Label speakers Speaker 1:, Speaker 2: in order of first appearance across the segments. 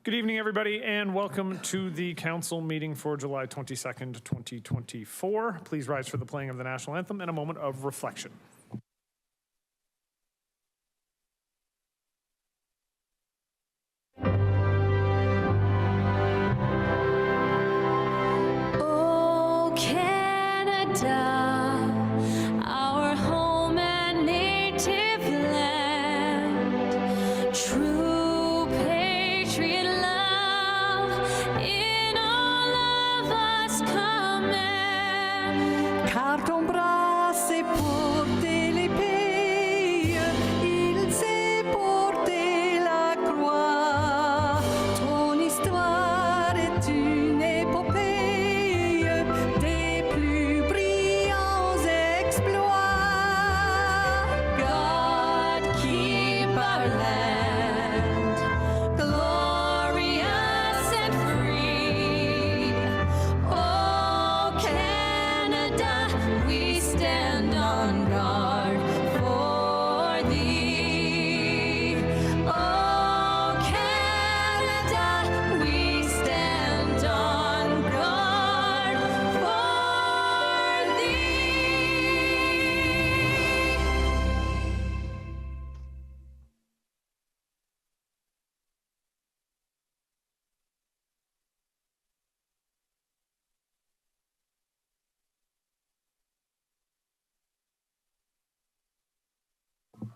Speaker 1: Good evening, everybody, and welcome to the council meeting for July 22nd, 2024. Please rise for the playing of the national anthem and a moment of reflection.
Speaker 2: Oh, Canada.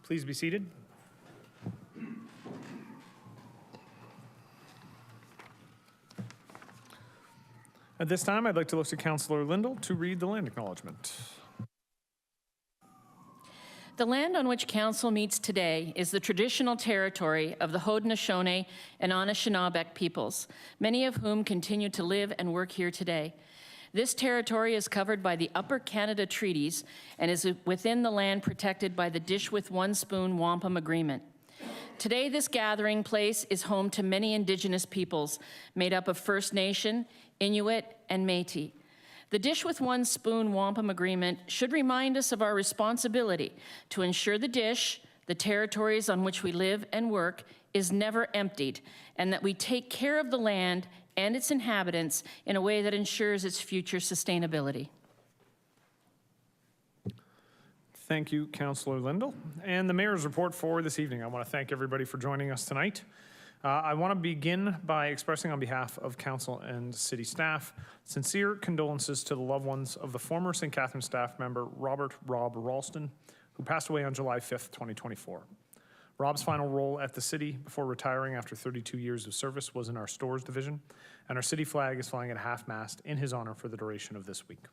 Speaker 1: Please be seated. At this time, I'd like to look to Councillor Lindell to read the land acknowledgement.
Speaker 3: The land on which Council meets today is the traditional territory of the Haudenosaunee and Anishinaabeg peoples, many of whom continue to live and work here today. This territory is covered by the Upper Canada Treaties and is within the land protected by the Dish with One Spoon Wampum Agreement. Today, this gathering place is home to many Indigenous peoples made up of First Nation, Inuit, and Métis. The Dish with One Spoon Wampum Agreement should remind us of our responsibility to ensure the dish, the territories on which we live and work, is never emptied, and that we take care of the land and its inhabitants in a way that ensures its future sustainability.
Speaker 1: Thank you, Councillor Lindell. And the Mayor's report for this evening. I want to thank everybody for joining us tonight. I want to begin by expressing on behalf of Council and City staff sincere condolences to the loved ones of the former St. Catharines staff member Rob Ralston, who passed away on July 5th, 2024. Rob's final role at the city before retiring after 32 years of service was in our stores division, and our city flag is flying at half-mast in his honor for the duration of this week.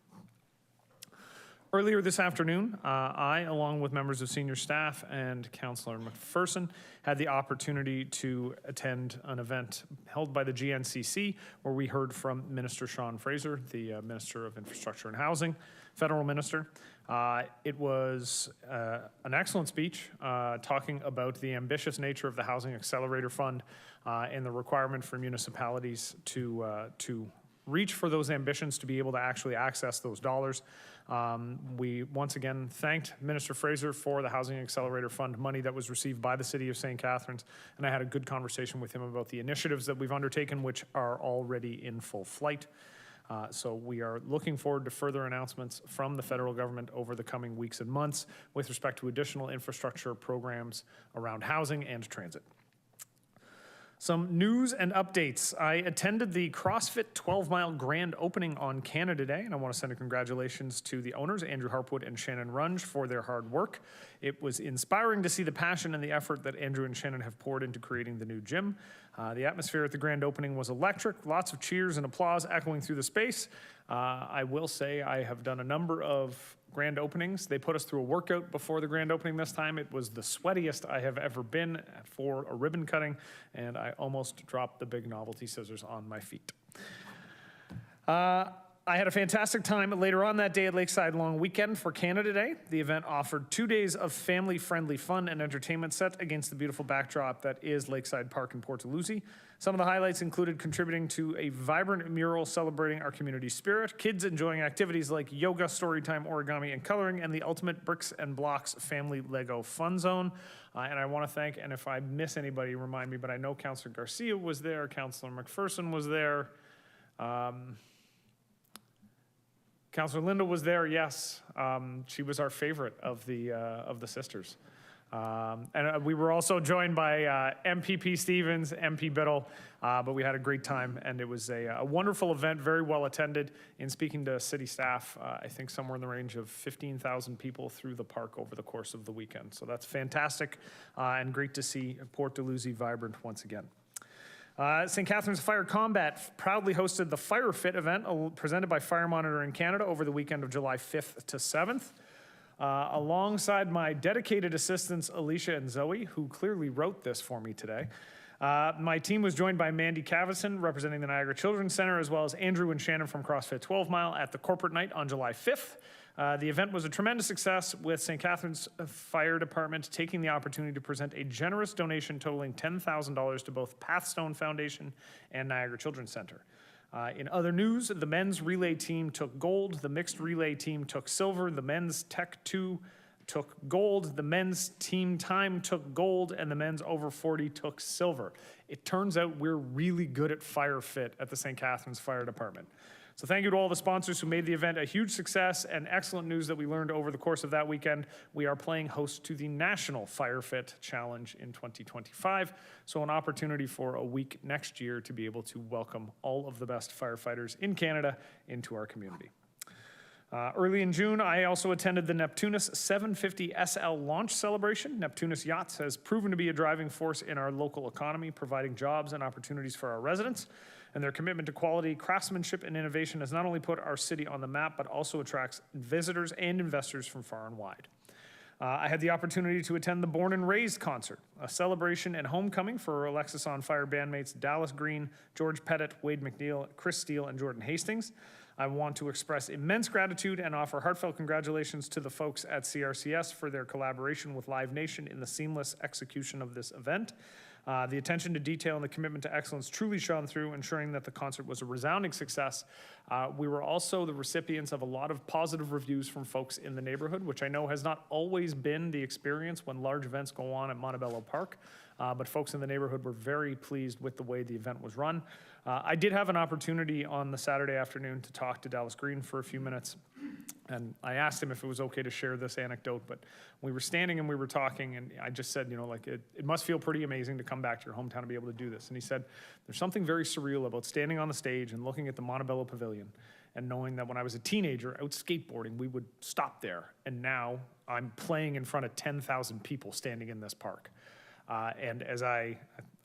Speaker 1: Earlier this afternoon, I, along with members of senior staff and Councillor McPherson, had the opportunity to attend an event held by the GNCC where we heard from Minister Sean Fraser, the Minister of Infrastructure and Housing, federal minister. It was an excellent speech talking about the ambitious nature of the Housing Accelerator Fund and the requirement for municipalities to reach for those ambitions to be able to actually access those dollars. We once again thanked Minister Fraser for the Housing Accelerator Fund money that was received by the City of St. Catharines, and I had a good conversation with him about the initiatives that we've undertaken, which are already in full flight. So we are looking forward to further announcements from the federal government over the coming weeks and months with respect to additional infrastructure programs around housing and transit. Some news and updates. I attended the CrossFit 12-mile grand opening on Canada Day, and I want to send a congratulations to the owners, Andrew Harpwood and Shannon Runge, for their hard work. It was inspiring to see the passion and the effort that Andrew and Shannon have poured into creating the new gym. The atmosphere at the grand opening was electric, lots of cheers and applause echoing through the space. I will say I have done a number of grand openings. They put us through a workout before the grand opening this time. It was the sweatiest I have ever been for a ribbon cutting, and I almost dropped the big novelty scissors on my feet. I had a fantastic time later on that day at Lakeside Long Weekend for Canada Day. The event offered 2 days of family-friendly fun and entertainment set against the beautiful backdrop that is Lakeside Park in Port Dalhousie. Some of the highlights included contributing to a vibrant mural celebrating our community spirit, kids enjoying activities like yoga, storytime, origami, and coloring, and the ultimate bricks and blocks family Lego fun zone. And I want to thank, and if I miss anybody, remind me, but I know Councillor Garcia was there, Councillor McPherson was there. Councillor Lindell was there, yes. She was our favorite of the sisters. And we were also joined by MPP Stevens, MP Biddle, but we had a great time, and it was a wonderful event, very well attended. In speaking to city staff, I think somewhere in the range of 15,000 people through the park over the course of the weekend. So that's fantastic and great to see Port Dalhousie vibrant once again. St. Catharines Fire Combat proudly hosted the Fire Fit event presented by Fire Monitoring Canada over the weekend of July 5th to 7th. Alongside my dedicated assistants, Alicia and Zoe, who clearly wrote this for me today. My team was joined by Mandy Cavison, representing the Niagara Children's Center, as well as Andrew and Shannon from CrossFit 12 Mile at the corporate night on July 5th. The event was a tremendous success, with St. Catharines Fire Department taking the opportunity to present a generous donation totaling $10,000 to both Pathstone Foundation and Niagara Children's Center. In other news, the men's relay team took gold, the mixed relay team took silver, the men's Tech 2 took gold, the men's team time took gold, and the men's over 40 took silver. It turns out we're really good at Fire Fit at the St. Catharines Fire Department. So thank you to all the sponsors who made the event a huge success, and excellent news that we learned over the course of that weekend. We are playing host to the National Fire Fit Challenge in 2025, so an opportunity for a week next year to be able to welcome all of the best firefighters in Canada into our community. Early in June, I also attended the Neptunus 750 SL launch celebration. Neptunus Yachts has proven to be a driving force in our local economy, providing jobs and opportunities for our residents. And their commitment to quality, craftsmanship, and innovation has not only put our city on the map, but also attracts visitors and investors from far and wide. I had the opportunity to attend the Born and Raised concert, a celebration and homecoming for Alexis on Fire bandmates Dallas Green, George Pettit, Wade McNeil, Chris Steele, and Jordan Hastings. I want to express immense gratitude and offer heartfelt congratulations to the folks at CRCS for their collaboration with Live Nation in the seamless execution of this event. The attention to detail and the commitment to excellence truly shone through, ensuring that the concert was a resounding success. We were also the recipients of a lot of positive reviews from folks in the neighborhood, which I know has not always been the experience when large events go on at Montebello Park. But folks in the neighborhood were very pleased with the way the event was run. I did have an opportunity on the Saturday afternoon to talk to Dallas Green for a few minutes, and I asked him if it was okay to share this anecdote, but we were standing and we were talking, and I just said, you know, like, it must feel pretty amazing to come back to your hometown and be able to do this. And he said, there's something very surreal about standing on the stage and looking at the Montebello Pavilion and knowing that when I was a teenager out skateboarding, we would stop there, and now I'm playing in front of 10,000 people standing in this park. And as I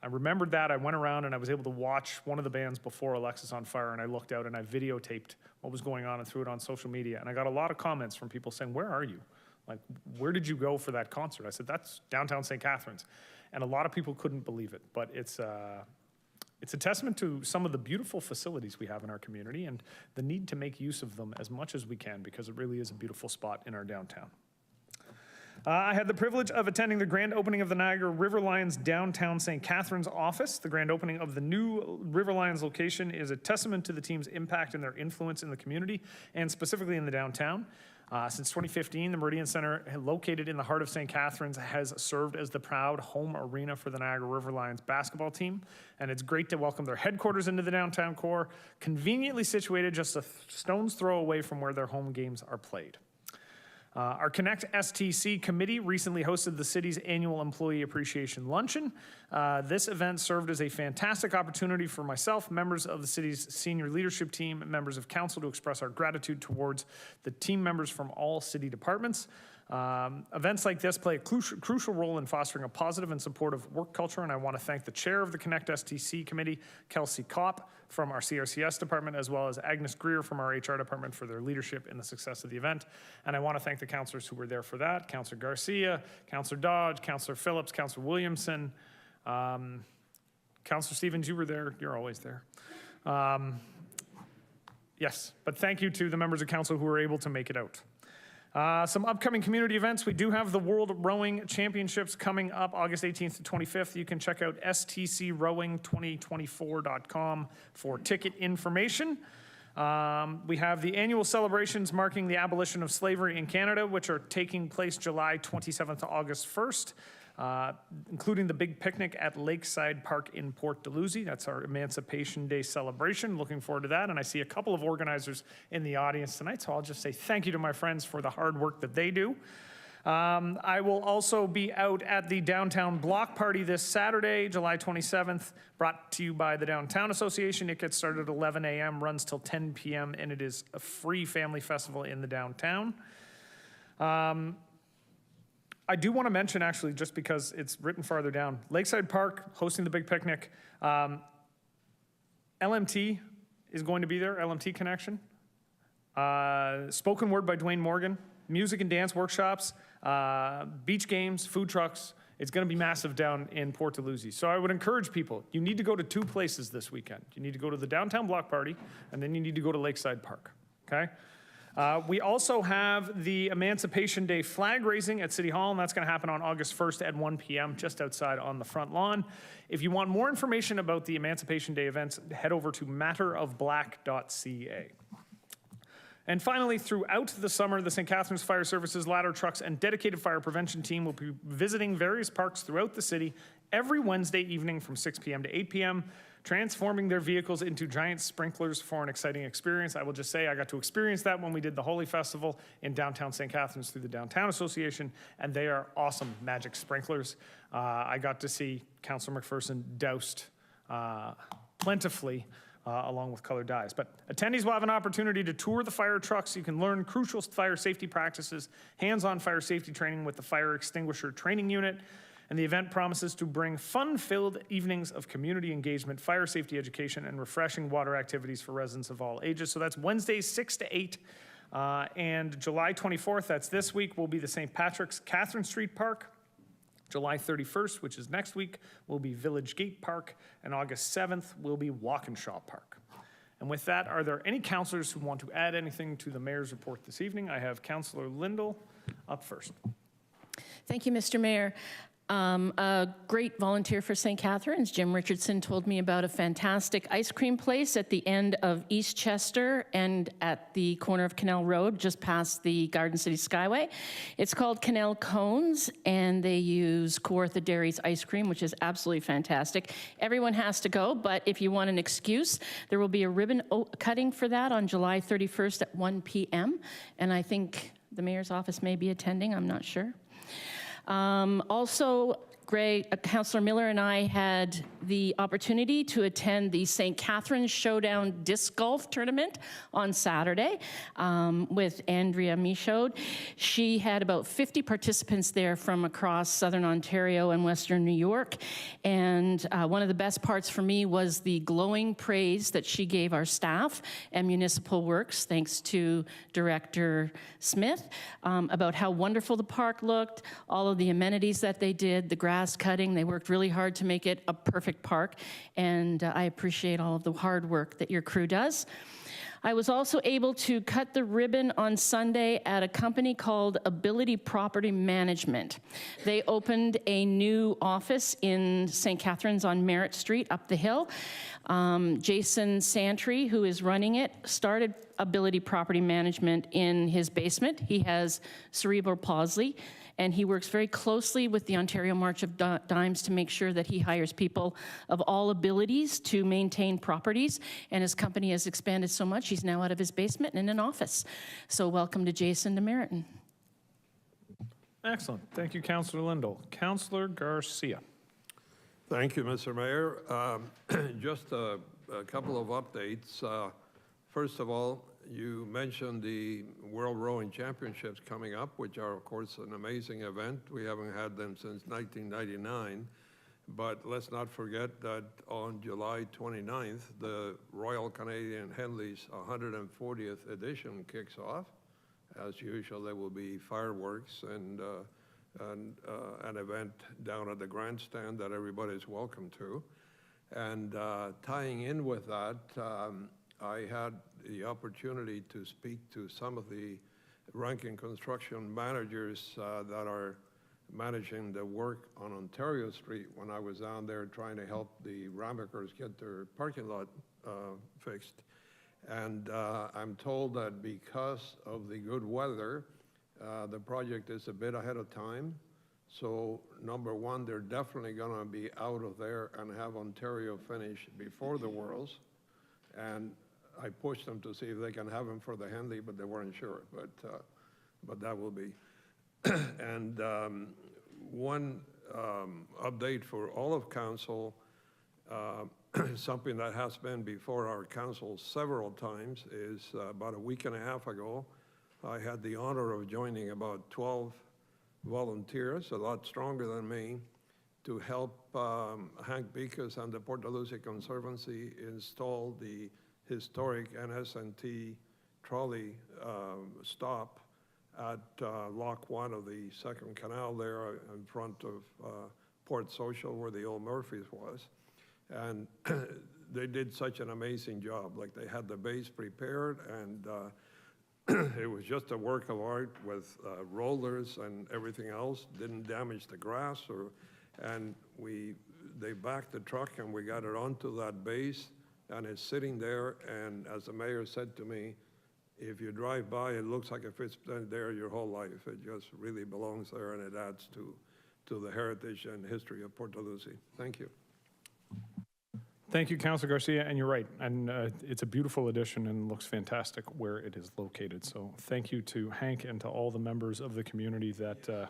Speaker 1: remembered that, I went around and I was able to watch one of the bands before Alexis on Fire, and I looked out and I videotaped what was going on and threw it on social media. And I got a lot of comments from people saying, where are you? Like, where did you go for that concert? I said, that's downtown St. Catharines. And a lot of people couldn't believe it, but it's a testament to some of the beautiful facilities we have in our community and the need to make use of them as much as we can, because it really is a beautiful spot in our downtown. I had the privilege of attending the grand opening of the Niagara River Lions downtown St. Catharines office. The grand opening of the new River Lions location is a testament to the team's impact and their influence in the community, and specifically in the downtown. Since 2015, the Meridian Center, located in the heart of St. Catharines, has served as the proud home arena for the Niagara River Lions basketball team, and it's great to welcome their headquarters into the downtown core, conveniently situated just a stone's throw away from where their home games are played. Our Connect STC committee recently hosted the city's annual Employee Appreciation Luncheon. This event served as a fantastic opportunity for myself, members of the city's senior leadership team, and members of council to express our gratitude towards the team members from all city departments. Events like this play a crucial role in fostering a positive and supportive work culture, and I want to thank the chair of the Connect STC committee, Kelsey Kopp, from our CRCS department, as well as Agnes Greer from our HR department, for their leadership in the success of the event. And I want to thank the councillors who were there for that: Councillor Garcia, Councillor Dodge, Councillor Phillips, Councillor Williamson, Councillor Stevens, you were there, you're always there. Yes, but thank you to the members of council who were able to make it out. Some upcoming community events. We do have the World Rowing Championships coming up August 18th to 25th. You can check out stcrowing2024.com for ticket information. We have the annual celebrations marking the abolition of slavery in Canada, which are taking place July 27th to August 1st. Including the big picnic at Lakeside Park in Port Dalhousie. That's our Emancipation Day celebration. Looking forward to that. And I see a couple of organizers in the audience tonight, so I'll just say thank you to my friends for the hard work that they do. I will also be out at the Downtown Block Party this Saturday, July 27th, brought to you by the Downtown Association. It gets started at 11 a.m., runs till 10 p.m., and it is a free family festival in the downtown. I do want to mention, actually, just because it's written farther down, Lakeside Park hosting the big picnic. LMT is going to be there, LMT Connection. Spoken word by Dwayne Morgan. Music and dance workshops, beach games, food trucks. It's going to be massive down in Port Dalhousie. So I would encourage people, you need to go to two places this weekend. You need to go to the Downtown Block Party, and then you need to go to Lakeside Park, okay? We also have the Emancipation Day flag raising at City Hall, and that's going to happen on August 1st at 1 p.m. just outside on the front lawn. If you want more information about the Emancipation Day events, head over to matterofblack.ca. And finally, throughout the summer, the St. Catharines Fire Services ladder trucks and dedicated fire prevention team will be visiting various parks throughout the city every Wednesday evening from 6 p.m. to 8 p.m., transforming their vehicles into giant sprinklers for an exciting experience. I will just say I got to experience that when we did the Holy Festival in downtown St. Catharines through the Downtown Association, and they are awesome magic sprinklers. I got to see Councillor McPherson doused plentifully along with colored dyes. But attendees will have an opportunity to tour the fire trucks. You can learn crucial fire safety practices, hands-on fire safety training with the Fire Extinguisher Training Unit, and the event promises to bring fun-filled evenings of community engagement, fire safety education, and refreshing water activities for residents of all ages. So that's Wednesdays 6 to 8, and July 24th, that's this week, will be the St. Patrick's Catherine Street Park. July 31st, which is next week, will be Village Gate Park, and August 7th will be Walkinshaw Park. And with that, are there any councillors who want to add anything to the mayor's report this evening? I have Councillor Lindell up first.
Speaker 3: Thank you, Mr. Mayor. A great volunteer for St. Catharines, Jim Richardson, told me about a fantastic ice cream place at the end of East Chester and at the corner of Canal Road, just past the Garden City Skyway. It's called Canal Cones, and they use Kawartha Dairy's ice cream, which is absolutely fantastic. Everyone has to go, but if you want an excuse, there will be a ribbon cutting for that on July 31st at 1 p.m., and I think the mayor's office may be attending, I'm not sure. Also, Councillor Miller and I had the opportunity to attend the St. Catharines Showdown Disc Golf Tournament on Saturday with Andrea Michaud. She had about 50 participants there from across Southern Ontario and Western New York. And one of the best parts for me was the glowing praise that she gave our staff and Municipal Works, thanks to Director Smith, about how wonderful the park looked, all of the amenities that they did, the grass cutting. They worked really hard to make it a perfect park, and I appreciate all of the hard work that your crew does. I was also able to cut the ribbon on Sunday at a company called Ability Property Management. They opened a new office in St. Catharines on Merritt Street up the hill. Jason Santry, who is running it, started Ability Property Management in his basement. He has cerebral palsy, and he works very closely with the Ontario March of Dimes to make sure that he hires people of all abilities to maintain properties, and his company has expanded so much, he's now out of his basement and in an office. So welcome to Jason to Merritton.
Speaker 1: Excellent. Thank you, Councillor Lindell. Councillor Garcia.
Speaker 4: Thank you, Mr. Mayor. Just a couple of updates. First of all, you mentioned the World Rowing Championships coming up, which are, of course, an amazing event. We haven't had them since 1999. But let's not forget that on July 29th, the Royal Canadian Henley's 140th edition kicks off. As usual, there will be fireworks and an event down at the grandstand that everybody's welcome to. And tying in with that, I had the opportunity to speak to some of the ranking construction managers that are managing the work on Ontario Street when I was down there trying to help the Ramekers get their parking lot fixed. And I'm told that because of the good weather, the project is a bit ahead of time. So number one, they're definitely going to be out of there and have Ontario finish before the Worlds. And I pushed them to see if they can have them for the Henley, but they weren't sure. But that will be. And one update for all of council, something that has been before our council several times is about a week and a half ago, I had the honor of joining about 12 volunteers, a lot stronger than me, to help Hank Beekes and the Port Dalhousie Conservancy install the historic NS&T trolley stop at Lock 1 of the second canal there in front of Port Social where the old Murphy's was. And they did such an amazing job. Like they had the base prepared and it was just a work of art with rollers and everything else, didn't damage the grass and they backed the truck and we got it onto that base and it's sitting there, and as the mayor said to me, if you drive by, it looks like if it's been there your whole life. It just really belongs there and it adds to the heritage and history of Port Dalhousie. Thank you.
Speaker 1: Thank you, Councilor Garcia, and you're right. And it's a beautiful addition and looks fantastic where it is located. So thank you to Hank and to all the members of the community that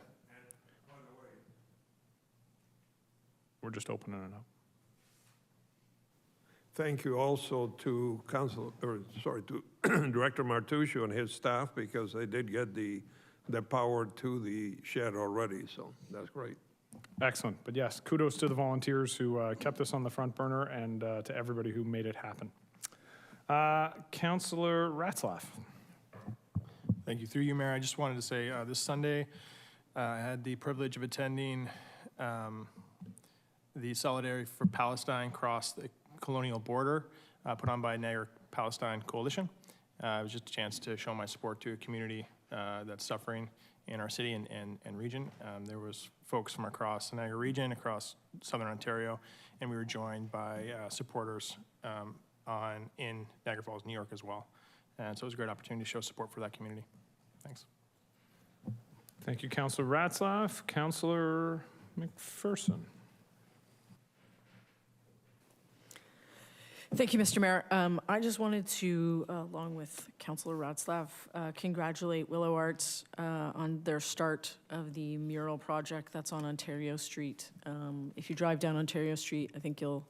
Speaker 1: we're just opening it up.
Speaker 4: Thank you also to Director Martuscio and his staff because they did get the power to the shed already. So that's great.
Speaker 1: Excellent. But yes, kudos to the volunteers who kept us on the front burner and to everybody who made it happen. Councillor Ratzlaff.
Speaker 5: Thank you. Through you, Mayor, I just wanted to say this Sunday I had the privilege of attending the Solidarity for Palestine Cross the Colonial Border put on by Niagara Palestine Coalition. It was just a chance to show my support to a community that's suffering in our city and region. There was folks from across the Niagara region, across Southern Ontario, and we were joined by supporters in Niagara Falls, New York as well. And so it was a great opportunity to show support for that community. Thanks.
Speaker 1: Thank you, Councillor Ratzlaff. Councillor McPherson.
Speaker 6: Thank you, Mr. Mayor. I just wanted to, along with Councillor Ratzlaff, congratulate Willow Arts on their start of the mural project that's on Ontario Street. If you drive down Ontario Street, I think you'll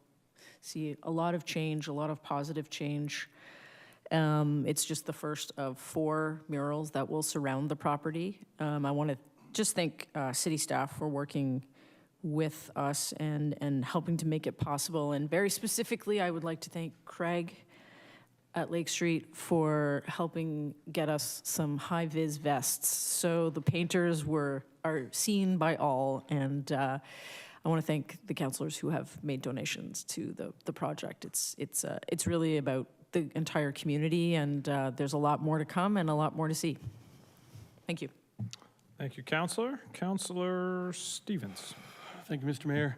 Speaker 6: see a lot of change, a lot of positive change. It's just the first of 4 murals that will surround the property. I want to just thank city staff for working with us and helping to make it possible. And very specifically, I would like to thank Craig at Lake Street for helping get us some high-vis vests. So the painters are seen by all, and I want to thank the councillors who have made donations to the project. It's really about the entire community, and there's a lot more to come and a lot more to see. Thank you.
Speaker 1: Thank you, Councillor. Councillor Stevens.
Speaker 7: Thank you, Mr. Mayor.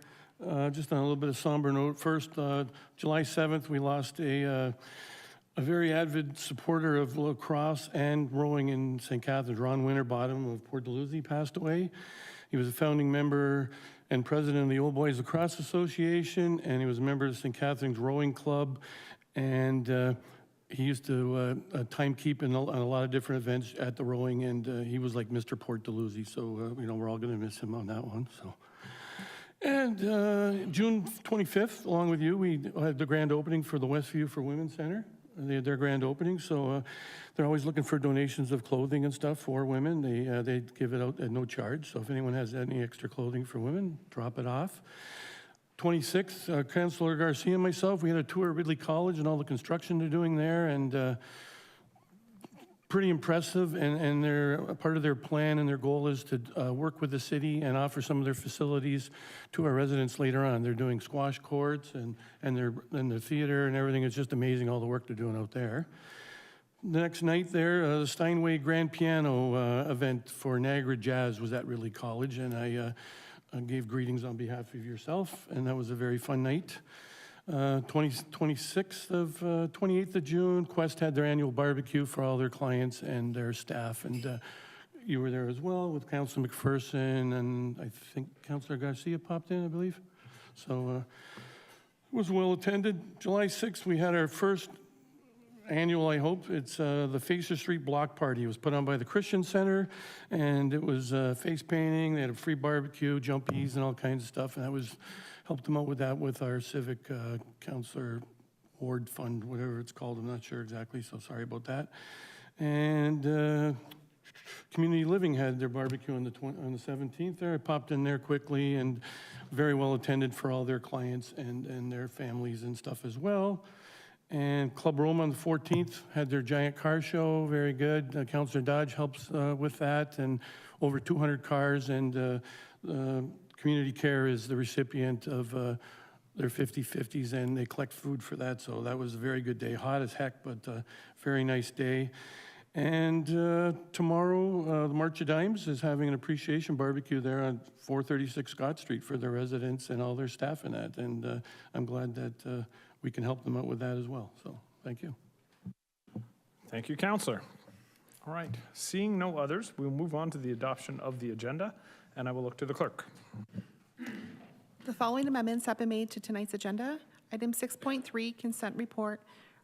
Speaker 7: Just on a little bit of somber note, first, July 7th, we lost a very avid supporter of lacrosse and rowing in St. Catharines. Ron Winterbottom of Port Dalhousie passed away. He was a founding member and president of the Old Boys Lacrosse Association, and he was a member of the St. Catharines Rowing Club, and he used to timekeep on a lot of different events at the rowing, and he was like Mr. Port Dalhousie, so we're all going to miss him on that one. So. And June 25th, along with you, we had the grand opening for the Westview for Women Center. They had their grand opening, so they're always looking for donations of clothing and stuff for women. They give it out at no charge, so if anyone has any extra clothing for women, drop it off. 26th, Councillor Garcia and myself, we had a tour of Ridley College and all the construction they're doing there, and pretty impressive, and a part of their plan and their goal is to work with the city and offer some of their facilities to our residents later on. They're doing squash courts and the theater and everything. It's just amazing all the work they're doing out there. The next night there, the Steinway Grand Piano event for Niagara Jazz was at Ridley College, and I gave greetings on behalf of yourself, and that was a very fun night. 28th of June, Quest had their annual barbecue for all their clients and their staff, and you were there as well with Councillor McPherson, and I think Councillor Garcia popped in, I believe. So it was well attended. July 6th, we had our first annual, I hope, it's the Facer Street Block Party. It was put on by the Christian Center, and it was face painting. They had a free barbecue, jumpies, and all kinds of stuff, and that was helped them out with that with our civic councillor ward fund, whatever it's called. I'm not sure exactly, so sorry about that. And Community Living had their barbecue on the 17th there. I popped in there quickly, and very well attended for all their clients and their families and stuff as well. And Club Roma on the 14th had their giant car show, very good. Councillor Dodge helps with that, and over 200 cars, and Community Care is the recipient of their 50/50s, and they collect food for that, so that was a very good day. Hot as heck, but very nice day. And tomorrow, the March of Dimes is having an appreciation barbecue there on 436 Scott Street for their residents and all their staff in that, and I'm glad that we can help them out with that as well, so thank you.
Speaker 1: Thank you, Councillor. All right, seeing no others, we'll move on to the adoption of the agenda, and I will look to the clerk.
Speaker 8: The following amendments have been made to tonight's agenda. Item 6.3, consent report,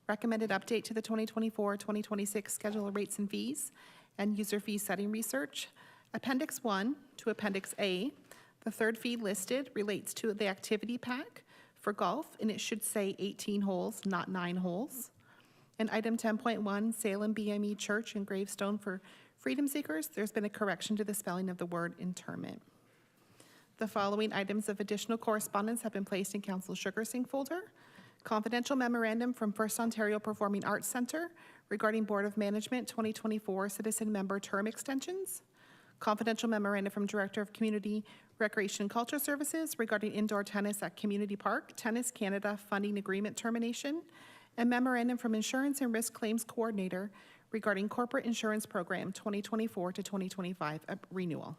Speaker 8: recommended update to the 2024-2026 schedule of rates and fees and user fee setting research. Appendix 1 to Appendix A, the third fee listed relates to the activity pack for golf, and it should say 18 holes, not 9 holes. And item 10.1, Salem BME Church and Gravestone for freedom seekers, there's been a correction to the spelling of the word interment. The following items of additional correspondence have been placed in Council Sugarsing folder. Confidential memorandum from First Ontario Performing Arts Centre regarding Board of Management 2024 citizen member term extensions. Confidential memorandum from Director of Community Recreation and Culture Services regarding indoor tennis at Community Park, Tennis Canada funding agreement termination. And memorandum from Insurance and Risk Claims Coordinator regarding Corporate Insurance Program 2024 to 2025 renewal.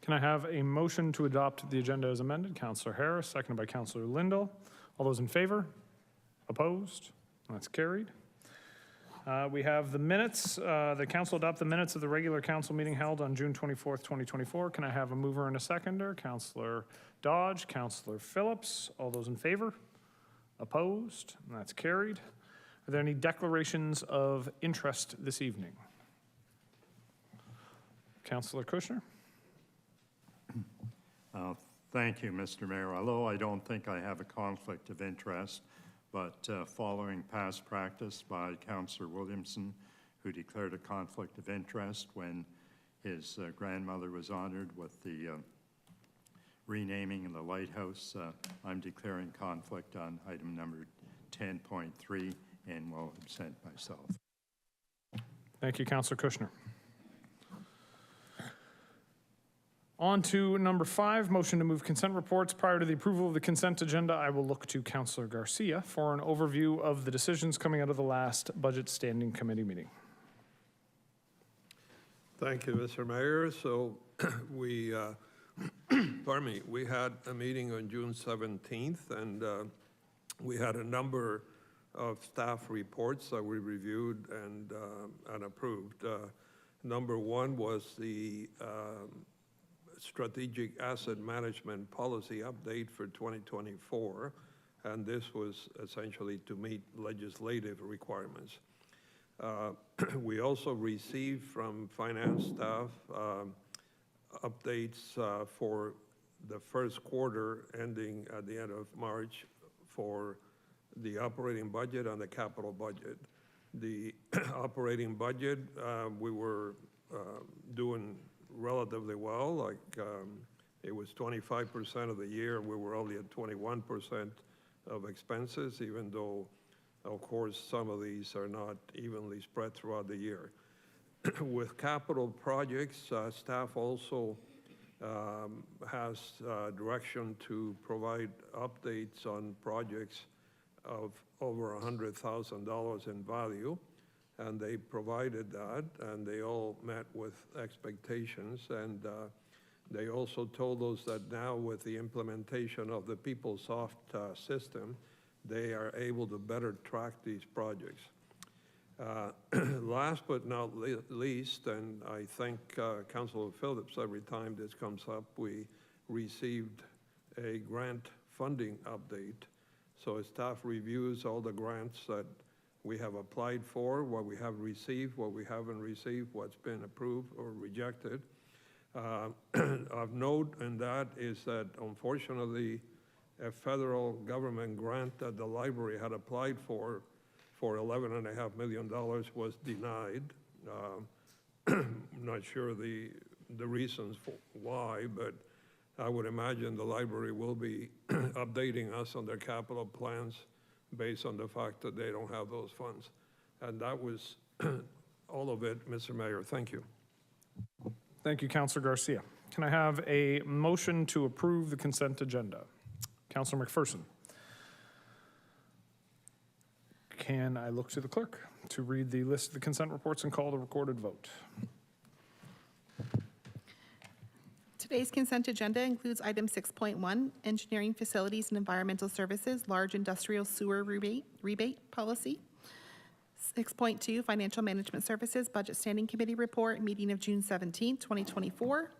Speaker 1: Can I have a motion to adopt the agenda as amended? Councillor Harris, seconded by Councillor Lindell. All those in favor? Opposed? That's carried. We have the minutes. The council adopt the minutes of the regular council meeting held on June 24th, 2024. Can I have a mover and a seconder? Councillor Dodge, Councillor Phillips. All those in favor? Opposed? That's carried. Are there any declarations of interest this evening? Councillor Kushner.
Speaker 9: Thank you, Mr. Mayor. Although I don't think I have a conflict of interest, but following past practice by Councillor Williamson, who declared a conflict of interest when his grandmother was honored with the renaming of the lighthouse, I'm declaring conflict on item number 10.3 and will absent myself.
Speaker 1: Thank you, Councillor Kushner. On to number 5, motion to move consent reports. Prior to the approval of the consent agenda, I will look to Councillor Garcia for an overview of the decisions coming out of the last Budget Standing Committee meeting.
Speaker 4: Thank you, Mr. Mayor. So we, pardon me, we had a meeting on June 17th, and we had a number of staff reports that we reviewed and approved. Number 1 was the Strategic Asset Management Policy Update for 2024, and this was essentially to meet legislative requirements. We also received from finance staff updates for the first quarter ending at the end of March for the operating budget and the capital budget. The operating budget, we were doing relatively well, like it was 25% of the year. We were only at 21% of expenses, even though Of course, some of these are not evenly spread throughout the year. With capital projects, staff also has direction to provide updates on projects of over $100,000 in value, and they provided that, and they all met with expectations, and they also told us that now with the implementation of the PeopleSoft system, they are able to better track these projects. Last but not least, and I thank Councillor Phillips every time this comes up, we received a grant funding update. So staff reviews all the grants that we have applied for, what we have received, what we haven't received, what's been approved or rejected. Of note in that is that unfortunately, a federal government grant that the library had applied for $11.5 million was denied. Not sure the reasons for why, but I would imagine the library will be updating us on their capital plans based on the fact that they don't have those funds. And that was all of it, Mr. Mayor. Thank you.
Speaker 1: Thank you, Councillor Garcia. Can I have a motion to approve the consent agenda? Councillor McPherson. Can I look to the clerk to read the list of the consent reports and call the recorded vote?
Speaker 8: Today's consent agenda includes item 6.1, engineering facilities and environmental services, large industrial sewer rebate policy. 6.2, financial management services, budget standing committee report, meeting of June 17, 2024.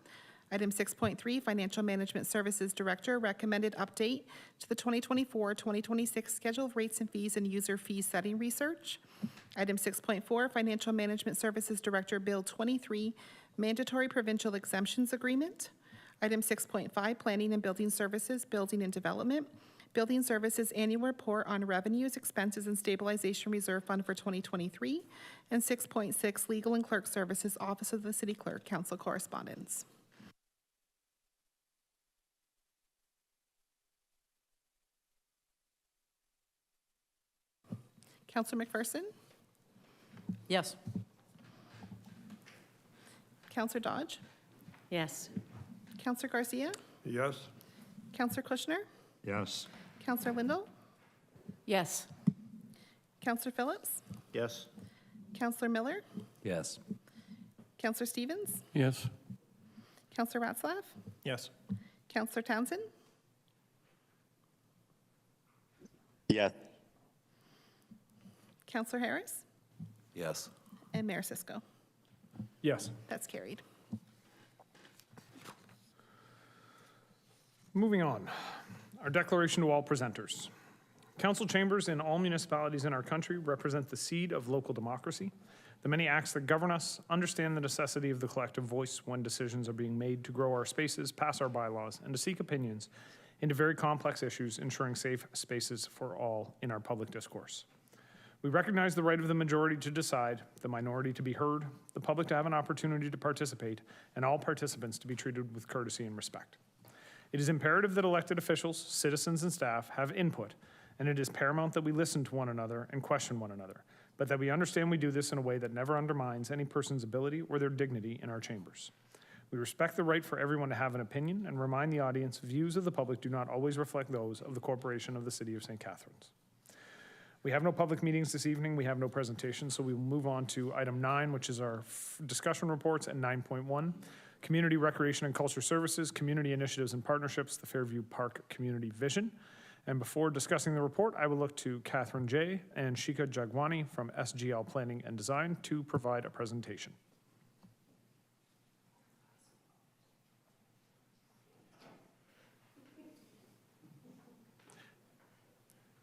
Speaker 8: Item 6.3, Financial Management Services Director, recommended update to the 2024-2026 schedule of rates and fees and user fee setting research. Item 6.4, Financial Management Services Director, Bill 23, Mandatory Provincial Exemptions Agreement. Item 6.5, Planning and Building Services, Building and Development. Building Services Annual Report on Revenues, Expenses, and Stabilization Reserve Fund for 2023. And 6.6, Legal and Clerk Services, Office of the City Clerk, Council Correspondence. Councillor McPherson?
Speaker 3: Yes.
Speaker 8: Councillor Dodge?
Speaker 3: Yes.
Speaker 8: Councillor Garcia?
Speaker 4: Yes?
Speaker 8: Councillor Kushner?
Speaker 9: Yes.
Speaker 8: Councillor Lindell?
Speaker 3: Yes.
Speaker 8: Councillor Phillips?
Speaker 9: Yes.
Speaker 8: Councillor Miller?
Speaker 10: Yes.
Speaker 8: Councillor Stevens?
Speaker 7: Yes.
Speaker 8: Councillor Ratzlaff?
Speaker 5: Yes.
Speaker 8: Councillor Townsend?
Speaker 10: Yes.
Speaker 8: Councillor Harris?
Speaker 10: Yes.
Speaker 8: And Mayor Cisco.
Speaker 1: Yes.
Speaker 8: That's carried.
Speaker 1: Moving on, our declaration to all presenters. Council chambers in all municipalities in our country represent the seed of local democracy. The many acts that govern us understand the necessity of the collective voice when decisions are being made to grow our spaces, pass our bylaws, and to seek opinions into very complex issues, ensuring safe spaces for all in our public discourse. We recognize the right of the majority to decide, the minority to be heard, the public to have an opportunity to participate, and all participants to be treated with courtesy and respect. It is imperative that elected officials, citizens, and staff have input, and it is paramount that we listen to one another and question one another, but that we understand we do this in a way that never undermines any person's ability or their dignity in our chambers. We respect the right for everyone to have an opinion and remind the audience views of the public do not always reflect those of the Corporation of the City of St. Catharines. We have no public meetings this evening. We have no presentations, so we will move on to item 9, which is our discussion reports, and 9.1, Community Recreation and Culture Services, Community Initiatives and Partnerships, the Fairview Park Community Vision. And before discussing the report, I will look to Catherine J. and Shika Jagwani from SGL Planning and Design to provide a presentation.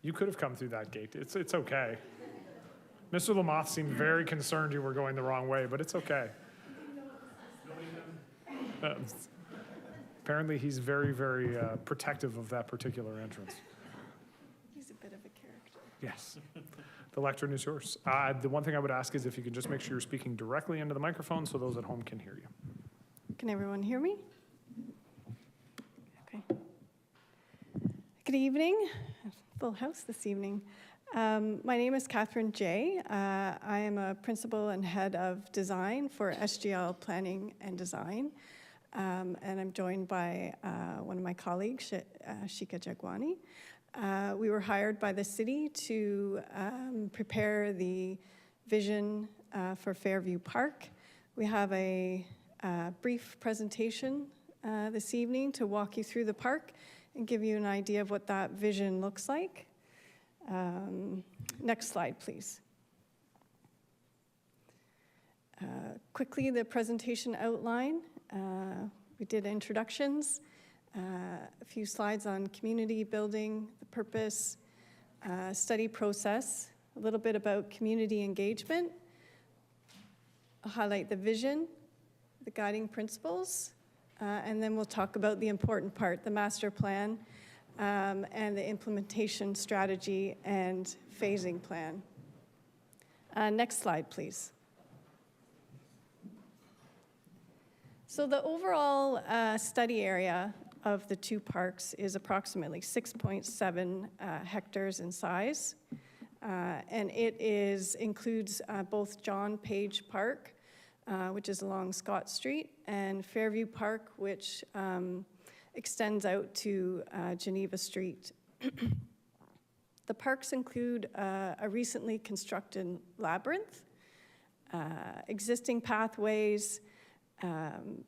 Speaker 1: You could have come through that gate. It's okay. Mr. Lamoth seemed very concerned you were going the wrong way, but it's okay. Apparently he's very, very protective of that particular entrance.
Speaker 8: He's a bit of a character.
Speaker 1: Yes. The lectern is yours. The one thing I would ask is if you could just make sure you're speaking directly into the microphone so those at home can hear you.
Speaker 11: Can everyone hear me? Okay. Good evening. Full house this evening. My name is Catherine J. I am a principal and head of design for SGL Planning and Design. And I'm joined by one of my colleagues, Shika Jagwani. We were hired by the city to prepare the vision for Fairview Park. We have a brief presentation this evening to walk you through the park and give you an idea of what that vision looks like. Next slide, please. Quickly, the presentation outline. We did introductions, a few slides on community building, the purpose, study process, a little bit about community engagement. I'll highlight the vision, the guiding principles, and then we'll talk about the important part, the master plan, and the implementation strategy and phasing plan. Next slide, please. So the overall study area of the two parks is approximately 6.7 hectares in size. And it includes both John Page Park, which is along Scott Street, and Fairview Park, which extends out to Geneva Street. The parks include a recently constructed labyrinth, existing pathways,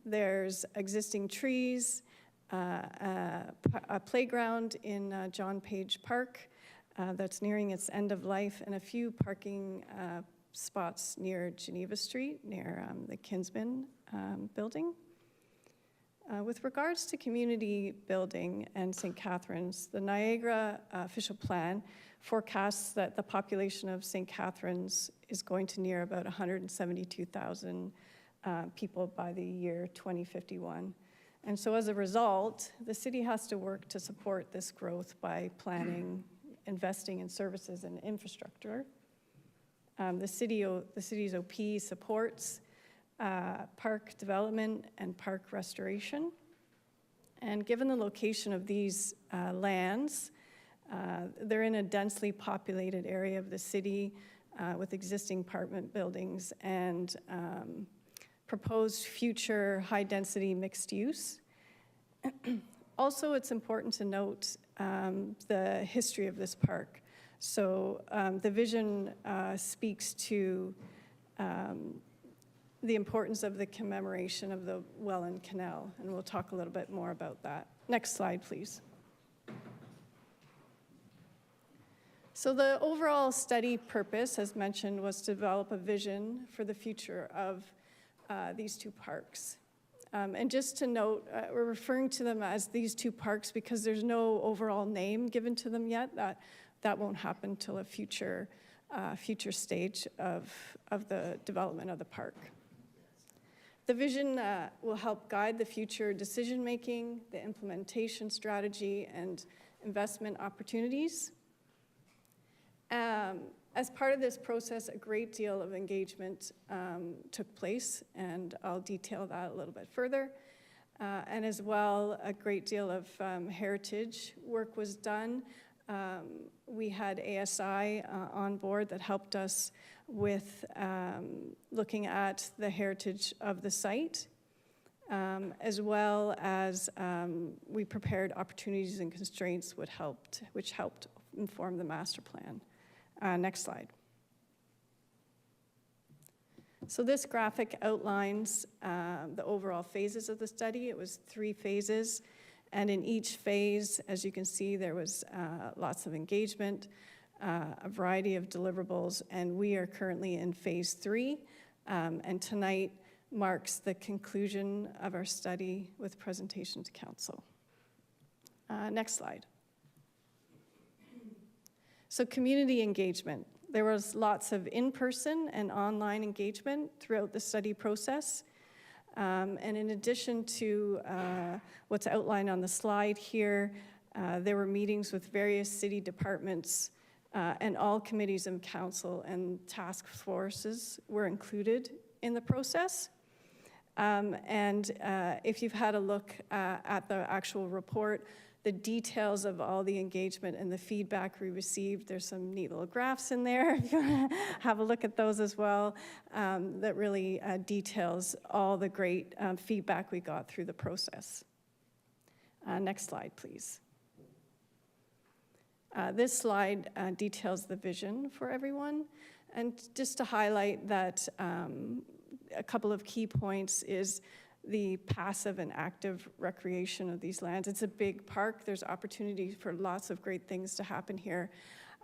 Speaker 11: there's existing trees, a playground in John Page Park that's nearing its end of life, and a few parking spots near Geneva Street, near the Kinsman building. With regards to community building and St. Catharines, the Niagara official plan forecasts that the population of St. Catharines is going to near about 172,000 people by the year 2051. And so as a result, the city has to work to support this growth by planning, investing in services and infrastructure. The city's OP supports park development and park restoration. And given the location of these lands, they're in a densely populated area of the city with existing apartment buildings and proposed future high-density mixed use. Also, it's important to note the history of this park. So the vision speaks to the importance of the commemoration of the Welland Canal, and we'll talk a little bit more about that. Next slide, please. So the overall study purpose, as mentioned, was to develop a vision for the future of these two parks. And just to note, we're referring to them as these two parks because there's no overall name given to them yet. That won't happen till a future stage of the development of the park. The vision will help guide the future decision-making, the implementation strategy, and investment opportunities. As part of this process, a great deal of engagement took place, and I'll detail that a little bit further. And as well, a great deal of heritage work was done. We had ASI on board that helped us with looking at the heritage of the site, as well as we prepared opportunities and constraints which helped inform the master plan. Next slide. So this graphic outlines the overall phases of the study. It was 3 phases, and in each phase, as you can see, there was lots of engagement, a variety of deliverables, and we are currently in phase 3, and tonight marks the conclusion of our study with presentation to council. Next slide. So community engagement. There was lots of in-person and online engagement throughout the study process. And in addition to what's outlined on the slide here, there were meetings with various city departments and all committees of council and task forces were included in the process. And if you've had a look at the actual report, the details of all the engagement and the feedback we received. There's some neat little graphs in there, if you want to have a look at those as well, that really details all the great feedback we got through the process. Next slide, please. This slide details the vision for everyone. And just to highlight that a couple of key points is the passive and active recreation of these lands. It's a big park. There's opportunity for lots of great things to happen here.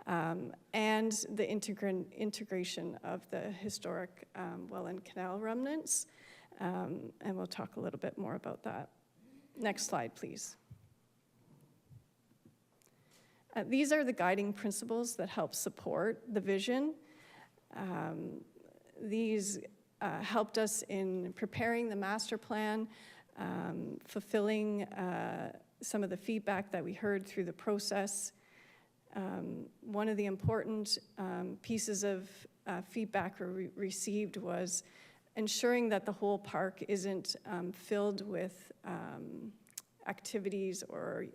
Speaker 11: And the integration of the historic Welland Canal remnants. And we'll talk a little bit more about that. Next slide, please. These are the guiding principles that help support the vision. These helped us in preparing the master plan, fulfilling some of the feedback that we heard through the process. One of the important pieces of feedback we received was ensuring that the whole park isn't filled with activities or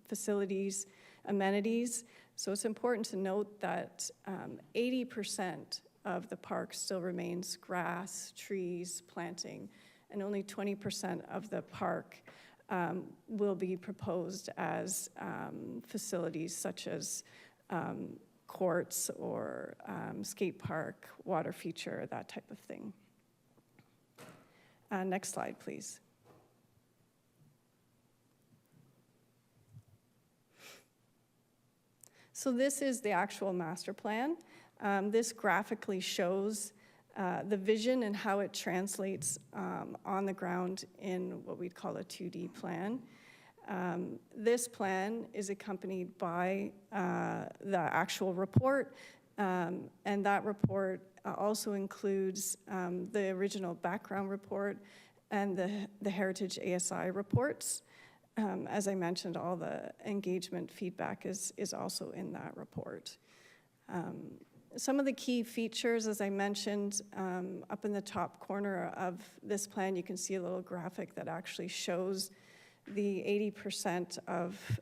Speaker 11: facilities, amenities. So it's important to note that 80% of the park still remains grass, trees, planting, and only 20% of the park will be proposed as facilities such as courts or skate park, water feature, that type of thing. Next slide, please. So this is the actual master plan. This graphically shows the vision and how it translates on the ground in what we'd call a 2D plan. This plan is accompanied by the actual report, and that report also includes the original background report and the Heritage ASI reports. As I mentioned, all the engagement feedback is also in that report. Some of the key features, as I mentioned, up in the top corner of this plan, you can see a little graphic that actually shows the 80% of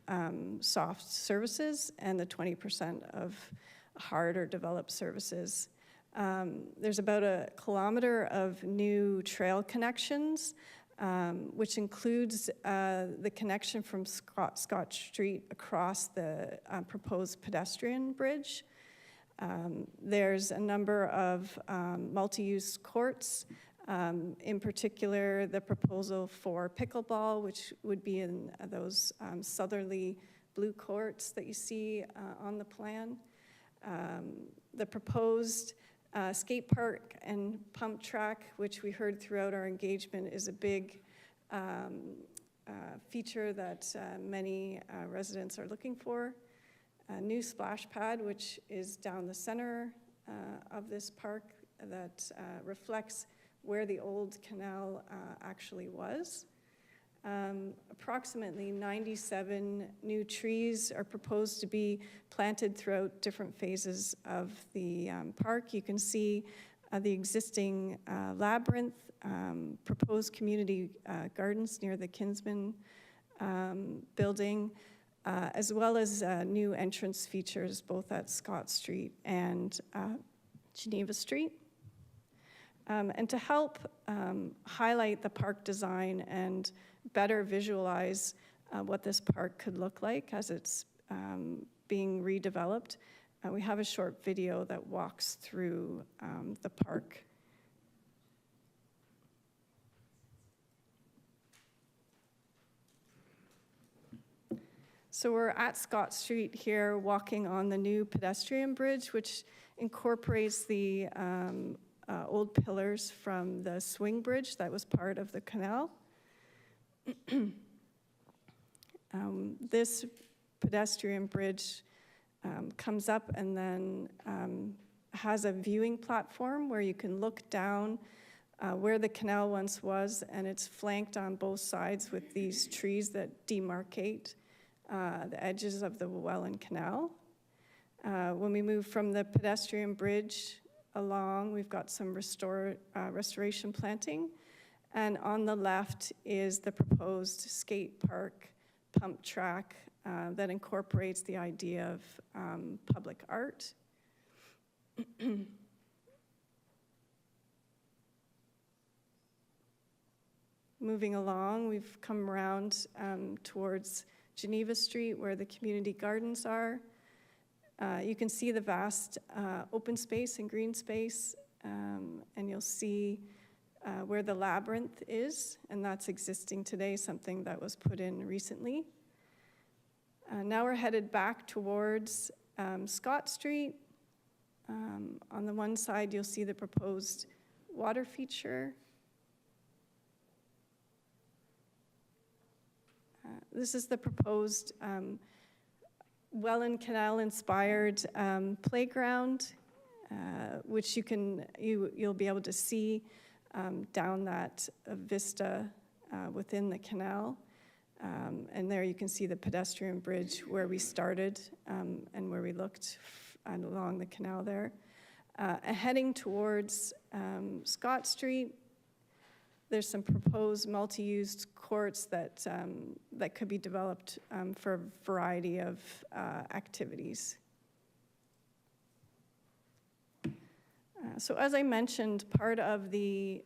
Speaker 11: soft services and the 20% of hard or developed services. There's about 1 kilometer of new trail connections, which includes the connection from Scott Street across the proposed pedestrian bridge. There's a number of multi-use courts, in particular the proposal for pickleball, which would be in those southerly blue courts that you see on the plan. The proposed skate park and pump track, which we heard throughout our engagement, is a big feature that many residents are looking for. A new splash pad, which is down the center of this park, that reflects where the old canal actually was. Approximately 97 new trees are proposed to be planted throughout different phases of the park. You can see the existing labyrinth, proposed community gardens near the Kinsman building, as well as new entrance features both at Scott Street and Geneva Street. And to help highlight the park design and better visualize what this park could look like as it's being redeveloped, we have a short video that walks through the park. So we're at Scott Street here, walking on the new pedestrian bridge, which incorporates the old pillars from the swing bridge that was part of the canal. This pedestrian bridge comes up and then has a viewing platform where you can look down where the canal once was, and it's flanked on both sides with these trees that demarcate the edges of the Welland Canal. When we move from the pedestrian bridge along, we've got some restoration planting, and on the left is the proposed skate park, pump track that incorporates the idea of public art. Moving along, we've come around towards Geneva Street where the community gardens are. You can see the vast open space and green space, and you'll see where the labyrinth is, and that's existing today, something that was put in recently. Now we're headed back towards Scott Street. On the one side, you'll see the proposed water feature. This is the proposed Welland Canal-inspired playground, which you'll be able to see down that vista within the canal. And there you can see the pedestrian bridge where we started and where we looked along the canal there. Heading towards Scott Street, there's some proposed multi-use courts that could be developed for a variety of activities. So as I mentioned, part of the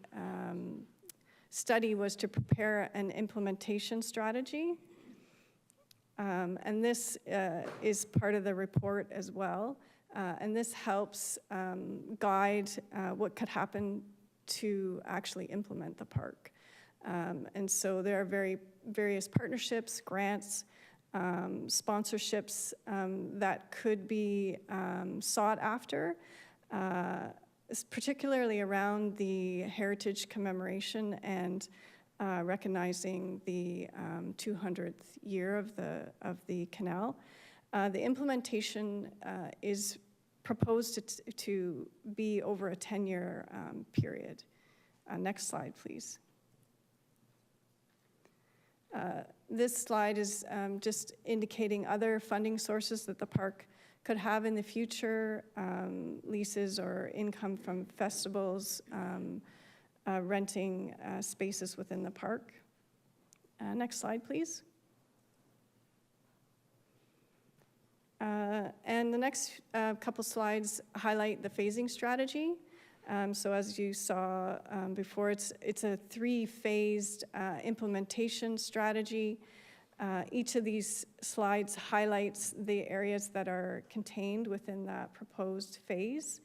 Speaker 11: study was to prepare an implementation strategy. And this is part of the report as well. And this helps guide what could happen to actually implement the park. And so there are various partnerships, grants, sponsorships that could be sought after, particularly around the heritage commemoration and recognizing the 200th year of the canal. The implementation is proposed to be over a 10-year period. Next slide, please. This slide is just indicating other funding sources that the park could have in the future, leases or income from festivals, renting spaces within the park. Next slide, please. And the next couple slides highlight the phasing strategy. So as you saw before, it's a 3-phased implementation strategy. Each of these slides highlights the areas that are contained within that proposed phase.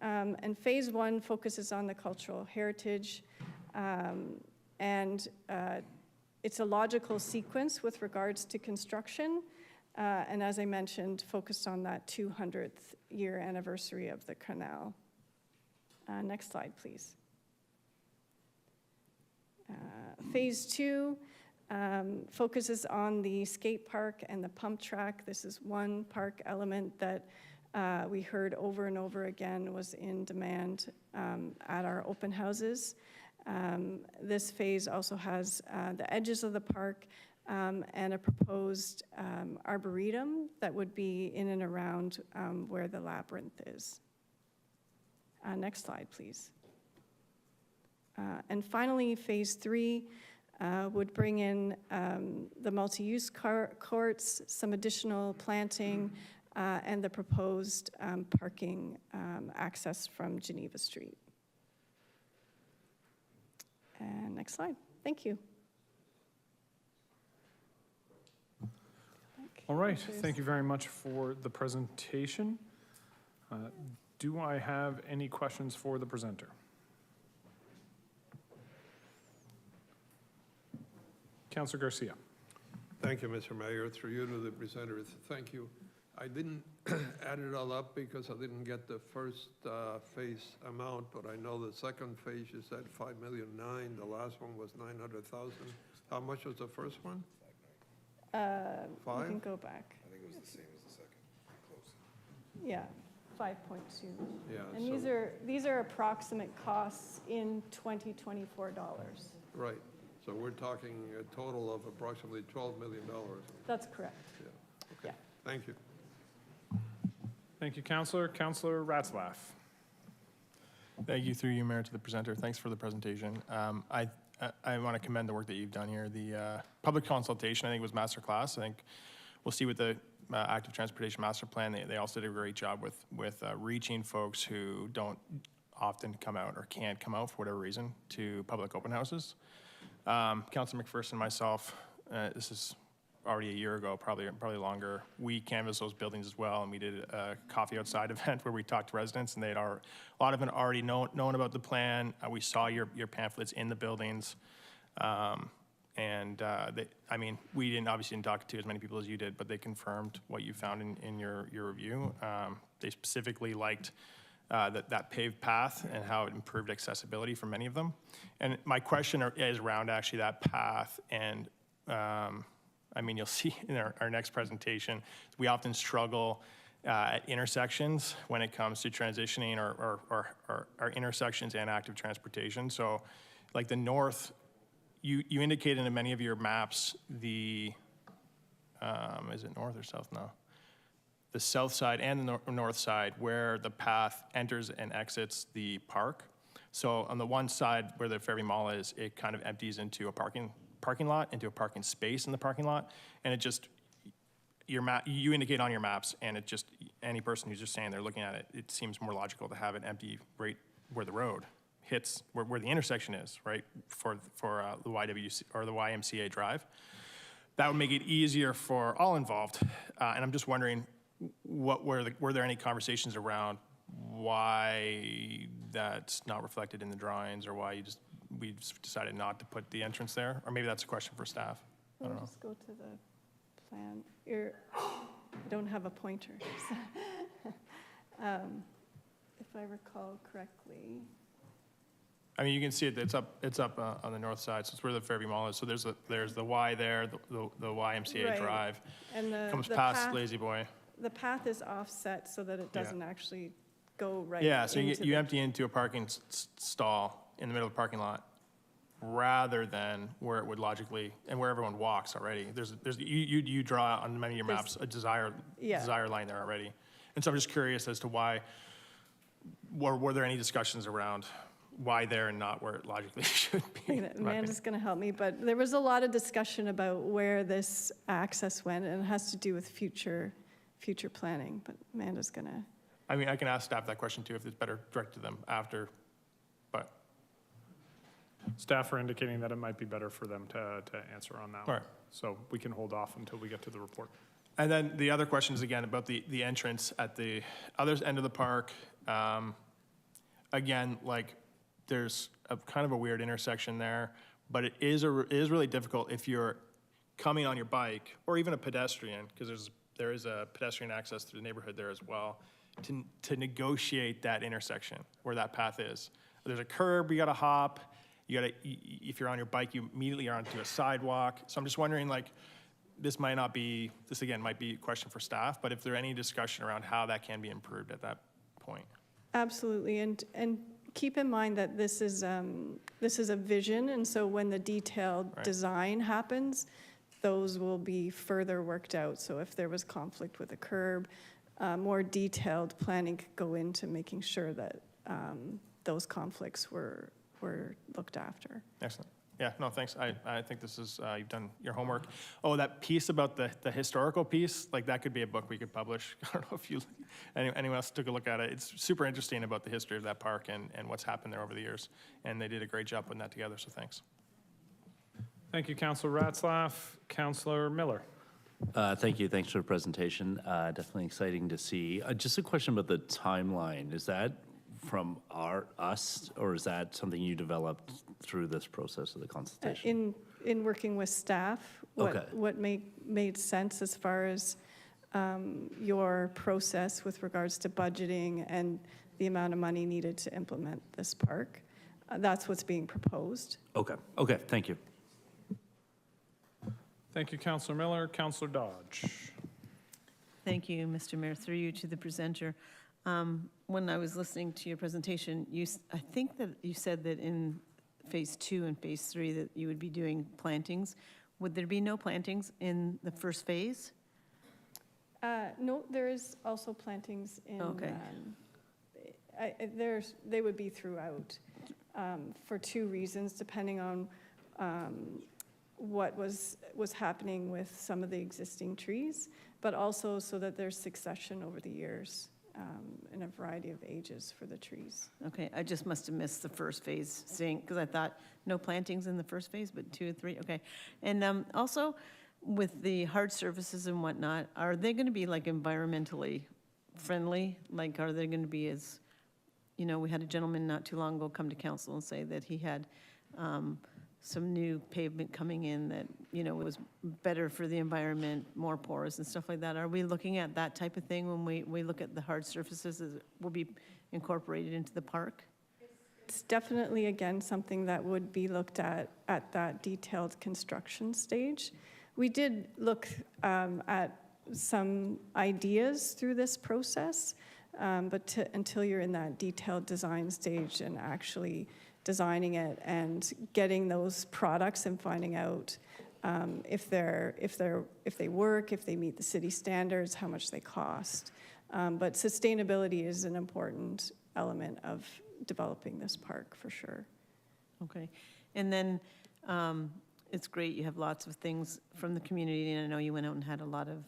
Speaker 11: And phase 1 focuses on the cultural heritage, and it's a logical sequence with regards to construction. And as I mentioned, focused on that 200th year anniversary of the canal. Next slide, please. Phase 2 focuses on the skate park and the pump track. This is one park element that we heard over and over again was in demand at our open houses. This phase also has the edges of the park and a proposed arboretum that would be in and around where the labyrinth is. Next slide, please. And finally, phase 3 would bring in the multi-use courts, some additional planting, and the proposed parking access from Geneva Street. And next slide. Thank you.
Speaker 1: All right, thank you very much for the presentation. Do I have any questions for the presenter? Councillor Garcia.
Speaker 4: Thank you, Mr. Mayor. Through you to the presenters, thank you. I didn't add it all up because I didn't get the first phase amount, but I know the second phase you said 5.9 million. The last one was 900,000. How much was the first one?
Speaker 11: We
Speaker 4: 5?
Speaker 11: can go back.
Speaker 10: I think it was the same as the second. Close.
Speaker 11: Yeah, 5.2.
Speaker 4: Yeah.
Speaker 11: And
Speaker 4: so,
Speaker 11: these are approximate costs in 2024 dollars.
Speaker 4: right. So we're talking a total of approximately $12 million.
Speaker 11: That's correct.
Speaker 4: Yeah. Okay.
Speaker 11: Yeah.
Speaker 4: Thank you.
Speaker 1: Thank you, Councillor. Councillor Ratzlaff.
Speaker 5: Thank you, through you, Mayor, to the presenter. Thanks for the presentation. I want to commend the work that you've done here. The public consultation, I think, was masterclass. I think we'll see with the active transportation master plan, they also did a great job with reaching folks who don't often come out or can't come out for whatever reason to public open houses. Councillor McPherson and myself, this is already a year ago, probably longer, we canvassed those buildings as well, and we did a coffee outside event where we talked to residents, and a lot of them already known about the plan. We saw your pamphlets in the buildings. We obviously didn't talk to as many people as you did, but they confirmed what you found in your review. They specifically liked that paved path and how it improved accessibility for many of them. And my question is around actually that path. And you'll see in our next presentation, we often struggle at intersections when it comes to transitioning or intersections and active transportation. So like the north, you indicated in many of your maps is it north or south now? The south side and the north side where the path enters and exits the park. So on the one side where the Fairview Mall is, it kind of empties into a parking lot, into a parking space in the parking lot, and it just, you indicate on your maps, and it just, any person who's just standing there looking at it, it seems more logical to have it empty right where the road hits, where the intersection is, right, for the YWC or the YMCA drive. That would make it easier for all involved, and I'm just wondering, were there any conversations around why that's not reflected in the drawings, or why we just decided not to put the entrance there? Or maybe that's a question for staff. I don't know.
Speaker 11: Just go to the plan. I don't have a pointer. If I recall correctly.
Speaker 5: I mean, you can see it. It's up on the north side. So it's where the Fairview Mall is. So there's the Y there, the YMCA
Speaker 11: Right.
Speaker 5: drive.
Speaker 11: And
Speaker 5: comes
Speaker 11: the
Speaker 5: past
Speaker 11: path,
Speaker 5: Lazy Boy.
Speaker 11: The path is offset so that it doesn't actually go right
Speaker 5: Yeah, so
Speaker 11: into
Speaker 5: you empty into a parking stall in the middle of the parking lot, rather than where it would logically, and where everyone walks already. You draw on many of your maps a desire line there already. And so I'm just curious as to why, were there any discussions around why there and not where it logically should be?
Speaker 11: Amanda's going to help me, but there was a lot of discussion about where this access went, and it has to do with future planning, but Amanda's going to.
Speaker 5: I mean, I can ask staff that question too, if it's better directed to them after, but.
Speaker 1: Staff are indicating that it might be better for them to answer on that
Speaker 5: All
Speaker 1: one.
Speaker 5: right.
Speaker 1: So we can hold off until we get to the report.
Speaker 5: And then the other question is again about the entrance at the other end of the park. Again, like there's a kind of a weird intersection there, but it is really difficult if you're coming on your bike or even a pedestrian, because there is a pedestrian access through the neighborhood there as well, to negotiate that intersection where that path is. There's a curb you got to hop. If you're on your bike, you immediately are onto a sidewalk. So I'm just wondering, like, this might be a question for staff, but if there any discussion around how that can be improved at that point.
Speaker 11: Absolutely, and keep in mind that this is a vision, and so when the detailed design happens, those will be further worked out. So if there was conflict with a curb, more detailed planning could go into making sure that those conflicts were looked after.
Speaker 5: Excellent. Yeah, no, thanks. I think this is, you've done your homework. Oh, that piece about the historical piece, like that could be a book we could publish. I don't know if anyone else took a look at it. It's super interesting about the history of that park and what's happened there over the years. And they did a great job putting that together, so thanks.
Speaker 1: Thank you, Councillor Ratzlaff. Councillor Miller.
Speaker 12: Thank you. Thanks for the presentation. Definitely exciting to see. Just a question about the timeline. Is that from us, or is that something you developed through this process of the consultation?
Speaker 11: In working with staff, what made sense as far as your process with regards to budgeting and the amount of money needed to implement this park. That's what's being proposed.
Speaker 12: Okay, thank you.
Speaker 1: Thank you, Councillor Miller. Councillor Dodge.
Speaker 13: Thank you, Mr. Mayor. Through you to the presenter. When I was listening to your presentation, I think that you said that in phase 2 and phase 3 that you would be doing plantings. Would there be no plantings in the first phase?
Speaker 11: No, there is also plantings in.
Speaker 13: Okay.
Speaker 11: They would be throughout for 2 reasons, depending on what was happening with some of the existing trees, but also so that there's succession over the years in a variety of ages for the trees.
Speaker 13: Okay, I just must have missed the first phase, because I thought no plantings in the first phase, but 2 and 3, okay. And also, with the hard surfaces and whatnot, are they going to be like environmentally friendly? Like, are they going to be as, you know, we had a gentleman not too long ago come to council and say that he had some new pavement coming in that, you know, was better for the environment, more porous and stuff like that. Are we looking at that type of thing when we look at the hard surfaces that will be incorporated into the park?
Speaker 11: It's definitely, again, something that would be looked at that detailed construction stage. We did look at some ideas through this process, but until you're in that detailed design stage and actually designing it and getting those products and finding out if they work, if they meet the city standards, how much they cost. But sustainability is an important element of developing this park for sure.
Speaker 13: Okay, and then it's great, you have lots of things from the community, and I know you went out and had a lot of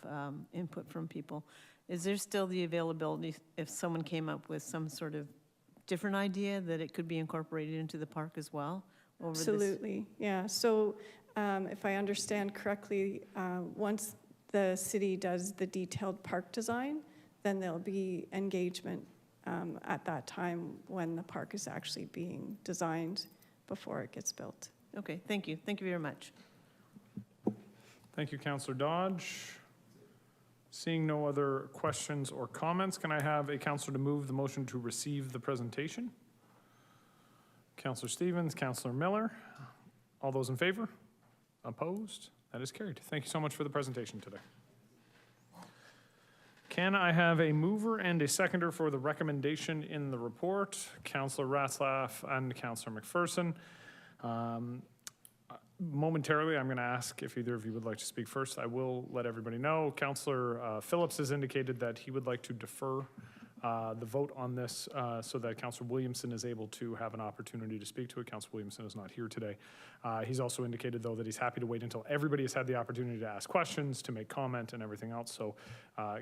Speaker 13: input from people. Is there still the availability, if someone came up with some sort of different idea, that it could be incorporated into the park as well?
Speaker 11: Absolutely, yeah. So if I understand correctly, once the city does the detailed park design, then there'll be engagement at that time when the park is actually being designed before it gets built.
Speaker 13: Okay, thank you. Thank you very much.
Speaker 1: Thank you, Councillor Dodge. Seeing no other questions or comments, can I have a councillor to move the motion to receive the presentation? Councillor Stevens, Councillor Miller. All those in favor? Opposed? That is carried. Thank you so much for the presentation today. Can I have a mover and a seconder for the recommendation in the report? Councillor Ratzlaff and Councillor McPherson. Momentarily, I'm going to ask if either of you would like to speak first. I will let everybody know. Councillor Phillips has indicated that he would like to defer the vote on this so that Councillor Williamson is able to have an opportunity to speak to it. Councillor Williamson is not here today. He's also indicated, though, that he's happy to wait until everybody has had the opportunity to ask questions, to make comment, and everything else. So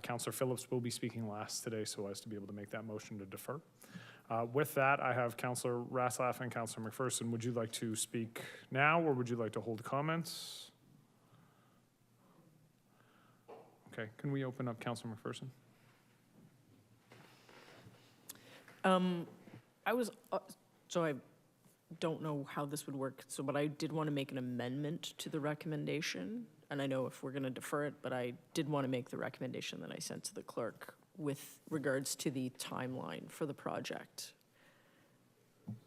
Speaker 1: Councillor Phillips will be speaking last today so as to be able to make that motion to defer. With that, I have Councillor Ratzlaff and Councillor McPherson. Would you like to speak now, or would you like to hold comments? Okay, can we open up Councillor McPherson?
Speaker 6: So I don't know how this would work, but I did want to make an amendment to the recommendation. And I know if we're going to defer it, but I did want to make the recommendation that I sent to the clerk with regards to the timeline for the project.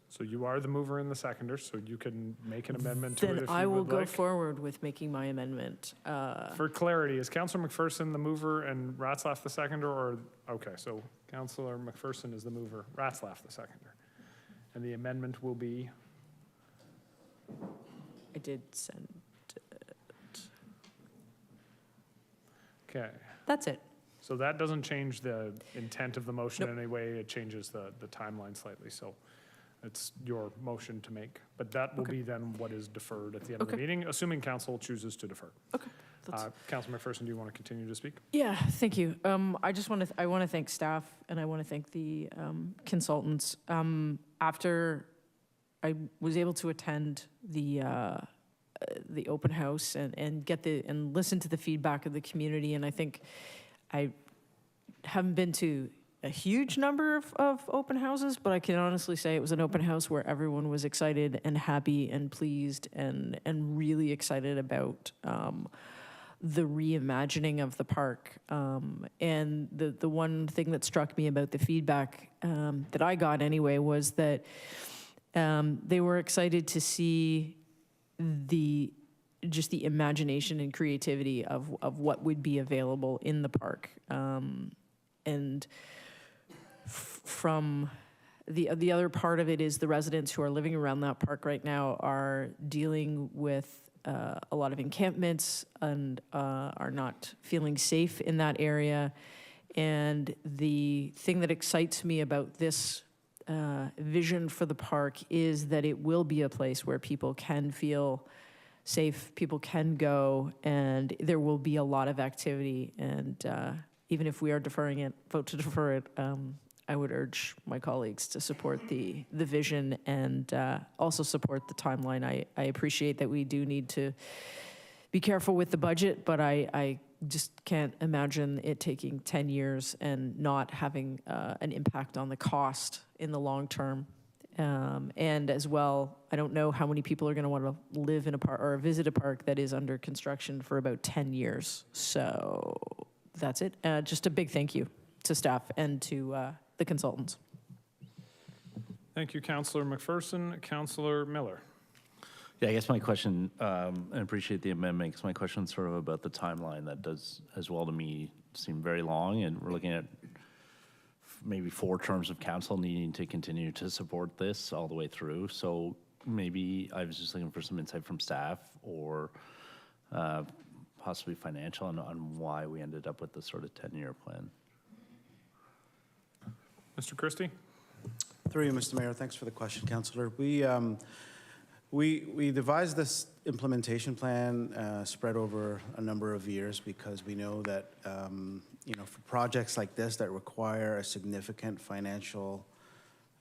Speaker 1: So you are the mover and the seconder, so you can make an amendment to it if you would like.
Speaker 6: Then I will go forward with making my amendment.
Speaker 1: For clarity, is Councillor McPherson the mover and Ratzlaff the seconder, or, okay, so Councillor McPherson is the mover, Ratzlaff the seconder. And the amendment will be?
Speaker 6: I did send it.
Speaker 1: Okay.
Speaker 6: That's it.
Speaker 1: So that doesn't change the intent of the motion in any way. It changes the timeline slightly. So it's your motion to make. But that will be then what is deferred at the end of the meeting, assuming council chooses to defer.
Speaker 6: Okay.
Speaker 1: Councillor McPherson, do you want to continue to speak?
Speaker 6: Yeah, thank you. I want to thank staff, and I want to thank the consultants. After I was able to attend the open house and listen to the feedback of the community, and I think I haven't been to a huge number of open houses, but I can honestly say it was an open house where everyone was excited and happy and pleased and really excited about the reimagining of the park. And the one thing that struck me about the feedback that I got anyway was that they were excited to see just the imagination and creativity of what would be available in the park. And from the other part of it is the residents who are living around that park right now are dealing with a lot of encampments and are not feeling safe in that area. And the thing that excites me about this vision for the park is that it will be a place where people can feel safe, people can go, and there will be a lot of activity. And even if we are deferring it, vote to defer it, I would urge my colleagues to support the vision and also support the timeline. I appreciate that we do need to be careful with the budget, but I just can't imagine it taking 10 years and not having an impact on the cost in the long term. And as well, I don't know how many people are going to want to live in a park or visit a park that is under construction for about 10 years. So that's it. Just a big thank you to staff and to the consultants.
Speaker 1: Thank you, Councillor McPherson. Councillor Miller.
Speaker 12: Yeah, I guess my question, I appreciate the amendment, because my question is sort of about the timeline. That does, as well to me, seem very long, and we're looking at maybe 4 terms of council needing to continue to support this all the way through. So maybe I was just looking for some insight from staff or possibly financial on why we ended up with this sort of 10-year plan.
Speaker 1: Mr. Christie?
Speaker 14: Through you, Mr. Mayor. Thanks for the question, Councillor. We devised this implementation plan spread over a number of years because we know that for projects like this that require a significant financial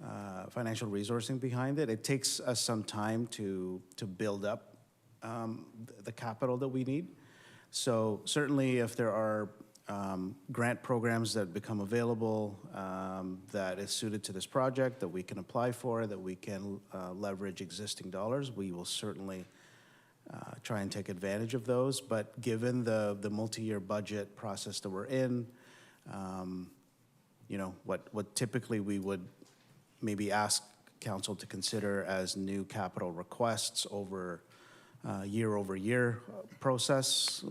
Speaker 14: resourcing behind it, it takes us some time to build up the capital that we need. So certainly, if there are grant programs that become available that is suited to this project that we can apply for, that we can leverage existing dollars, we will certainly try and take advantage of those. But given the multi-year budget process that we're in, what typically we would maybe ask council to consider as new capital requests over year-over-year process,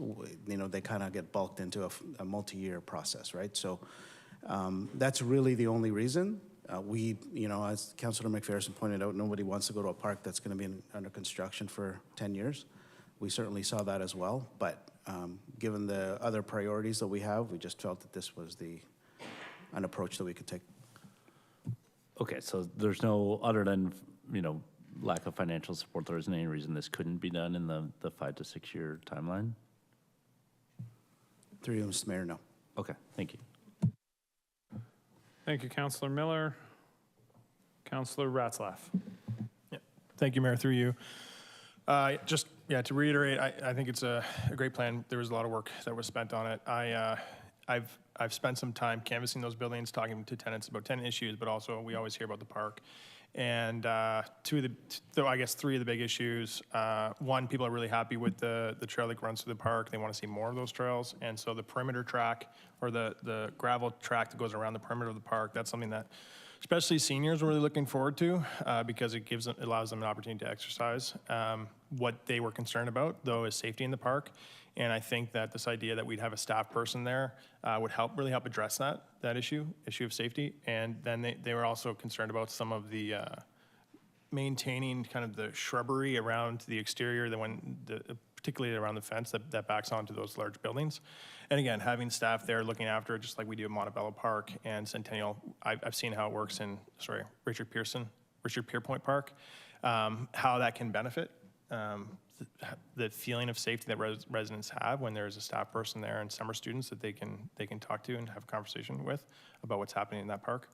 Speaker 14: they kind of get bulked into a multi-year process, right? So that's really the only reason. As Councillor McPherson pointed out, nobody wants to go to a park that's going to be under construction for 10 years. We certainly saw that as well, but given the other priorities that we have, we just felt that this was an approach that we could take.
Speaker 12: Okay, so there's no, other than, lack of financial support, there isn't any reason this couldn't be done in the 5 to 6 year timeline?
Speaker 14: Through you, Mr. Mayor, no.
Speaker 12: Okay, thank you.
Speaker 1: Thank you, Councillor Miller. Councillor Ratzlaff.
Speaker 5: Yeah. Thank you, Mayor, through you. To reiterate, I think it's a great plan. There was a lot of work that was spent on it. I've spent some time canvassing those buildings, talking to tenants about tenant issues, but also we always hear about the park. And 3 of the big issues, one, people are really happy with the trail that runs through the park. They want to see more of those trails. And so the perimeter track, or the gravel track that goes around the perimeter of the park, that's something that especially seniors are really looking forward to because it allows them an opportunity to exercise. What they were concerned about, though, is safety in the park. And I think that this idea that we'd have a staff person there would really help address that issue of safety. And then they were also concerned about some of the maintaining kind of the shrubbery around the exterior, particularly around the fence that backs onto those large buildings. And again, having staff there looking after it, just like we do at Montebello Park and Centennial. I've seen how it works in, Richard Pierpoint Park, how that can benefit the feeling of safety that residents have when there's a staff person there and summer students that they can talk to and have a conversation with about what's happening in that park.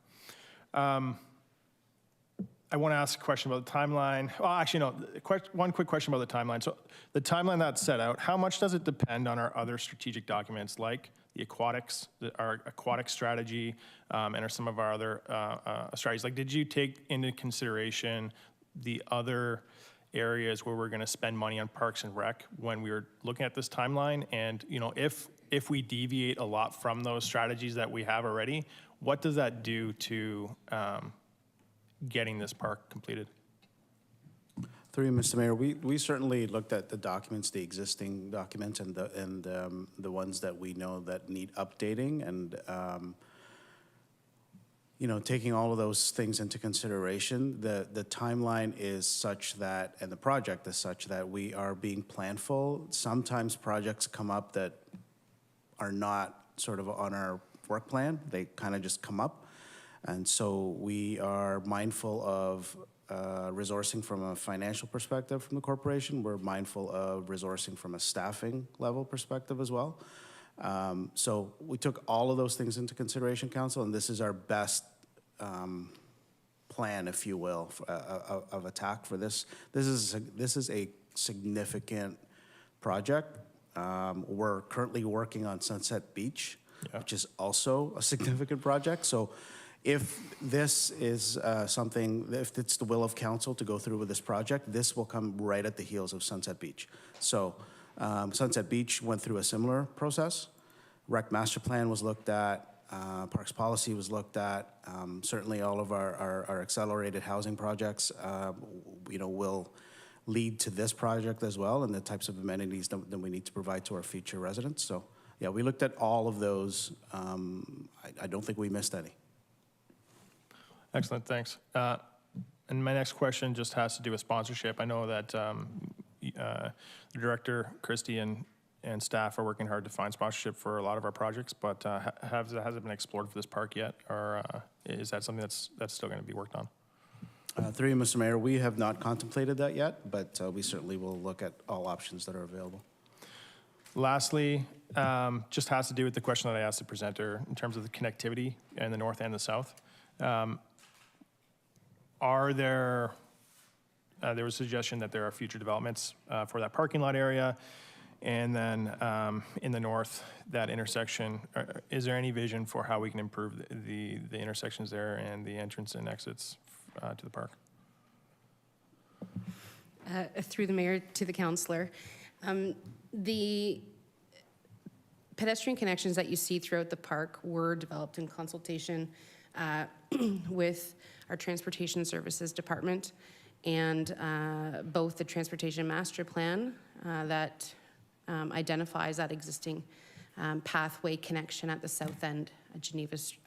Speaker 5: I want to ask a question about the timeline. Well, actually, no. One quick question about the timeline. So the timeline that's set out, how much does it depend on our other strategic documents like the aquatics, our aquatic strategy, and some of our other strategies? Like, did you take into consideration the other areas where we're going to spend money on Parks and Rec when we were looking at this timeline? And, if we deviate a lot from those strategies that we have already, what does that do to getting this park completed?
Speaker 14: Through you, Mr. Mayor, we certainly looked at the documents, the existing documents, and the ones that we know that need updating, and taking all of those things into consideration, the timeline is such that, and the project is such that we are being planful. Sometimes projects come up that are not sort of on our work plan; they kind of just come up. And so we are mindful of resourcing from a financial perspective from the corporation. We're mindful of resourcing from a staffing level perspective as well. So we took all of those things into consideration, Council, and this is our best plan, if you will, of attack for this. This is a significant project. We're currently working on Sunset Beach, which is also a significant project. So if this is something, if it's the will of council to go through with this project, this will come right at the heels of Sunset Beach. So Sunset Beach went through a similar process. Rec Master Plan was looked at. Parks Policy was looked at. Certainly all of our accelerated housing projects, will lead to this project as well, and the types of amenities that we need to provide to our future residents. So yeah, we looked at all of those. I don't think we missed any.
Speaker 5: Excellent, thanks. And my next question just has to do with sponsorship. I know that the director, Christy, and staff are working hard to find sponsorship for a lot of our projects, but has it been explored for this park yet, or is that something that's still going to be worked on?
Speaker 14: Through you, Mr. Mayor, we have not contemplated that yet, but we certainly will look at all options that are available.
Speaker 5: Lastly, just has to do with the question that I asked the presenter in terms of the connectivity in the north and the south. There was a suggestion that there are future developments for that parking lot area, and then in the north, that intersection. Is there any vision for how we can improve the intersections there and the entrance and exits to the park?
Speaker 15: Through the mayor to the councillor. The pedestrian connections that you see throughout the park were developed in consultation with our Transportation Services Department, and both the Transportation Master Plan that identifies that existing pathway connection at the south end, at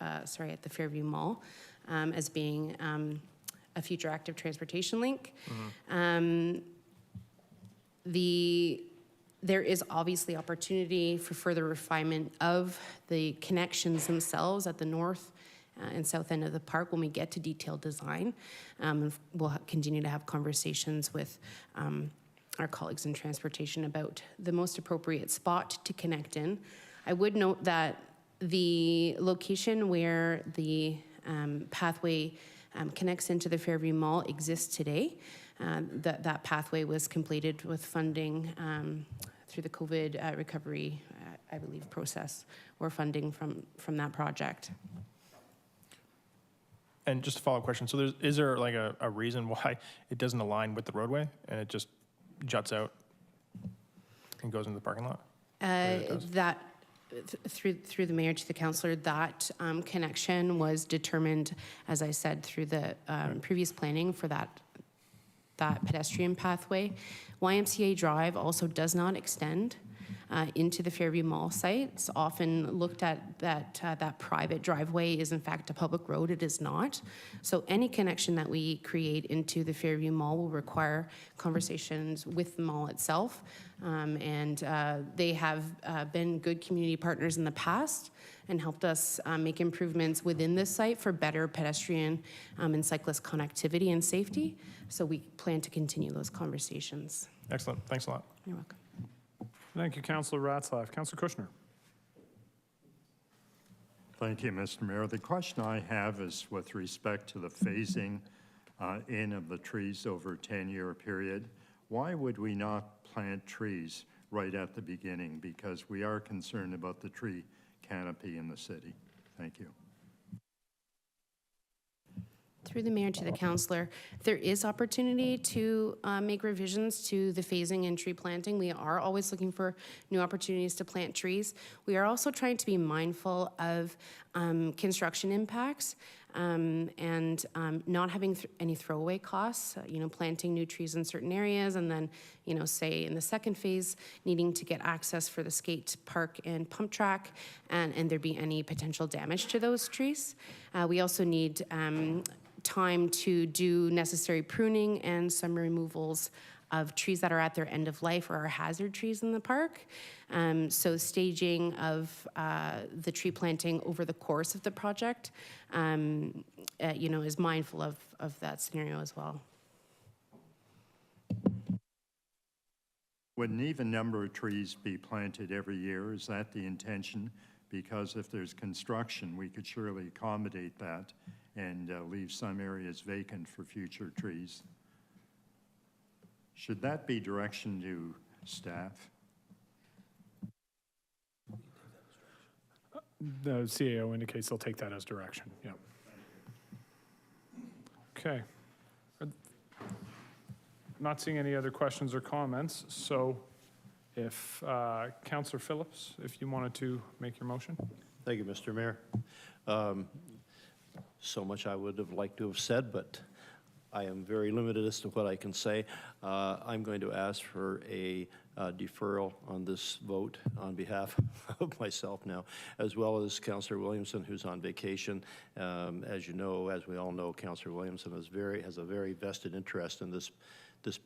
Speaker 15: at the Fairview Mall, as being a future active transportation link. There is obviously opportunity for further refinement of the connections themselves at the north and south end of the park when we get to detailed design. We'll continue to have conversations with our colleagues in transportation about the most appropriate spot to connect in. I would note that the location where the pathway connects into the Fairview Mall exists today. That pathway was completed with funding through the COVID recovery, I believe, process, or funding from that project.
Speaker 5: And just a follow-up question. So is there like a reason why it doesn't align with the roadway and it just juts out and goes into the parking lot?
Speaker 15: That through the mayor to the councillor, that connection was determined, as I said, through the previous planning for that pedestrian pathway. YMCA Drive also does not extend into the Fairview Mall site. It's often looked at that private driveway is in fact a public road. It is not. So any connection that we create into the Fairview Mall will require conversations with the mall itself. And they have been good community partners in the past and helped us make improvements within this site for better pedestrian and cyclist connectivity and safety. So we plan to continue those conversations.
Speaker 5: Excellent. Thanks a lot.
Speaker 15: You're welcome.
Speaker 1: Thank you, Councillor Ratzlaff. Councillor Kushner.
Speaker 9: Thank you, Mr. Mayor. The question I have is with respect to the phasing in of the trees over a 10-year period. Why would we not plant trees right at the beginning? Because we are concerned about the tree canopy in the city. Thank you.
Speaker 15: Through the mayor to the councillor, there is opportunity to make revisions to the phasing and tree planting. We are always looking for new opportunities to plant trees. We are also trying to be mindful of construction impacts and not having any throwaway costs, planting new trees in certain areas, and then, say in the second phase, needing to get access for the skate park and pump track, and there be any potential damage to those trees. We also need time to do necessary pruning and some removals of trees that are at their end of life or are hazard trees in the park. So staging of the tree planting over the course of the project, is mindful of that scenario as well.
Speaker 9: Would an even number of trees be planted every year? Is that the intention? Because if there's construction, we could surely accommodate that and leave some areas vacant for future trees. Should that be direction to staff?
Speaker 1: The CAO indicates they'll take that as direction, yeah. Okay. Not seeing any other questions or comments, so if Councillor Phillips, if you wanted to make your motion.
Speaker 16: Thank you, Mr. Mayor. So much I would have liked to have said, but I am very limited as to what I can say. I'm going to ask for a deferral on this vote on behalf of myself now, as well as Councillor Williamson, who's on vacation. As you know, as we all know, Councillor Williamson has a very vested interest in this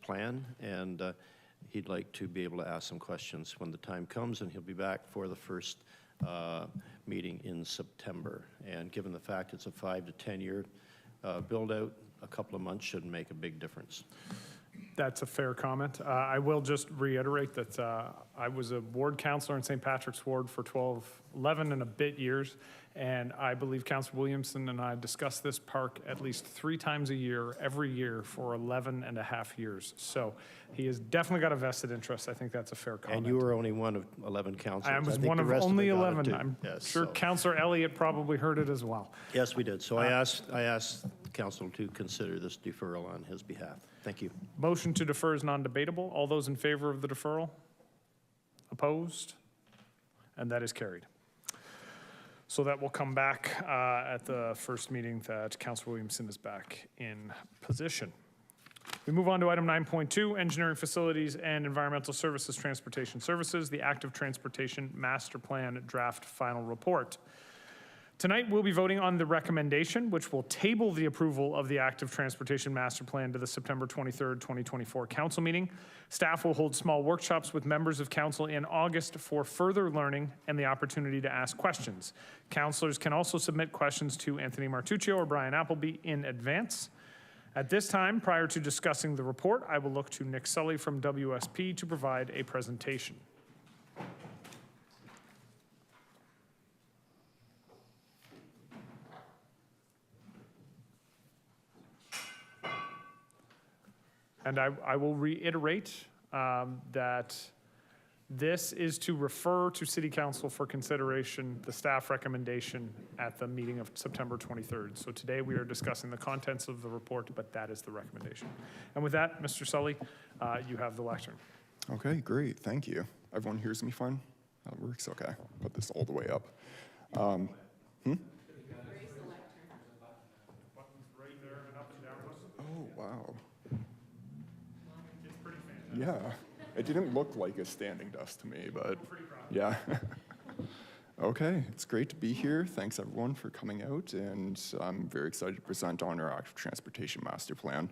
Speaker 16: plan, and he'd like to be able to ask some questions when the time comes, and he'll be back for the first meeting in September. And given the fact it's a 5 to 10 year build out, a couple of months shouldn't make a big difference.
Speaker 1: That's a fair comment. I will just reiterate that I was a ward councillor in St. Patrick's Ward for 11 and a bit years, and I believe Councillor Williamson and I discussed this park at least 3 times a year, every year for 11 and a half years. So he has definitely got a vested interest. I think that's a fair comment.
Speaker 16: And you were only one of 11 councillors.
Speaker 1: I was
Speaker 16: think
Speaker 1: one
Speaker 16: the
Speaker 1: of
Speaker 16: rest
Speaker 1: only
Speaker 16: them got it
Speaker 1: 11.
Speaker 16: too.
Speaker 1: I'm
Speaker 16: Yes,
Speaker 1: sure
Speaker 16: so-
Speaker 1: Councillor Elliott probably heard it as well.
Speaker 16: Yes, we did. So I asked council to consider this deferral on his behalf. Thank you.
Speaker 1: Motion to defer is non-debatable. All those in favor of the deferral? Opposed? And that is carried. So that will come back at the first meeting that Councillor Williamson is back in position. We move on to item 9.2, Engineering Facilities and Environmental Services Transportation Services, the Active Transportation Master Plan Draft Final Report. Tonight, we'll be voting on the recommendation, which will table the approval of the Active Transportation Master Plan to the September 23rd, 2024 council meeting. Staff will hold small workshops with members of council in August for further learning and the opportunity to ask questions. Councillors can also submit questions to Anthony Martuccio or Brian Appleby in advance. At this time, prior to discussing the report, I will look to Nick Sully from WSP to provide a presentation. And I will reiterate that this is to refer to City Council for consideration the staff recommendation at the meeting of September 23rd. So today we are discussing the contents of the report, but that is the recommendation. And with that, Mr. Sully, you have the lectern.
Speaker 10: Okay, great. Thank you. Everyone hears me fine? That works. Okay. Put this all the way up. Oh, wow. Yeah, it didn't look like a standing desk to me, but yeah. Okay, it's great to be here. Thanks everyone for coming out, and I'm very excited to present on our Active Transportation Master Plan.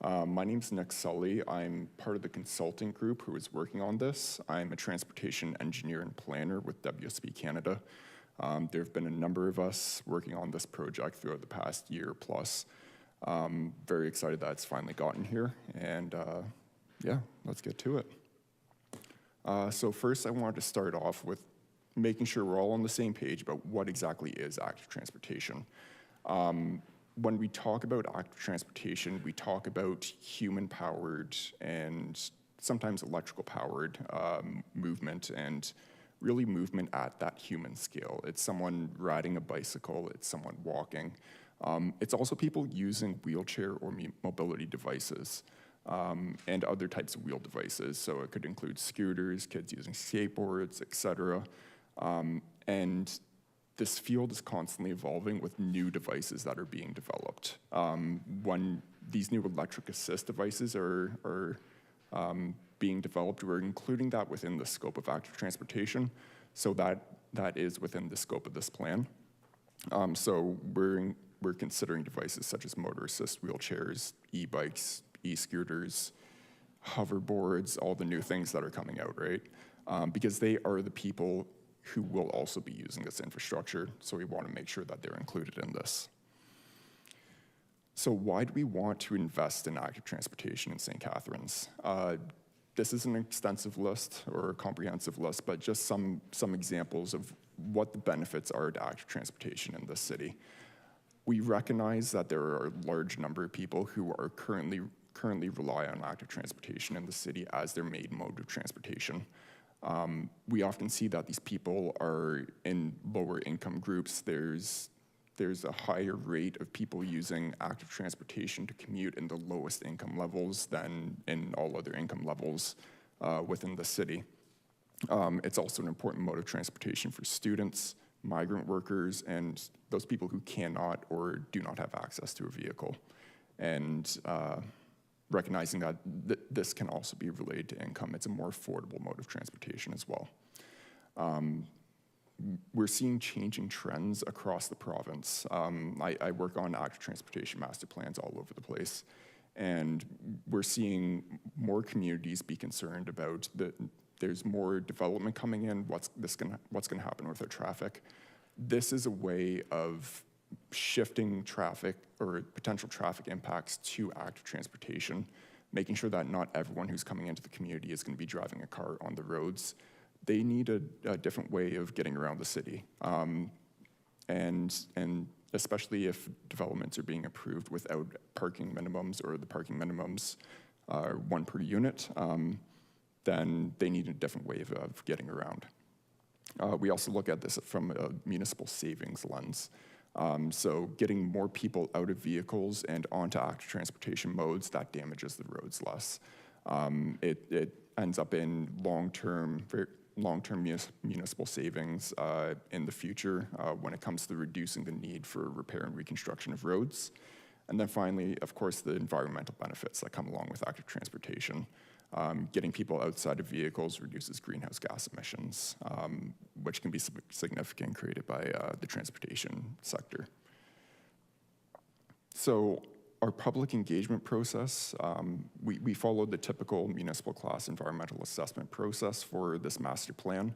Speaker 10: My name's Nick Sully. I'm part of the consulting group who is working on this. I'm a transportation engineer and planner with WSP Canada. There have been a number of us working on this project throughout the past year plus. Very excited that it's finally gotten here, and yeah, let's get to it. So first, I wanted to start off with making sure we're all on the same page about what exactly is active transportation. When we talk about active transportation, we talk about human-powered and sometimes electrical-powered movement, and really movement at that human scale. It's someone riding a bicycle, it's someone walking. It's also people using wheelchair or mobility devices. And other types of wheel devices. So it could include scooters, kids using skateboards, etc. And this field is constantly evolving with new devices that are being developed. When these new electric assist devices are being developed, we're including that within the scope of active transportation. So that is within the scope of this plan. So we're considering devices such as motor assist wheelchairs, e-bikes, e-scooters, hoverboards, all the new things that are coming out, right? Because they are the people who will also be using this infrastructure, so we want to make sure that they're included in this. So why do we want to invest in active transportation in St. Catharines? This is an extensive list or a comprehensive list, but just some examples of what the benefits are to active transportation in this city. We recognize that there are a large number of people who are currently rely on active transportation in the city as their main mode of transportation. We often see that these people are in lower income groups. There's a higher rate of people using active transportation to commute in the lowest income levels than in all other income levels within the city. It's also an important mode of transportation for students, migrant workers, and those people who cannot or do not have access to a vehicle. And recognizing that this can also be related to income. It's a more affordable mode of transportation as well. We're seeing changing trends across the province. I work on active transportation master plans all over the place, and we're seeing more communities be concerned about there's more development coming in, what's gonna happen with our traffic. This is a way of shifting traffic or potential traffic impacts to active transportation, making sure that not everyone who's coming into the community is gonna be driving a car on the roads. They need a different way of getting around the city. And especially if developments are being approved without parking minimums or the parking minimums are one per unit, then they need a different way of getting around. We also look at this from a municipal savings lens. So getting more people out of vehicles and onto active transportation modes, that damages the roads less. It ends up in long-term municipal savings in the future when it comes to reducing the need for repair and reconstruction of roads. And then finally, of course, the environmental benefits that come along with active transportation. Getting people outside of vehicles reduces greenhouse gas emissions, which can be significant created by the transportation sector. So our public engagement process, we followed the typical municipal class environmental assessment process for this master plan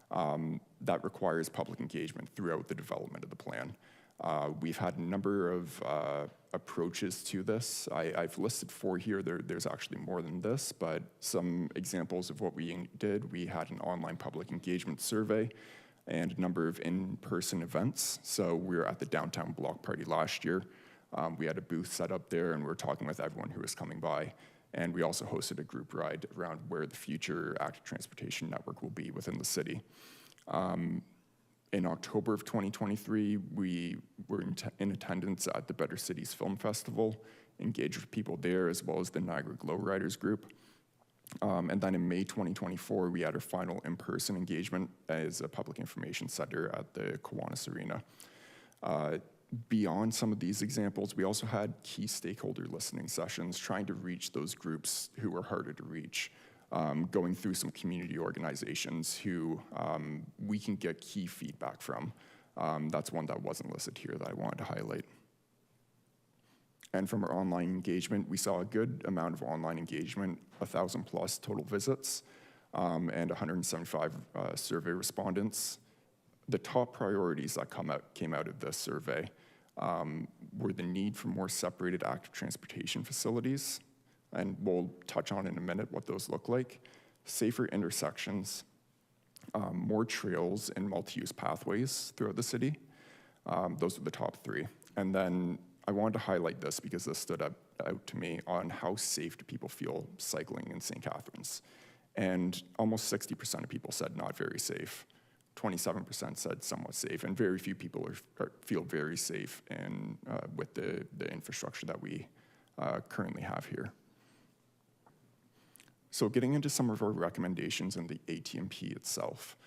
Speaker 10: that requires public engagement throughout the development of the plan. We've had a number of approaches to this. I've listed 4 here. There's actually more than this, but some examples of what we did. We had an online public engagement survey and a number of in-person events. So we were at the downtown block party last year. We had a booth set up there, and we were talking with everyone who was coming by. And we also hosted a group ride around where the future active transportation network will be within the city. In October of 2023, we were in attendance at the Better Cities Film Festival, engaged with people there, as well as the Niagara Glow Riders group. And then in May 2024, we had our final in-person engagement as a public information center at the Kiwanis Arena. Beyond some of these examples, we also had key stakeholder listening sessions, trying to reach those groups who were harder to reach. Going through some community organizations who we can get key feedback from. That's one that wasn't listed here that I wanted to highlight. And from our online engagement, we saw a good amount of online engagement, 1,000 plus total visits, and 175 survey respondents. The top priorities that came out of this survey were the need for more separated active transportation facilities, and we'll touch on in a minute what those look like, safer intersections, more trails and multi-use pathways throughout the city. Those are the top 3. And then I wanted to highlight this because this stood out to me on how safe do people feel cycling in St. Catharines. And almost 60% of people said not very safe. 27% said somewhat safe, and very few people feel very safe with the infrastructure that we currently have here. So getting into some of our recommendations in the ATMP itself.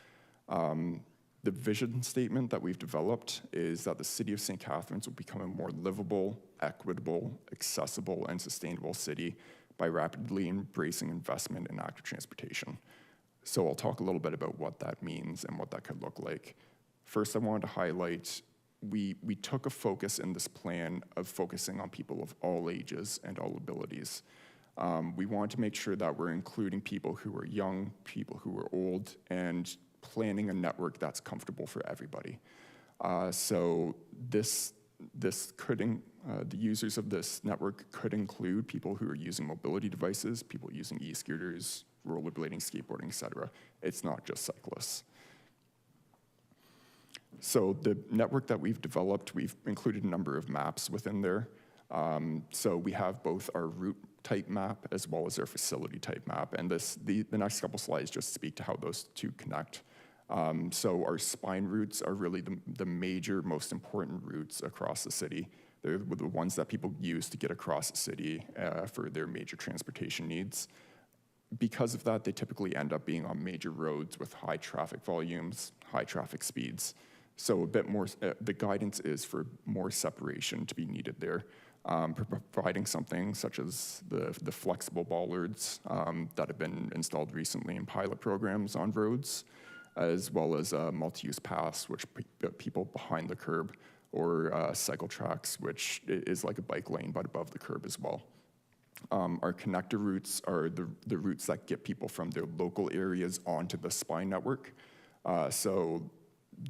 Speaker 10: The vision statement that we've developed is that the city of St. Catharines will become a more livable, equitable, accessible, and sustainable city by rapidly embracing investment in active transportation. So I'll talk a little bit about what that means and what that could look like. First, I wanted to highlight, we took a focus in this plan of focusing on people of all ages and all abilities. We want to make sure that we're including people who are young, people who are old, and planning a network that's comfortable for everybody. So the users of this network could include people who are using mobility devices, people using e-scooters, rollerblading, skateboarding, etc. It's not just cyclists. So the network that we've developed, we've included a number of maps within there. So we have both our route type map as well as our facility type map. And the next couple slides just speak to how those two connect. So our spine routes are really the major, most important routes across the city. They're the ones that people use to get across the city for their major transportation needs. Because of that, they typically end up being on major roads with high traffic volumes, high traffic speeds. So a bit more, the guidance is for more separation to be needed there, providing something such as the flexible bollards that have been installed recently in pilot programs on roads, as well as multi-use paths, which people behind the curb, or cycle tracks, which is like a bike lane but above the curb as well. Our connector routes are the routes that get people from their local areas onto the spine network. So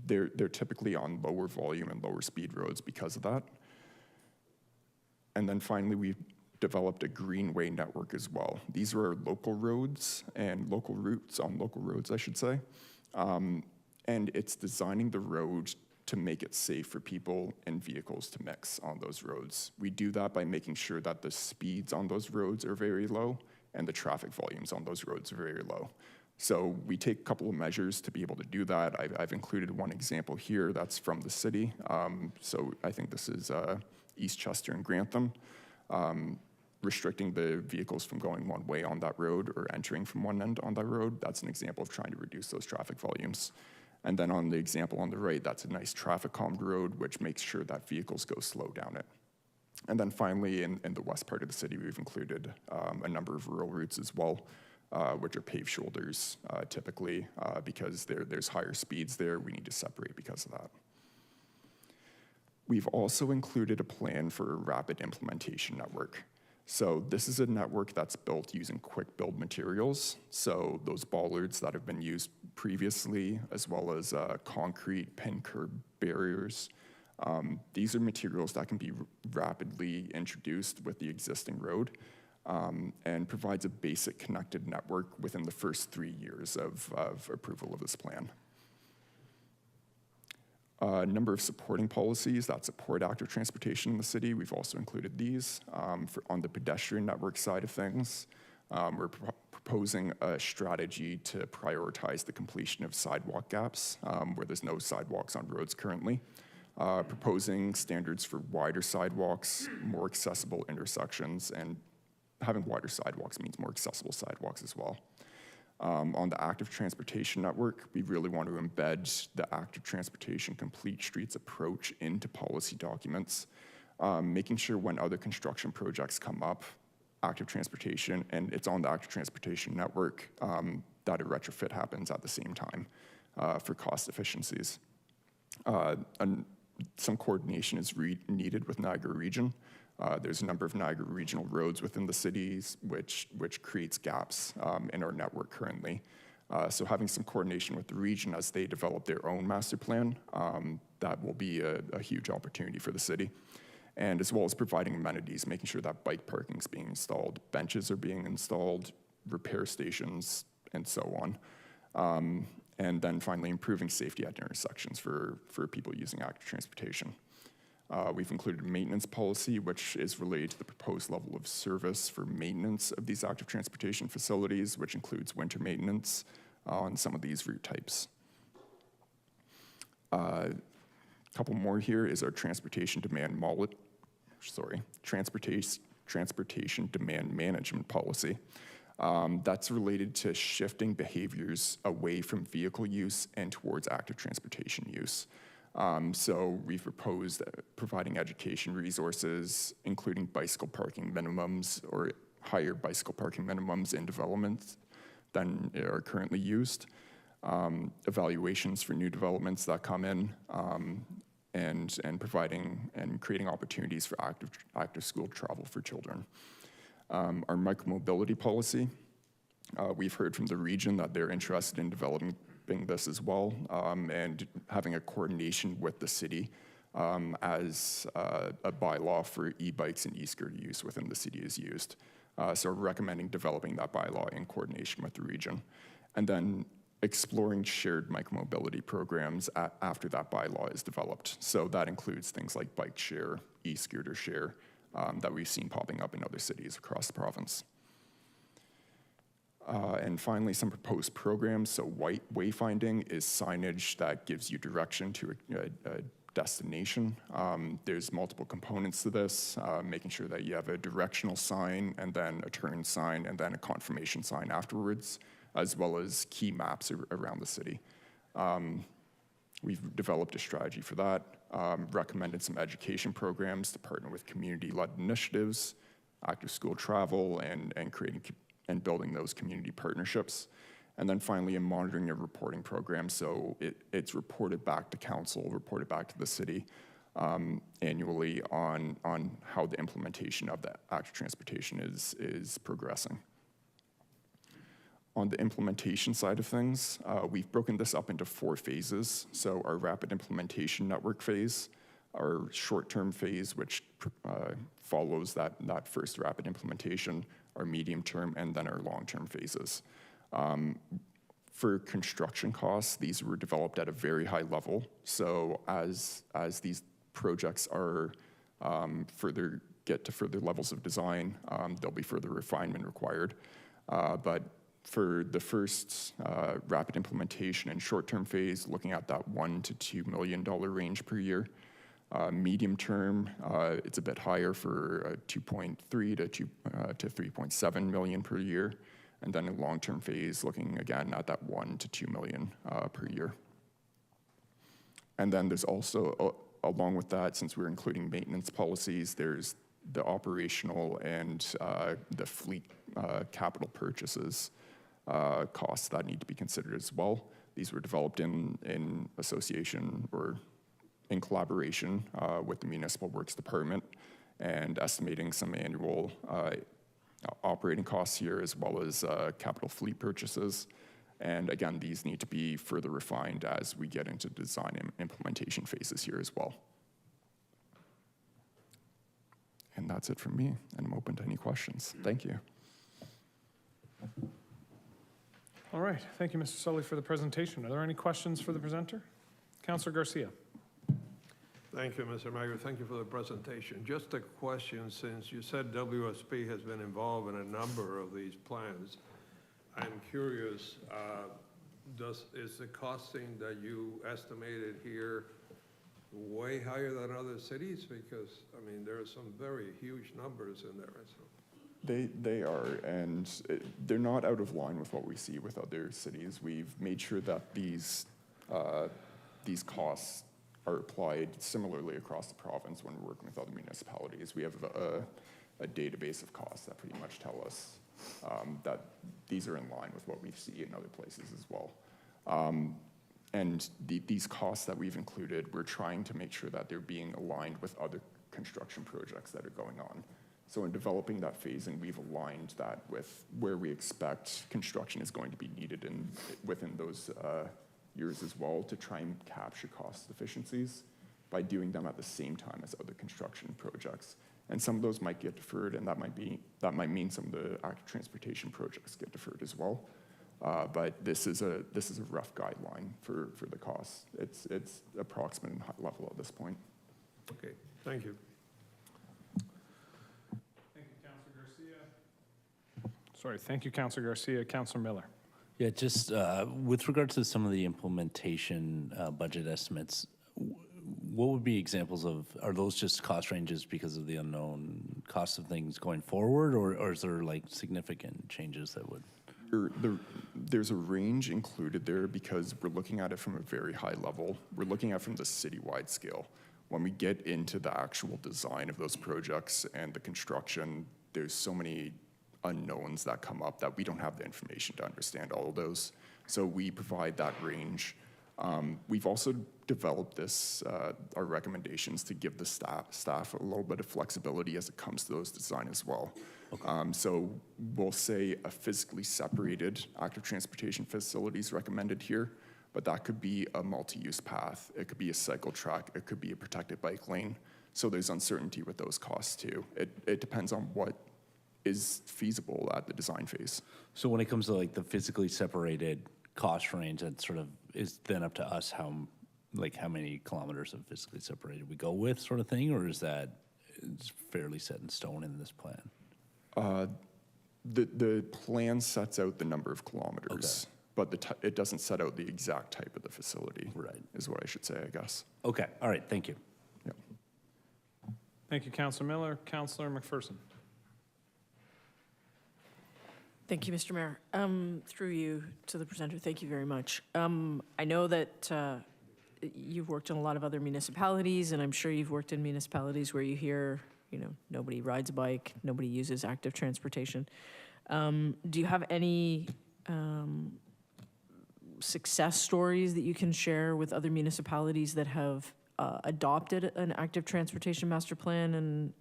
Speaker 10: they're typically on lower volume and lower speed roads because of that. And then finally, we've developed a greenway network as well. These are our local roads and local routes on local roads, I should say. And it's designing the road to make it safe for people and vehicles to mix on those roads. We do that by making sure that the speeds on those roads are very low and the traffic volumes on those roads are very low. So we take a couple of measures to be able to do that. I've included one example here that's from the city. So I think this is Eastchester and Grantham, restricting the vehicles from going one way on that road or entering from one end on that road. That's an example of trying to reduce those traffic volumes. And then on the example on the right, that's a nice traffic calmed road, which makes sure that vehicles go slow down it. And then finally, in the west part of the city, we've included a number of rural routes as well, which are paved shoulders typically, because there's higher speeds there. We need to separate because of that. We've also included a plan for a rapid implementation network. So this is a network that's built using quick build materials. So those bollards that have been used previously, as well as concrete pin curb barriers. These are materials that can be rapidly introduced with the existing road and provides a basic connected network within the first 3 years of approval of this plan. A number of supporting policies that support active transportation in the city. We've also included these. On the pedestrian network side of things, we're proposing a strategy to prioritize the completion of sidewalk gaps where there's no sidewalks on roads currently. Proposing standards for wider sidewalks, more accessible intersections, and having wider sidewalks means more accessible sidewalks as well. On the active transportation network, we really want to embed the active transportation complete streets approach into policy documents, making sure when other construction projects come up, active transportation, and it's on the active transportation network, that a retrofit happens at the same time for cost efficiencies. Some coordination is needed with Niagara Region. There's a number of Niagara regional roads within the cities, which creates gaps in our network currently. So having some coordination with the region as they develop their own master plan, that will be a huge opportunity for the city. And as well as providing amenities, making sure that bike parking is being installed, benches are being installed, repair stations, and so on. And then finally, improving safety at intersections for people using active transportation. We've included a maintenance policy, which is related to the proposed level of service for maintenance of these active transportation facilities, which includes winter maintenance on some of these route types. A couple more here is our transportation demand management policy. That's related to shifting behaviors away from vehicle use and towards active transportation use. So we've proposed providing education resources, including bicycle parking minimums or higher bicycle parking minimums in developments than are currently used, evaluations for new developments that come in, and providing and creating opportunities for active school travel for children. Our micromobility policy, we've heard from the region that they're interested in developing this as well, and having a coordination with the city as a bylaw for e-bikes and e-scooter use within the city is used. So we're recommending developing that bylaw in coordination with the region. And then exploring shared micromobility programs after that bylaw is developed. So that includes things like bike share, e-scooter share, that we've seen popping up in other cities across the province. And finally, some proposed programs. So wayfinding is signage that gives you direction to a destination. There's multiple components to this, making sure that you have a directional sign and then a turn sign and then a confirmation sign afterwards, as well as key maps around the city. We've developed a strategy for that, recommended some education programs to partner with community-led initiatives, active school travel, and creating and building those community partnerships. And then finally, a monitoring and reporting program. So it's reported back to council, reported back to the city annually on how the implementation of the active transportation is progressing. On the implementation side of things, we've broken this up into 4 phases. So our rapid implementation network phase, our short-term phase, which follows that first rapid implementation, our medium-term, and then our long-term phases. For construction costs, these were developed at a very high level. So as these projects are get to further levels of design, there'll be further refinement required. But for the first rapid implementation and short-term phase, looking at that $1 to $2 million range per year. Medium term, it's a bit higher for 2.3 to 3.7 million per year. And then a long-term phase, looking again at that 1 to 2 million per year. And then there's also, along with that, since we're including maintenance policies, there's the operational and the fleet capital purchases costs that need to be considered as well. These were developed in association or in collaboration with the Municipal Works Department, and estimating some annual operating costs here, as well as capital fleet purchases. And again, these need to be further refined as we get into design and implementation phases here as well. And that's it from me, and I'm open to any questions. Thank you.
Speaker 1: All right, thank you, Mr. Sully, for the presentation. Are there any questions for the presenter? Councillor Garcia.
Speaker 4: Thank you, Mr. Mayor. Thank you for the presentation. Just a question, since you said WSP has been involved in a number of these plans, I'm curious, is the costing that you estimated here way higher than other cities? Because, I mean, there are some very huge numbers in there. So.
Speaker 10: They are, and they're not out of line with what we see with other cities. We've made sure that these costs are applied similarly across the province when we're working with other municipalities. We have a database of costs that pretty much tell us that these are in line with what we see in other places as well. And these costs that we've included, we're trying to make sure that they're being aligned with other construction projects that are going on. So in developing that phasing, we've aligned that with where we expect construction is going to be needed within those years as well, to try and capture cost efficiencies by doing them at the same time as other construction projects. And some of those might get deferred, and that might mean some of the active transportation projects get deferred as well. But this is a rough guideline for the costs. It's approximate and high level at this point.
Speaker 4: Okay, thank you.
Speaker 1: Thank you, Councillor Garcia. Sorry, thank you, Councillor Garcia. Councillor Miller.
Speaker 12: Yeah, just with regard to some of the implementation budget estimates, what would be examples of, are those just cost ranges because of the unknown cost of things going forward, or is there like significant changes that would?
Speaker 10: There's a range included there because we're looking at it from a very high level. We're looking at it from the citywide scale. When we get into the actual design of those projects and the construction, there's so many unknowns that come up that we don't have the information to understand all of those. So we provide that range We've also developed this, our recommendations to give the staff a little bit of flexibility as it comes to those design as well. So we'll say a physically separated active transportation facility is recommended here, but that could be a multi-use path. It could be a cycle track. It could be a protected bike lane. So there's uncertainty with those costs too. It depends on what is feasible at the design phase.
Speaker 12: So when it comes to like the physically separated cost range, that sort of is then up to us how many kilometers of physically separated we go with, sort of thing, or is that fairly set in stone in this plan?
Speaker 10: The plan sets out the number of kilometers, but it doesn't set out the exact type of the facility.
Speaker 12: Right,
Speaker 10: is what I should say, I guess.
Speaker 12: Okay, all right, thank you.
Speaker 10: Yep.
Speaker 1: Thank you, Councillor Miller. Councillor McPherson.
Speaker 6: Thank you, Mr. Mayor. Through you to the presenter, thank you very much. I know that you've worked in a lot of other municipalities, and I'm sure you've worked in municipalities where you hear, nobody rides a bike, nobody uses active transportation. Do you have any success stories that you can share with other municipalities that have adopted an active transportation master plan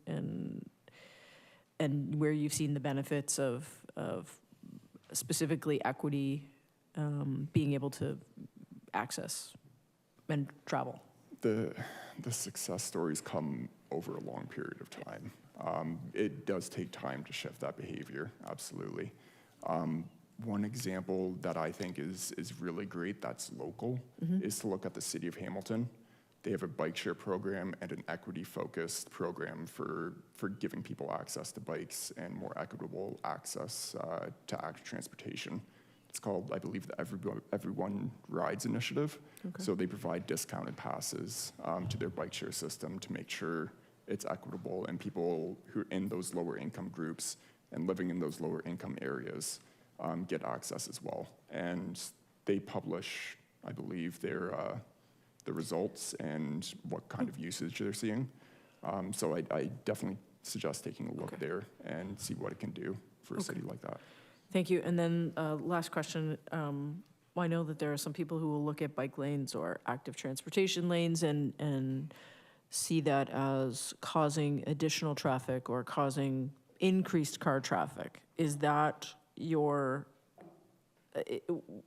Speaker 6: and where you've seen the benefits of specifically equity being able to access and travel?
Speaker 10: The success stories come over a long period of time. It does take time to shift that behavior, absolutely. One example that I think is really great that's local is to look at the city of Hamilton. They have a bike share program and an equity-focused program for giving people access to bikes and more equitable access to active transportation. It's called, I believe, the Everyone Rides Initiative.
Speaker 6: Okay.
Speaker 10: So they provide discounted passes to their bike share system to make sure it's equitable and people who are in those lower income groups and living in those lower income areas get access as well. And they publish, I believe, the results and what kind of usage they're seeing. So I definitely suggest taking a look there and see what it can do for a city like that.
Speaker 6: Thank you. And then last question. I know that there are some people who will look at bike lanes or active transportation lanes and see that as causing additional traffic or causing increased car traffic. Is that your,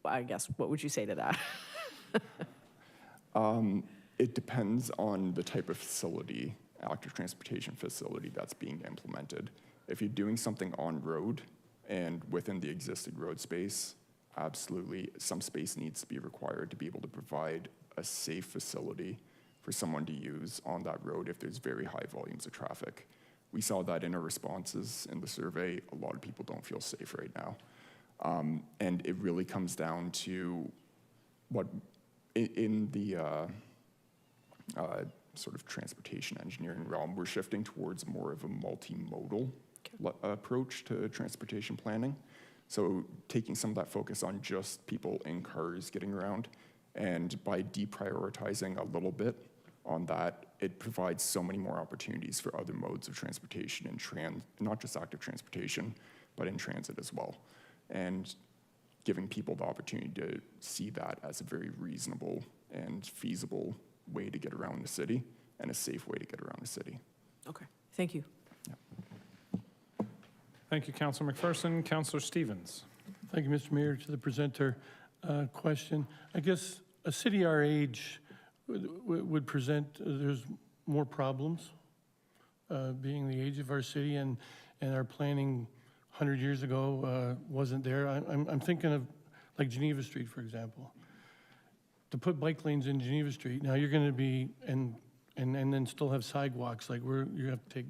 Speaker 6: I guess, what would you say to that?
Speaker 10: It depends on the type of facility, active transportation facility that's being implemented. If you're doing something on road and within the existing road space, absolutely, some space needs to be required to be able to provide a safe facility for someone to use on that road if there's very high volumes of traffic. We saw that in our responses in the survey. A lot of people don't feel safe right now. And it really comes down to what, in the sort of transportation engineering realm, we're shifting towards more of a multimodal approach to transportation planning. So taking some of that focus on just people in cars getting around, and by deprioritizing a little bit on that, it provides so many more opportunities for other modes of transportation and not just active transportation, but in transit as well. And giving people the opportunity to see that as a very reasonable and feasible way to get around the city and a safe way to get around the city.
Speaker 6: Okay, thank you.
Speaker 1: Thank you, Councillor McPherson. Councillor Stevens.
Speaker 7: Thank you, Mr. Mayor. To the presenter, question. I guess a city our age would present, there's more problems, being the age of our city, and our planning 100 years ago wasn't there. I'm thinking of like Geneva Street, for example. To put bike lanes in Geneva Street, now you're going to be, and then still have sidewalks, like you have to take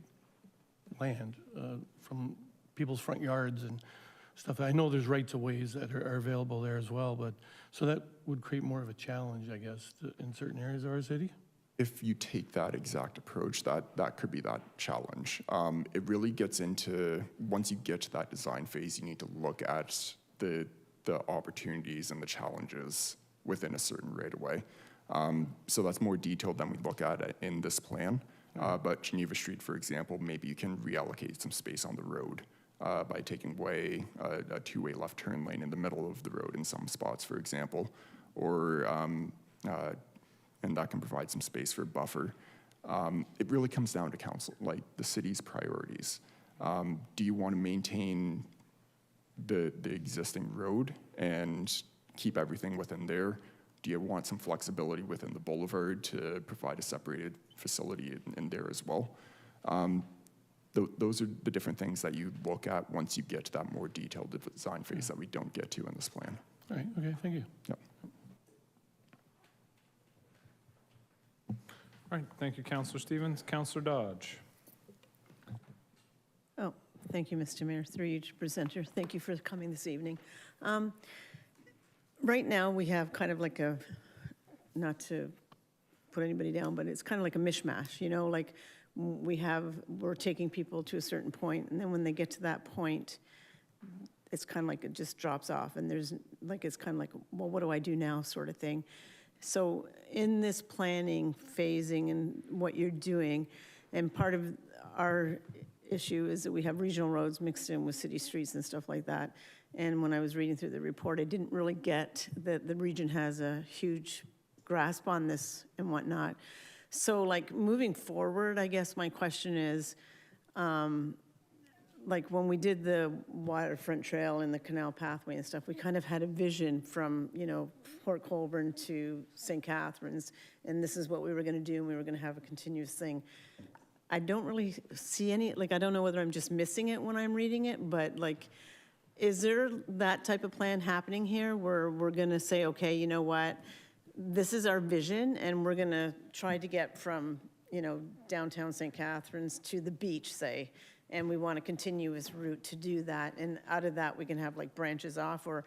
Speaker 7: land from people's front yards and stuff. I know there's rights of ways that are available there as well, but so that would create more of a challenge, I guess, in certain areas of our city.
Speaker 10: If you take that exact approach, that could be that challenge. It really gets into, once you get to that design phase, you need to look at the opportunities and the challenges within a certain right-of-way. So that's more detailed than we look at in this plan. But Geneva Street, for example, maybe you can reallocate some space on the road by taking away a two-way left turn lane in the middle of the road in some spots, for example. Or and that can provide some space for a buffer. It really comes down to council, like the city's priorities. Do you want to maintain the existing road and keep everything within there? Do you want some flexibility within the boulevard to provide a separated facility in there as well? Those are the different things that you look at once you get to that more detailed design phase that we don't get to in this plan.
Speaker 7: All right, okay, thank you.
Speaker 10: Yep.
Speaker 1: All right, thank you, Councillor Stevens. Councillor Dodge.
Speaker 13: Oh, thank you, Mr. Mayor. Through you to presenter. Thank you for coming this evening. Right now, we have kind of like a, not to put anybody down, but it's kind of like a mishmash, you know, like we're taking people to a certain point, and then when they get to that point, it's kind of like it just drops off, and there's like, it's kind of like, well, what do I do now sort of thing. So in this planning, phasing, and what you're doing, and part of our issue is that we have regional roads mixed in with city streets and stuff like that. And when I was reading through the report, I didn't really get that the region has a huge grasp on this and whatnot. So like moving forward, I guess my question is, like when we did the waterfront trail and the canal pathway and stuff, we kind of had a vision from, you know, Port Colborne to St. Catharines, and this is what we were going to do, and we were going to have a continuous thing. I don't really see any, like, I don't know whether I'm just missing it when I'm reading it, but like, is there that type of plan happening here where we're going to say, okay, you know what, this is our vision, and we're going to try to get from, you know, downtown St. Catharines to the beach, say, and we want a continuous route to do that, and out of that we can have like branches off, or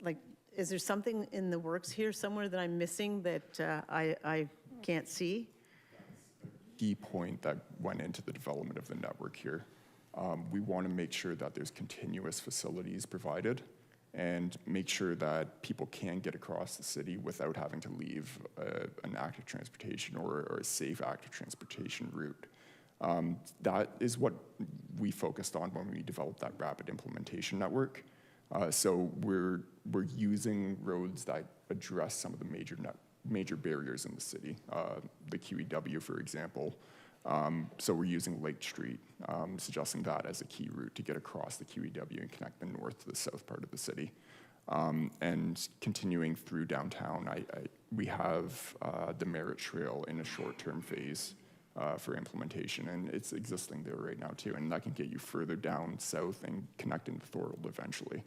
Speaker 13: like, is there something in the works here somewhere that I'm missing that I can't see?
Speaker 10: Key point that went into the development of the network here. We want to make sure that there's continuous facilities provided and make sure that people can get across the city without having to leave an active transportation or a safe active transportation route. That is what we focused on when we developed that rapid implementation network. So we're using roads that address some of the major barriers in the city, the QEW, for example. So we're using Lake Street, suggesting that as a key route to get across the QEW and connect the north to the south part of the city. And continuing through downtown, we have the Merritt Trail in a short-term phase for implementation, and it's existing there right now too, and that can get you further down south and connect into Thorold eventually.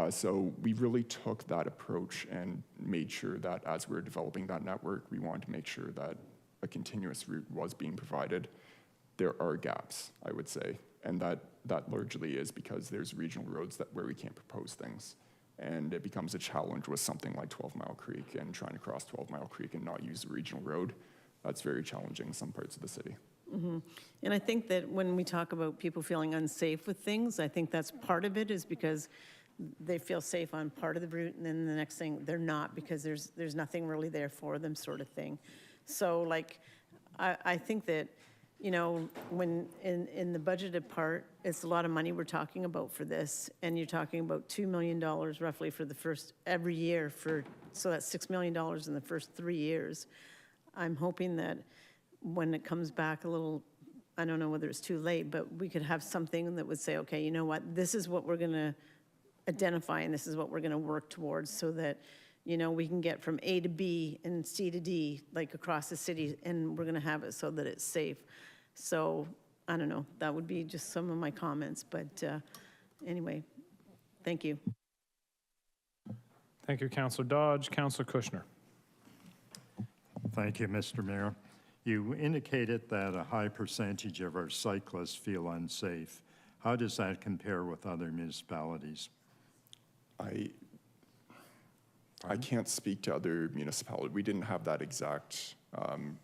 Speaker 10: So we really took that approach and made sure that as we were developing that network, we wanted to make sure that a continuous route was being provided. There are gaps, I would say, and that largely is because there's regional roads where we can't propose things. And it becomes a challenge with something like 12 Mile Creek and trying to cross 12 Mile Creek and not use the regional road. That's very challenging in some parts of the city.
Speaker 13: Mm-hmm. And I think that when we talk about people feeling unsafe with things, I think that's part of it is because they feel safe on part of the route, and then the next thing they're not because there's nothing really there for them, sort of thing. So like, I think that, you know, when in the budgeted part, it's a lot of money we're talking about for this, and you're talking about $2 million roughly for the first, every year so that's $6 million in the first 3 years. I'm hoping that when it comes back a little, I don't know whether it's too late, but we could have something that would say, okay, you know what, this is what we're going to identify, and this is what we're going to work towards, so that, you know, we can get from A to B and C to D, like across the city, and we're going to have it so that it's safe. So I don't know, that would be just some of my comments, but anyway, thank you.
Speaker 1: Thank you, Councillor Dodge. Councillor Kushner.
Speaker 9: Thank you, Mr. Mayor. You indicated that a high percentage of our cyclists feel unsafe. How does that compare with other municipalities?
Speaker 10: I can't speak to other municipalities. We didn't have that exact,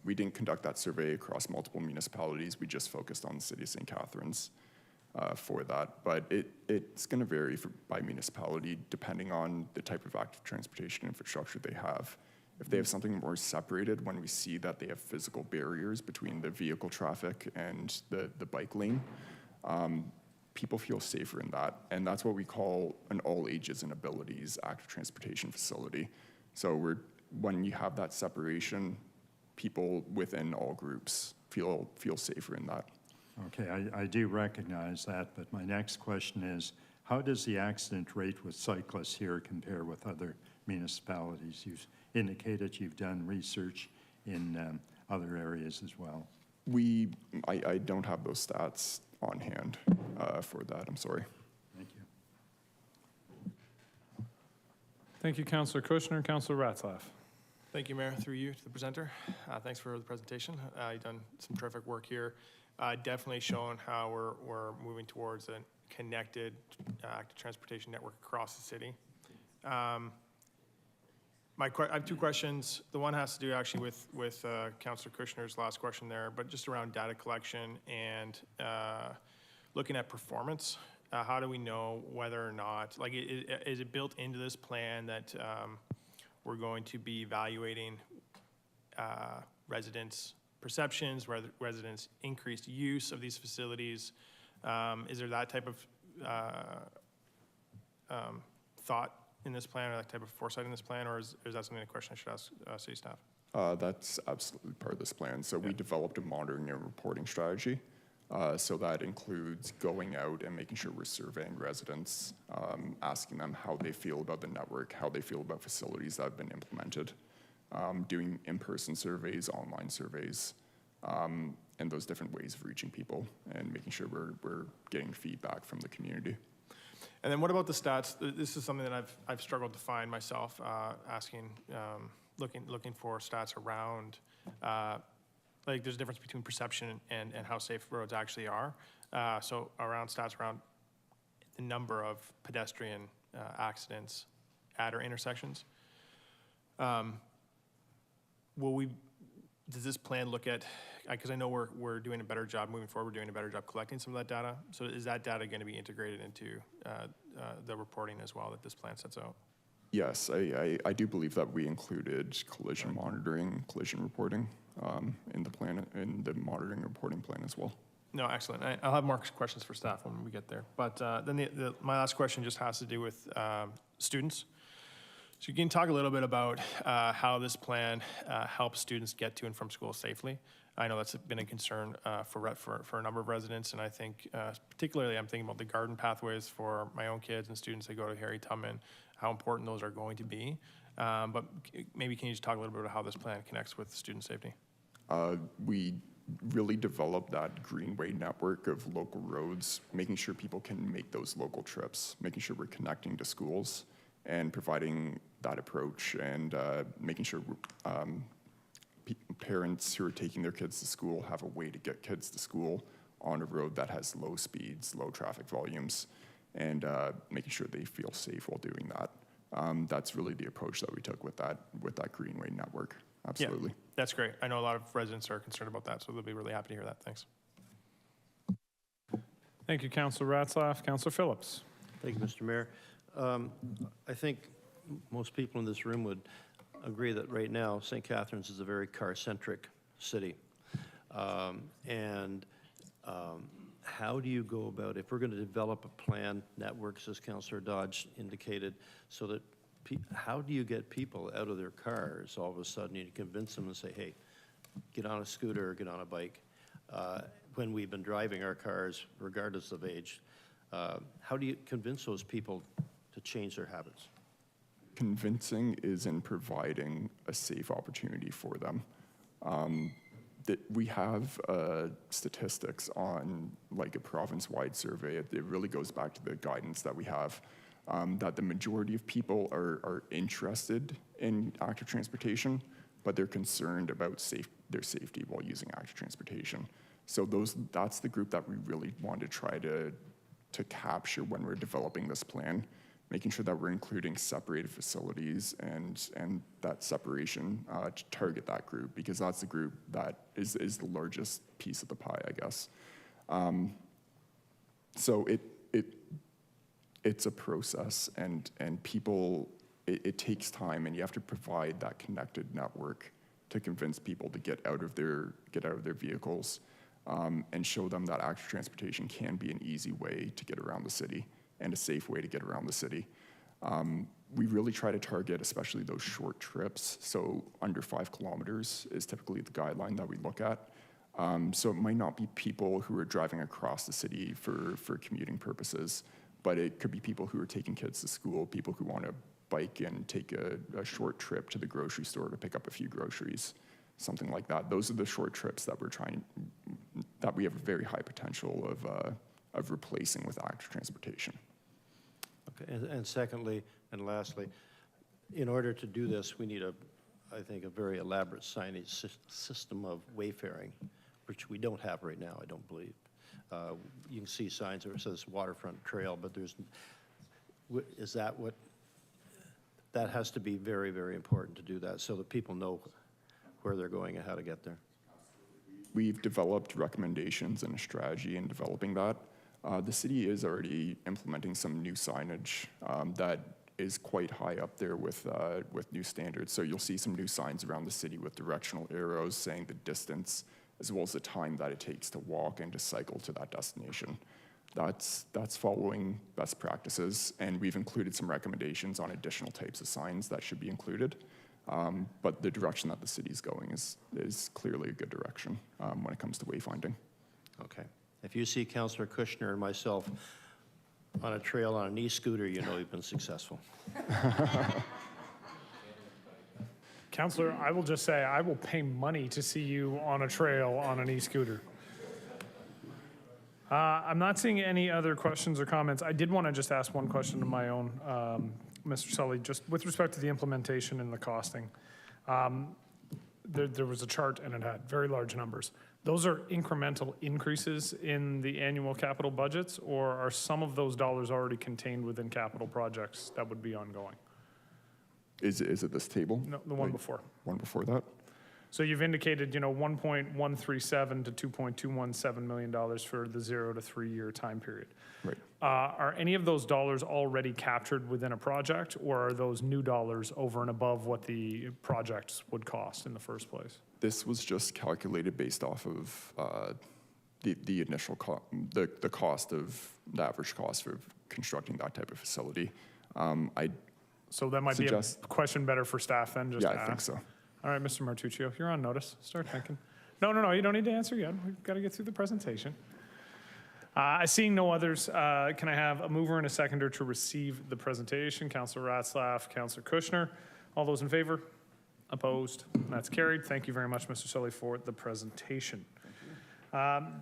Speaker 10: we didn't conduct that survey across multiple municipalities. We just focused on the city of St. Catharines for that. But it's going to vary by municipality depending on the type of active transportation infrastructure they have. If they have something more separated, when we see that they have physical barriers between the vehicle traffic and the bike lane, people feel safer in that. And that's what we call an all ages and abilities active transportation facility. So when you have that separation, people within all groups feel safer in that.
Speaker 9: Okay, I do recognize that, but my next question is, how does the accident rate with cyclists here compare with other municipalities? You've indicated you've done research in other areas as well.
Speaker 10: I don't have those stats on hand for that, I'm sorry.
Speaker 9: Thank you.
Speaker 1: Thank you, Councillor Kushner. Councillor Ratzlaff.
Speaker 5: Thank you, Mayor, through you to the presenter. Thanks for the presentation. You've done some terrific work here. Definitely shown how we're moving towards a connected active transportation network across the city. I have two questions. The one has to do actually with Councillor Kushner's last question there, but just around data collection and looking at performance. How do we know whether or not, like, is it built into this plan that we're going to be evaluating residents' perceptions, residents' increased use of these facilities? Is there that type of thought in this plan, or that type of foresight in this plan, or is that something, a question I should ask city staff?
Speaker 10: That's absolutely part of this plan. So we developed a monitoring and reporting strategy. So that includes going out and making sure we're surveying residents, asking them how they feel about the network, how they feel about facilities that have been implemented, doing in-person surveys, online surveys, and those different ways of reaching people and making sure we're getting feedback from the community.
Speaker 5: And then what about the stats? This is something that I've struggled to find myself, asking, looking for stats around, like there's a difference between perception and how safe roads actually are. So around stats around the number of pedestrian accidents at our intersections. Does this plan look at, because I know we're doing a better job moving forward, we're doing a better job collecting some of that data. So is that data going to be integrated into the reporting as well that this plan sets out?
Speaker 10: Yes, I do believe that we included collision monitoring, collision reporting in the plan, in the monitoring reporting plan as well.
Speaker 5: No, excellent. I'll have more questions for staff when we get there. But then my last question just has to do with students. So you can talk a little bit about how this plan helps students get to and from school safely. I know that's been a concern for a number of residents, and I think particularly I'm thinking about the garden pathways for my own kids and students that go to Harry Tubman, how important those are going to be. But maybe can you just talk a little bit about how this plan connects with student safety?
Speaker 10: We really developed that greenway network of local roads, making sure people can make those local trips, making sure we're connecting to schools and providing that approach, and making sure parents who are taking their kids to school have a way to get kids to school on a road that has low speeds, low traffic volumes, and making sure they feel safe while doing that. That's really the approach that we took with that greenway network. Absolutely.
Speaker 5: Yeah, that's great. I know a lot of residents are concerned about that, so they'll be really happy to hear that. Thanks.
Speaker 1: Thank you, Councillor Ratzlaff. Councillor Phillips.
Speaker 16: Thank you, Mr. Mayor. I think most people in this room would agree that right now St. Catharines is a very car-centric city. How do you go about, if we're going to develop a plan, networks, as Councillor Dodge indicated, so that how do you get people out of their cars all of a sudden? You convince them and say, hey, get on a scooter or get on a bike. When we've been driving our cars, regardless of age, how do you convince those people to change their habits?
Speaker 10: Convincing is in providing a safe opportunity for them. That we have statistics on, like, a province-wide survey. It really goes back to the guidance that we have, that the majority of people are interested in active transportation, but they're concerned about their safety while using active transportation. So that's the group that we really want to try to capture when we're developing this plan, making sure that we're including separated facilities and that separation to target that group, because that's the group that is the largest piece of the pie, I guess. So it's a process, and people, it takes time, and you have to provide that connected network to convince people to get out of their vehicles, and show them that active transportation can be an easy way to get around the city and a safe way to get around the city. We really try to target especially those short trips, so under 5 kilometers is typically the guideline that we look at. So it might not be people who are driving across the city for commuting purposes, but it could be people who are taking kids to school, people who want to bike and take a short trip to the grocery store to pick up a few groceries, something like that. Those are the short trips that that we have a very high potential of replacing with active transportation.
Speaker 16: Okay, and secondly, and lastly, in order to do this, we need I think, a very elaborate signage system of wayfaring, which we don't have right now, I don't believe. You can see signs where it says waterfront trail, but is that what, that has to be very, very important to do that so that people know where they're going and how to get there.
Speaker 10: We've developed recommendations and a strategy in developing that. The city is already implementing some new signage that is quite high up there with new standards. So you'll see some new signs around the city with directional arrows saying the distance as well as the time that it takes to walk and to cycle to that destination. That's following best practices, and we've included some recommendations on additional types of signs that should be included. But the direction that the city's going is clearly a good direction when it comes to wayfinding.
Speaker 16: Okay. If you see Councillor Kushner and myself on a trail on an e-scooter, you know you've been successful.
Speaker 1: Councillor, I will just say I will pay money to see you on a trail on an e-scooter. I'm not seeing any other questions or comments. I did want to just ask one question of my own, Mr. Sully, just with respect to the implementation and the costing. There was a chart and it had very large numbers. Those are incremental increases in the annual capital budgets, or are some of those dollars already contained within capital projects that would be ongoing?
Speaker 10: Is it this table?
Speaker 1: No, the one before.
Speaker 10: One before that?
Speaker 1: So you've indicated, $1.137 to $2.217 million for the 0 to 3 year time period.
Speaker 10: Right.
Speaker 1: Are any of those dollars already captured within a project, or are those new dollars over and above what the projects would cost in the first place?
Speaker 10: This was just calculated based off of the initial the cost of the average cost for constructing that type of facility.
Speaker 1: So that might be a question better for staff then. Just
Speaker 10: I think so.
Speaker 1: All right, Mr. Martuccio, you're on notice. Start thinking. No, you don't need to answer yet. We've got to get through the presentation. Seeing no others, can I have a mover and a seconder to receive the presentation? Councillor Ratzlaff, Councillor Kushner. All those in favor? Opposed? That's carried. Thank you very much, Mr. Sully, for the presentation.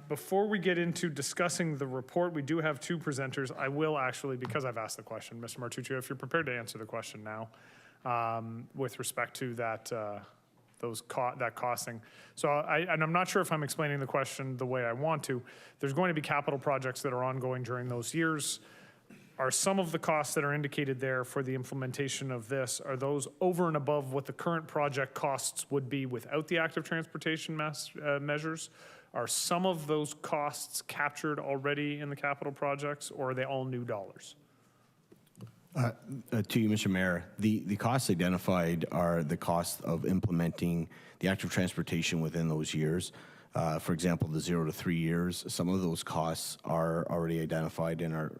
Speaker 1: Before we get into discussing the report, we do have 2 presenters. I will actually, because I've asked the question, Mr. Martuccio, if you're prepared to answer the question now, with respect to that that costing. So and I'm not sure if I'm explaining the question the way I want to. There's going to be capital projects that are ongoing during those years. Are some of the costs that are indicated there for the implementation of this, are those over and above what the current project costs would be without the active transportation measures? Are some of those costs captured already in the capital projects, or are they all new dollars?
Speaker 17: To you, Mr. Mayor, the costs identified are the cost of implementing the active transportation within those years. For example, the 0 to 3 years, some of those costs are already identified in our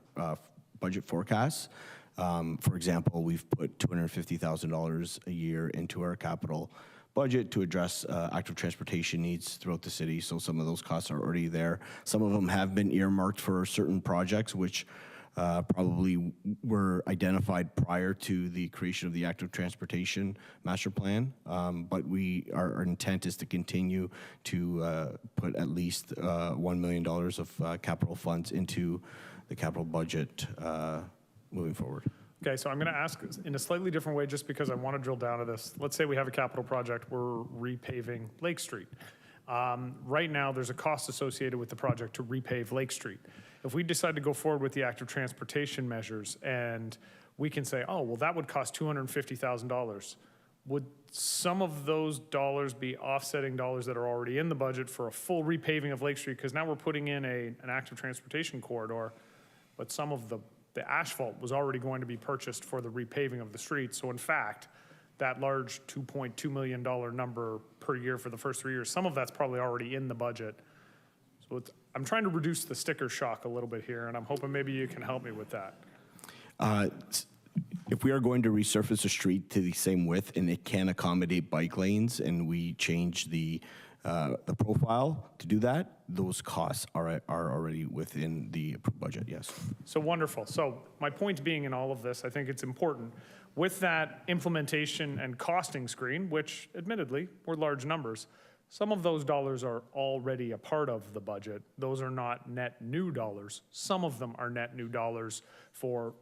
Speaker 17: budget forecasts. For example, we've put $250,000 a year into our capital budget to address active transportation needs throughout the city. So some of those costs are already there. Some of them have been earmarked for certain projects, which probably were identified prior to the creation of the active transportation master plan. But our intent is to continue to put at least $1 million of capital funds into the capital budget moving forward.
Speaker 1: Okay, so I'm going to ask in a slightly different way just because I want to drill down to this. Let's say we have a capital project, we're repaving Lake Street. Right now, there's a cost associated with the project to repave Lake Street. If we decide to go forward with the active transportation measures and we can say, oh, well, that would cost $250,000, would some of those dollars be offsetting dollars that are already in the budget for a full repaving of Lake Street? Because now we're putting in an active transportation corridor, but some of the asphalt was already going to be purchased for the repaving of the street. So in fact, that large $2.2 million number per year for the first 3 years, some of that's probably already in the budget. So I'm trying to reduce the sticker shock a little bit here, and I'm hoping maybe you can help me with that.
Speaker 17: if we are going to resurface a street to the same width and it can accommodate bike lanes and we change the profile to do that, those costs are already within the approved budget, yes.
Speaker 1: So wonderful. So my point being in all of this, I think it's important, with that implementation and costing screen, which admittedly were large numbers, some of those dollars are already a part of the budget. Those are not net new dollars. Some of them are net new dollars for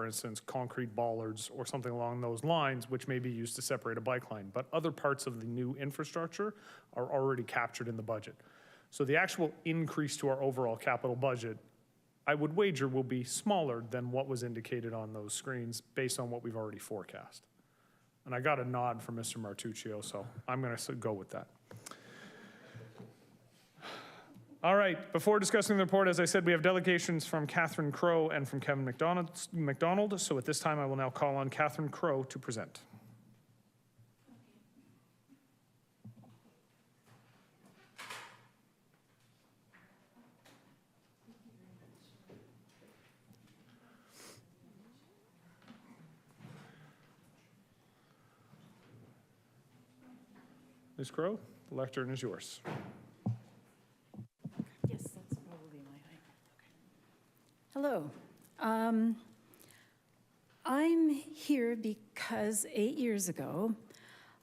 Speaker 1: instance, concrete bollards or something along those lines, which may be used to separate a bike lane. But other parts of the new infrastructure are already captured in the budget. So the actual increase to our overall capital budget, I would wager, will be smaller than what was indicated on those screens based on what we've already forecast. And I got a nod from Mr. Martuccio, so I'm going to go with that. All right, before discussing the report, as I said, we have delegations from Catherine Crowe and from Kevin McDonald. So at this time, I will now call on Catherine Crowe to present. Ms. Crowe, the lectern is yours.
Speaker 18: Yes, that's probably my height. Okay. Hello. I'm here because 8 years ago,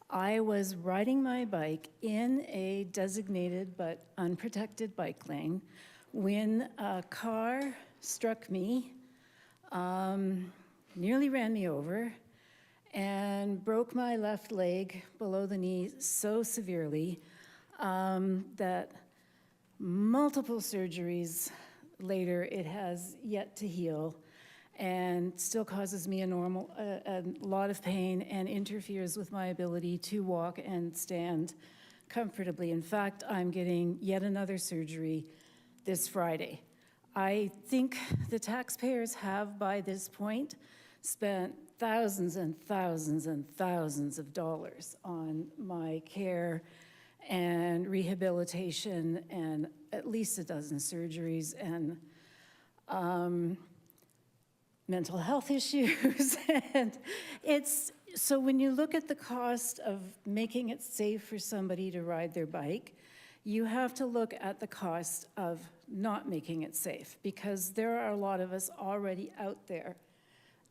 Speaker 18: I was riding my bike in a designated but unprotected bike lane when a car struck me, nearly ran me over, and broke my left leg below the knee so severely that multiple surgeries later, it has yet to heal and still causes me a lot of pain and interferes with my ability to walk and stand comfortably. In fact, I'm getting yet another surgery this Friday. I think the taxpayers have, by this point, spent thousands and thousands and thousands of dollars on my care and rehabilitation and at least a dozen surgeries and mental health issues. And so when you look at the cost of making it safe for somebody to ride their bike, you have to look at the cost of not making it safe, because there are a lot of us already out there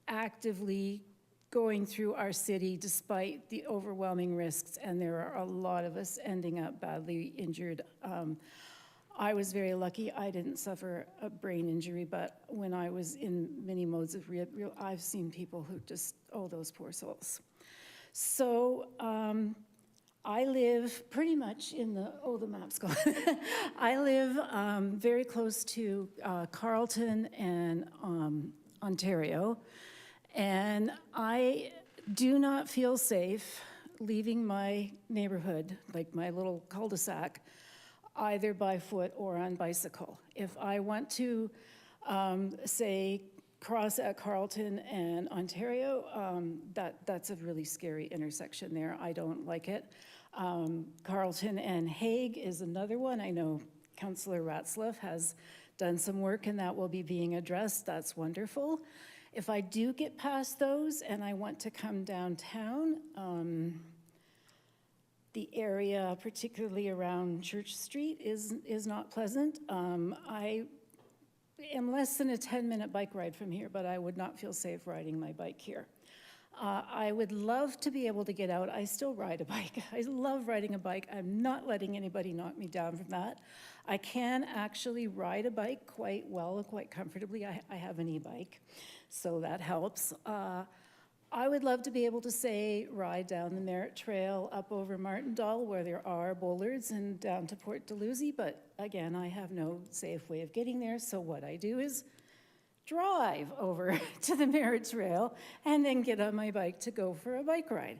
Speaker 18: actively going through our city despite the overwhelming risks, and there are a lot of us ending up badly injured. I was very lucky I didn't suffer a brain injury, but when I was in many modes of rehab, I've seen people who just, oh, those poor souls. So I live pretty much in the, oh, the map's gone. I live very close to Carleton and Ontario. And I do not feel safe leaving my neighborhood, like my little cul-de-sac, either by foot or on bicycle. If I want to, say, cross at Carleton and Ontario, that's a really scary intersection there. I don't like it. Carleton and Hague is another one. I know Councillor Ratzlaff has done some work and that will be being addressed. That's wonderful. If I do get past those and I want to come downtown, the area, particularly around Church Street, is not pleasant. I am less than a 10-minute bike ride from here, but I would not feel safe riding my bike here. I would love to be able to get out. I still ride a bike. I love riding a bike. I'm not letting anybody knock me down from that. I can actually ride a bike quite well and quite comfortably. I have an e-bike, so that helps. I would love to be able to, say, ride down the Merritt Trail up over Martindale where there are bollards and down to Port Dalhousie, but again, I have no safe way of getting there, so what I do is drive over to the Merritt Trail and then get on my bike to go for a bike ride.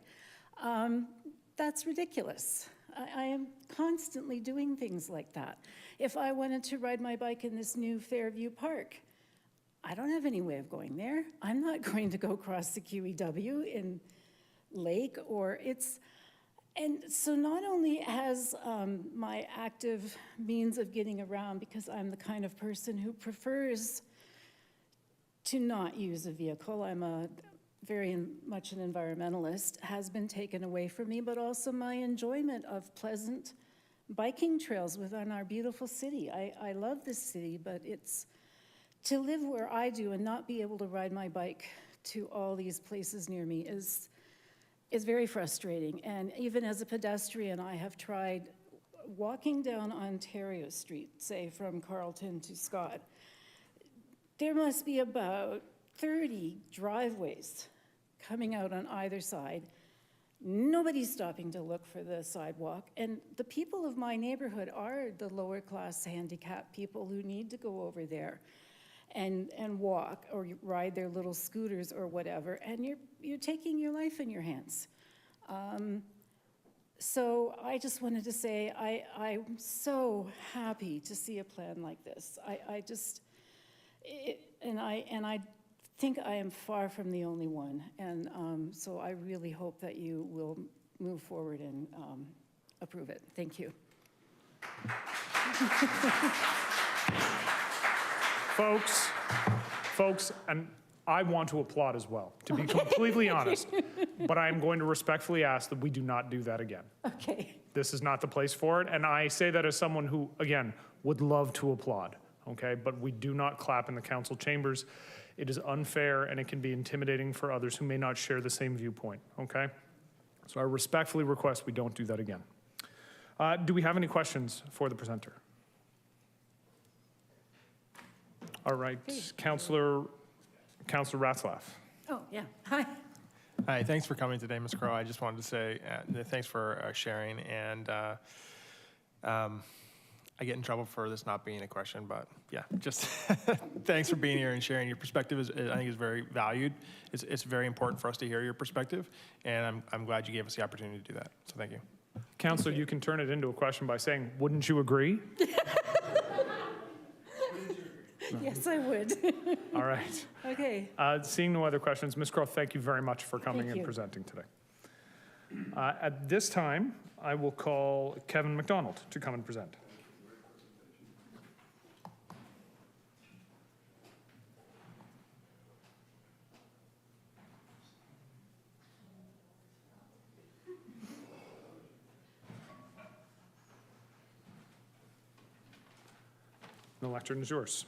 Speaker 18: That's ridiculous. I am constantly doing things like that. If I wanted to ride my bike in this new Fairview Park, I don't have any way of going there. I'm not going to go across the QEW in Lake and so not only has my active means of getting around, because I'm the kind of person who prefers to not use a vehicle. I'm a very much an environmentalist, has been taken away from me, but also my enjoyment of pleasant biking trails within our beautiful city. I love this city, but it's to live where I do and not be able to ride my bike to all these places near me is very frustrating. And even as a pedestrian, I have tried walking down Ontario Street, say from Carleton to Scott. There must be about 30 driveways coming out on either side. Nobody's stopping to look for the sidewalk. And the people of my neighborhood are the lower class handicapped people who need to go over there and walk or ride their little scooters or whatever. And you're taking your life in your hands. So I just wanted to say I'm so happy to see a plan like this. I think I am far from the only one. And so I really hope that you will move forward and approve it. Thank you.
Speaker 1: Folks, and I want to applaud as well, to be completely honest. But I'm going to respectfully ask that we do not do that again.
Speaker 18: Okay.
Speaker 1: This is not the place for it. And I say that as someone who, again, would love to applaud, okay? But we do not clap in the council chambers. It is unfair and it can be intimidating for others who may not share the same viewpoint, okay? So I respectfully request we don't do that again. Do we have any questions for the presenter? All right, Councillor Ratzlaff.
Speaker 18: Oh, yeah. Hi.
Speaker 5: Hi, thanks for coming today, Ms. Crowe. I just wanted to say thanks for sharing. And I get in trouble for this not being a question, but yeah, just thanks for being here and sharing your perspective. I think is very valued. It's very important for us to hear your perspective, and I'm glad you gave us the opportunity to do that. So thank you.
Speaker 1: Councillor, you can turn it into a question by saying, wouldn't you agree?
Speaker 18: Yes, I would.
Speaker 1: All right.
Speaker 18: Okay.
Speaker 1: Seeing no other questions, Ms. Crowe, thank you very much for coming
Speaker 18: Thank
Speaker 1: and
Speaker 18: you.
Speaker 1: presenting today. At this time, I will call Kevin McDonald to come and present. The lectern is yours.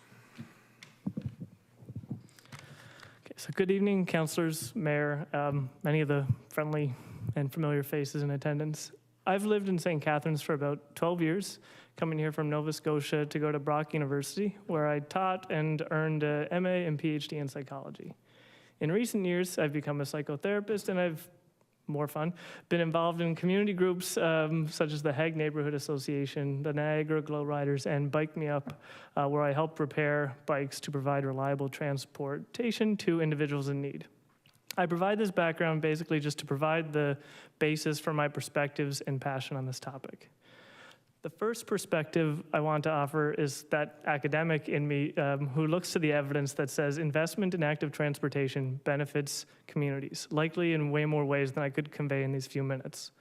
Speaker 19: So good evening, councillors, mayor, many of the friendly and familiar faces in attendance. I've lived in St. Catharines for about 12 years, coming here from Nova Scotia to go to Brock University, where I taught and earned a MA and PhD in psychology. In recent years, I've become a psychotherapist and I've been involved in community groups such as the Hague Neighborhood Association, the Niagara Glow Riders, and Bike Me Up, where I help repair bikes to provide reliable transportation to individuals in need. I provide this background basically just to provide the basis for my perspectives and passion on this topic. The first perspective I want to offer is that academic in me who looks to the evidence that says investment in active transportation benefits communities, likely in way more ways than I could convey in these few minutes.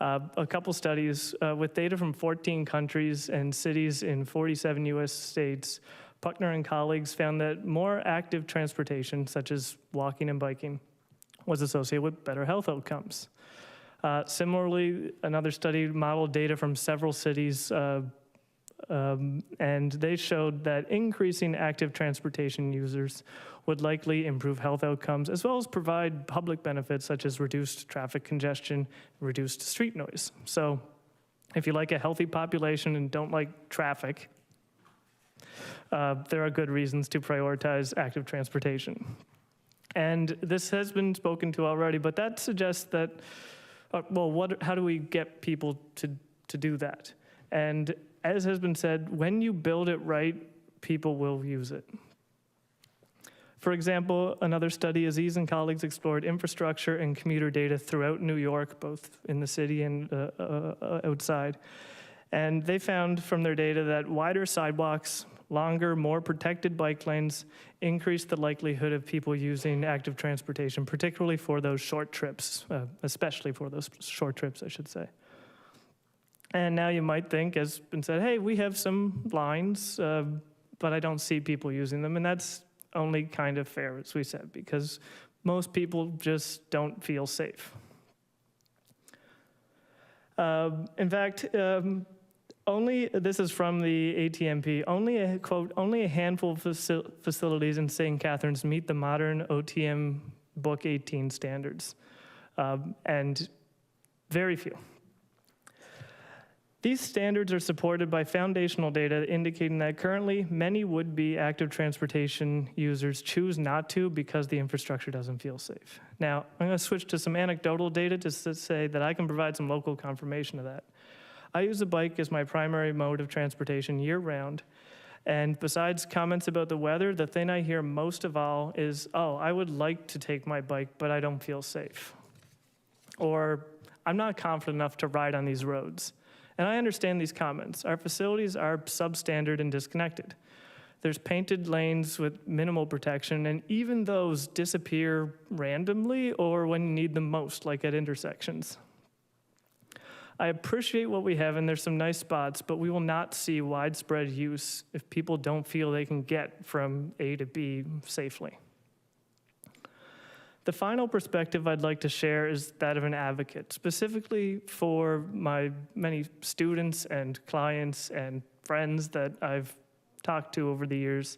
Speaker 19: A couple studies with data from 14 countries and cities in 47 US states, Puckner and colleagues found that more active transportation, such as walking and biking, was associated with better health outcomes. Similarly, another study modeled data from several cities, and they showed that increasing active transportation users would likely improve health outcomes, as well as provide public benefits such as reduced traffic congestion, reduced street noise. So if you like a healthy population and don't like traffic, there are good reasons to prioritize active transportation. And this has been spoken to already, but that suggests that how do we get people to do that? And as has been said, when you build it right, people will use it. For example, another study, Aziz and colleagues explored infrastructure and commuter data throughout New York, both in the city and outside. And they found from their data that wider sidewalks, longer, more protected bike lanes increase the likelihood of people using active transportation, particularly for those short trips, especially for those short trips, I should say. And now you might think, as been said, hey, we have some lines, but I don't see people using them. And that's only kind of fair, as we said, because Most people just don't feel safe. In fact, this is from the ATMP, only a handful of facilities in St. Catharines meet the modern OTM Book 18 standards, and very few. These standards are supported by foundational data indicating that currently many would-be active transportation users choose not to because the infrastructure doesn't feel safe. Now, I'm going to switch to some anecdotal data just to say that I can provide some local confirmation of that. I use a bike as my primary mode of transportation year-round, and besides comments about the weather, the thing I hear most of all is, oh, I would like to take my bike, but I don't feel safe. Or, I'm not confident enough to ride on these roads. And I understand these comments. Our facilities are substandard and disconnected. There's painted lanes with minimal protection, and even those disappear randomly or when you need them most, like at intersections. I appreciate what we have, and there's some nice spots, but we will not see widespread use if people don't feel they can get from A to B safely. The final perspective I'd like to share is that of an advocate, specifically for my many students and clients and friends that I've talked to over the years.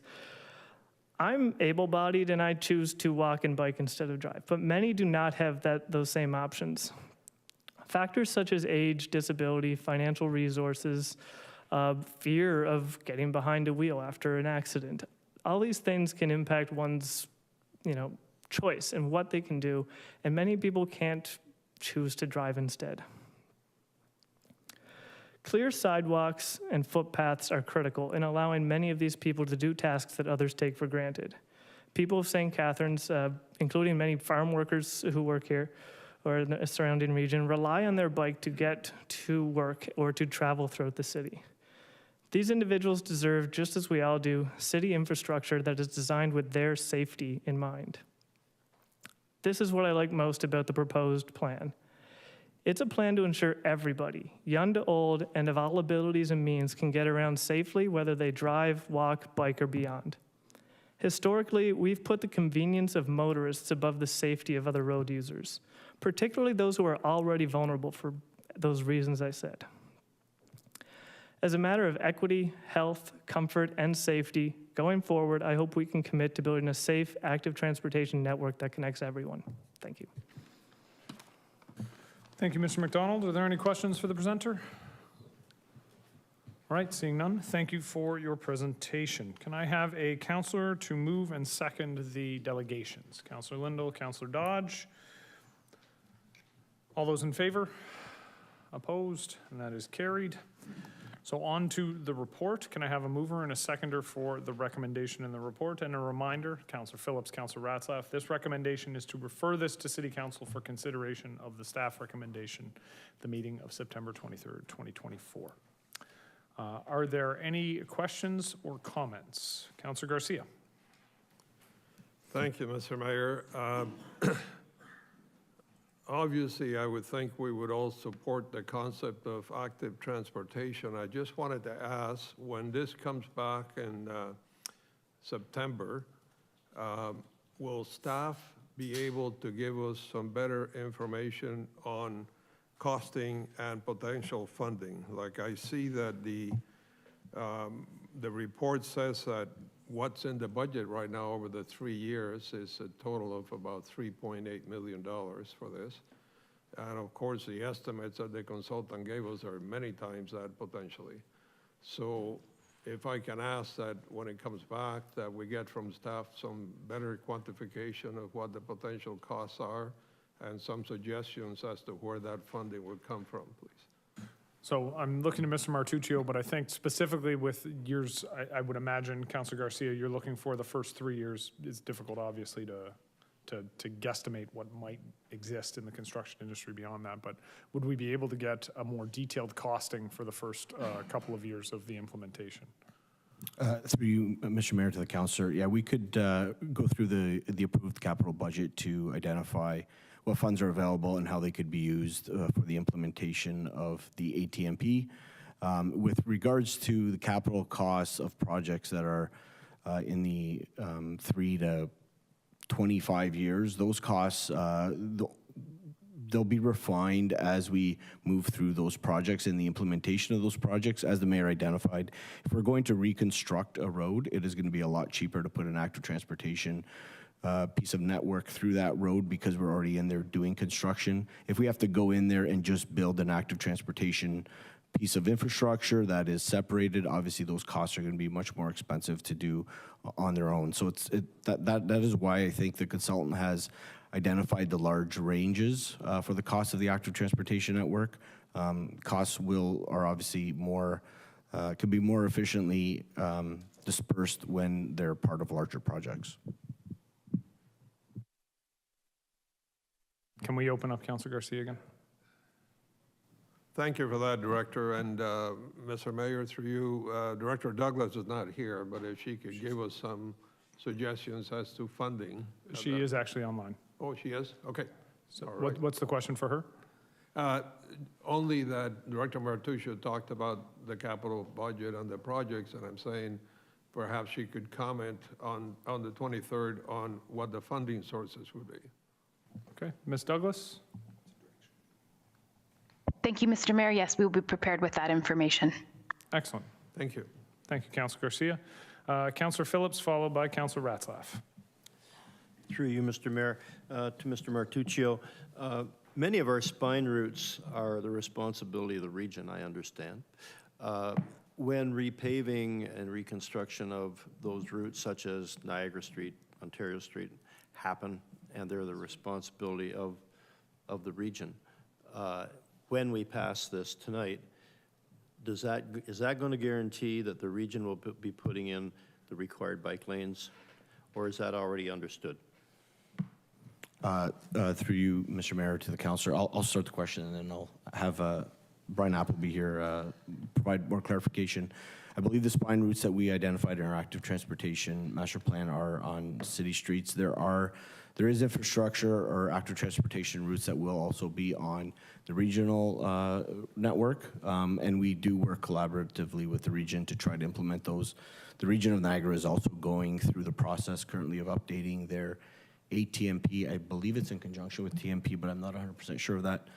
Speaker 19: I'm able-bodied and I choose to walk and bike instead of drive, but many do not have those same options. Factors such as age, disability, financial resources, fear of getting behind a wheel after an accident, all these things can impact one's, choice and what they can do, and many people can't choose to drive instead. Clear sidewalks and footpaths are critical in allowing many of these people to do tasks that others take for granted. People of St. Catharines, including many farm workers who work here or in the surrounding region, rely on their bike to get to work or to travel throughout the city. These individuals deserve, just as we all do, city infrastructure that is designed with their safety in mind. This is what I like most about the proposed plan. It's a plan to ensure everybody, young to old, and of all abilities and means, can get around safely, whether they drive, walk, bike, or beyond. Historically, we've put the convenience of motorists above the safety of other road users, particularly those who are already vulnerable for those reasons I said. As a matter of equity, health, comfort, and safety, going forward, I hope we can commit to building a safe, active transportation network that connects everyone. Thank you.
Speaker 1: Thank you, Mr. McDonald. Are there any questions for the presenter? All right, seeing none, thank you for your presentation. Can I have a councillor to move and second the delegations? Councillor Lindell, Councillor Dodge. All those in favor? Opposed? And that is carried. So on to the report. Can I have a mover and a seconder for the recommendation in the report? And a reminder, Councillor Phillips, Councillor Ratzlaff, this recommendation is to refer this to City Council for consideration of the staff recommendation, the meeting of September 23rd, 2024. Are there any questions or comments? Councillor Garcia.
Speaker 4: Thank you, Mr. Mayor. Obviously, I would think we would all support the concept of active transportation. I just wanted to ask, when this comes back in September, will staff be able to give us some better information on costing and potential funding? Like, I see that the report says that what's in the budget right now over the 3 years is a total of about $3.8 million for this. And of course, the estimates that the consultant gave us are many times that potentially. So if I can ask that when it comes back, that we get from staff some better quantification of what the potential costs are and some suggestions as to where that funding would come from, please.
Speaker 1: So I'm looking to Mr. Martuccio, but I think specifically with years, I would imagine, Councillor Garcia, you're looking for the first 3 years. It's difficult, obviously, to guesstimate what might exist in the construction industry beyond that. But would we be able to get a more detailed costing for the first couple of years of the implementation?
Speaker 17: Through you, Mr. Mayor, to the councillor, yeah, we could go through the approved capital budget to identify what funds are available and how they could be used for the implementation of the ATMP. With regards to the capital costs of projects that are in the $3 to 25 years. Those costs, they'll be refined as we move through those projects and the implementation of those projects. As the mayor identified, if we're going to reconstruct a road, it is going to be a lot cheaper to put an active transportation piece of network through that road because we're already in there doing construction. If we have to go in there and just build an active transportation piece of infrastructure that is separated, obviously those costs are going to be much more expensive to do on their own. So that is why I think the consultant has identified the large ranges for the cost of the active transportation network. Costs are obviously more, can be more efficiently dispersed when they're part of larger projects.
Speaker 1: Can we open up Councillor Garcia again?
Speaker 4: Thank you for that, Director. And Mr. Mayor, through you, Director Douglas is not here, but if she could give us some suggestions as to funding.
Speaker 1: She is actually online.
Speaker 4: Oh, she is? Okay.
Speaker 1: So
Speaker 4: All right.
Speaker 1: what's the question for her?
Speaker 4: Only that Director Martuccio talked about the capital budget and the projects, and I'm saying perhaps she could comment on the 23rd on what the funding sources would be.
Speaker 1: Okay, Ms. Douglas?
Speaker 20: Thank you, Mr. Mayor. Yes, we will be prepared with that information.
Speaker 1: Excellent.
Speaker 4: Thank you.
Speaker 1: Thank you, Councillor Garcia. Councillor Phillips, followed by Councillor Ratzlaff.
Speaker 16: Through you, Mr. Mayor, to Mr. Martuccio, many of our spine routes are the responsibility of the region, I understand. When repaving and reconstruction of those routes, such as Niagara Street, Ontario Street, happen, and they're the responsibility of the region. When we pass this tonight, is that going to guarantee that the region will be putting in the required bike lanes, or is that already understood?
Speaker 17: Through you, Mr. Mayor, to the councillor, I'll start the question and then I'll have Brian Appleby here provide more clarification. I believe the spine routes that we identified in our active transportation master plan are on city streets. There is infrastructure or active transportation routes that will also be on the regional network, and we do work collaboratively with the region to try to implement those. The region of Niagara is also going through the process currently of updating their ATMP. I believe it's in conjunction with TMP, but I'm not 100% sure of that.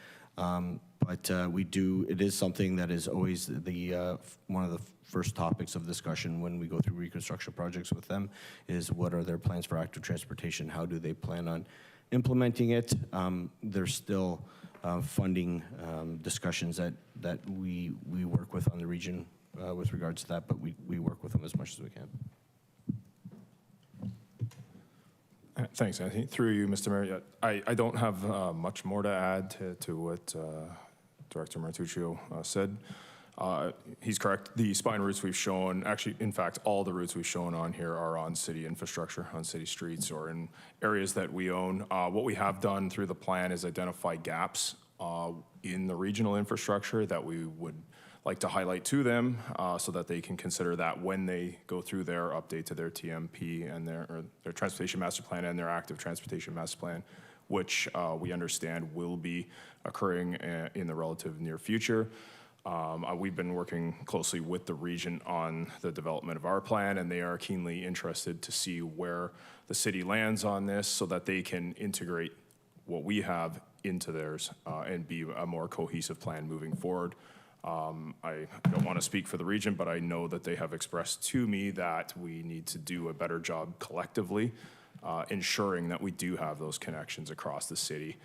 Speaker 17: It is something that is always one of the first topics of discussion when we go through reconstruction projects with them is what are their plans for active transportation? How do they plan on implementing it? There's still funding discussions that we work with on the region with regards to that, but we work with them as much as we can.
Speaker 21: Thanks, Anthony. Through you, Mr. Mayor, I don't have much more to add to what Director Martuccio said. He's correct. The spine routes we've shown, actually, in fact, all the routes we've shown on here are on city infrastructure, on city streets, or in areas that we own. What we have done through the plan is identify gaps in the regional infrastructure that we would like to highlight to them so that they can consider that when they go through their update to their TMP and their transportation master plan and their active transportation master plan, which we understand will be occurring in the relative near future. We've been working closely with the region on the development of our plan, and they are keenly interested to see where the city lands on this so that they can integrate what we have into theirs and be a more cohesive plan moving forward. I don't want to speak for the region, but I know that they have expressed to me that we need to do a better job collectively ensuring that we do have those connections across the city.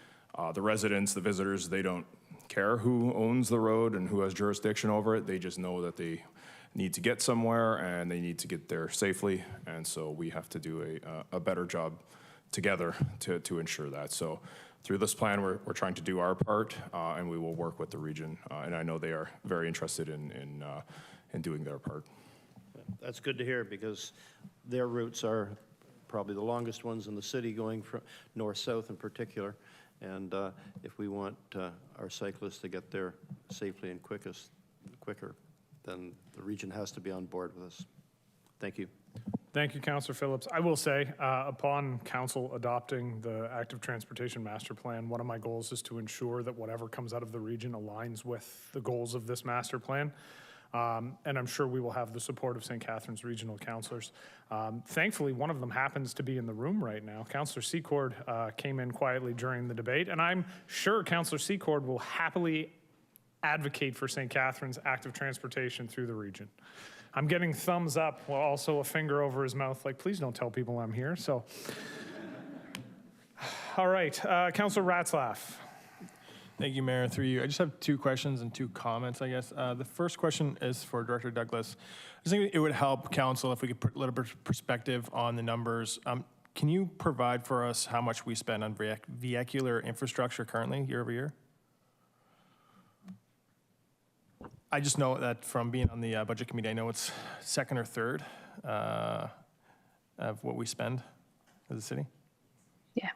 Speaker 21: The residents, the visitors, they don't care who owns the road and who has jurisdiction over it. They just know that they need to get somewhere and they need to get there safely. And so we have to do a better job together to ensure that. So through this plan, we're trying to do our part, and we will work with the region. And I know they are very interested in doing their part.
Speaker 16: That's good to hear because their routes are probably the longest ones in the city, going from north-south in particular. And if we want our cyclists to get there safely and quicker, then the region has to be on board with us. Thank you.
Speaker 1: Thank you, Councillor Phillips. I will say, upon council adopting the active transportation master plan, one of my goals is to ensure that whatever comes out of the region aligns with the goals of this master plan. And I'm sure we will have the support of St. Catharines regional councillors. Thankfully, one of them happens to be in the room right now. Councillor Secord came in quietly during the debate, and I'm sure Councillor Secord will happily advocate for St. Catharines active transportation through the region. I'm getting thumbs up while also a finger over his mouth, like, please don't tell people I'm here. So, all right, Councillor Ratzlaff.
Speaker 5: Thank you, Mayor. Through you, I just have 2 questions and 2 comments, I guess. The first question is for Director Douglas. I just think it would help council if we could put a little bit of perspective on the numbers. Can you provide for us how much we spend on vehicular infrastructure currently, year over year? I just know that from being on the budget committee, I know it's second or third of what we spend as a city.
Speaker 20: Yeah.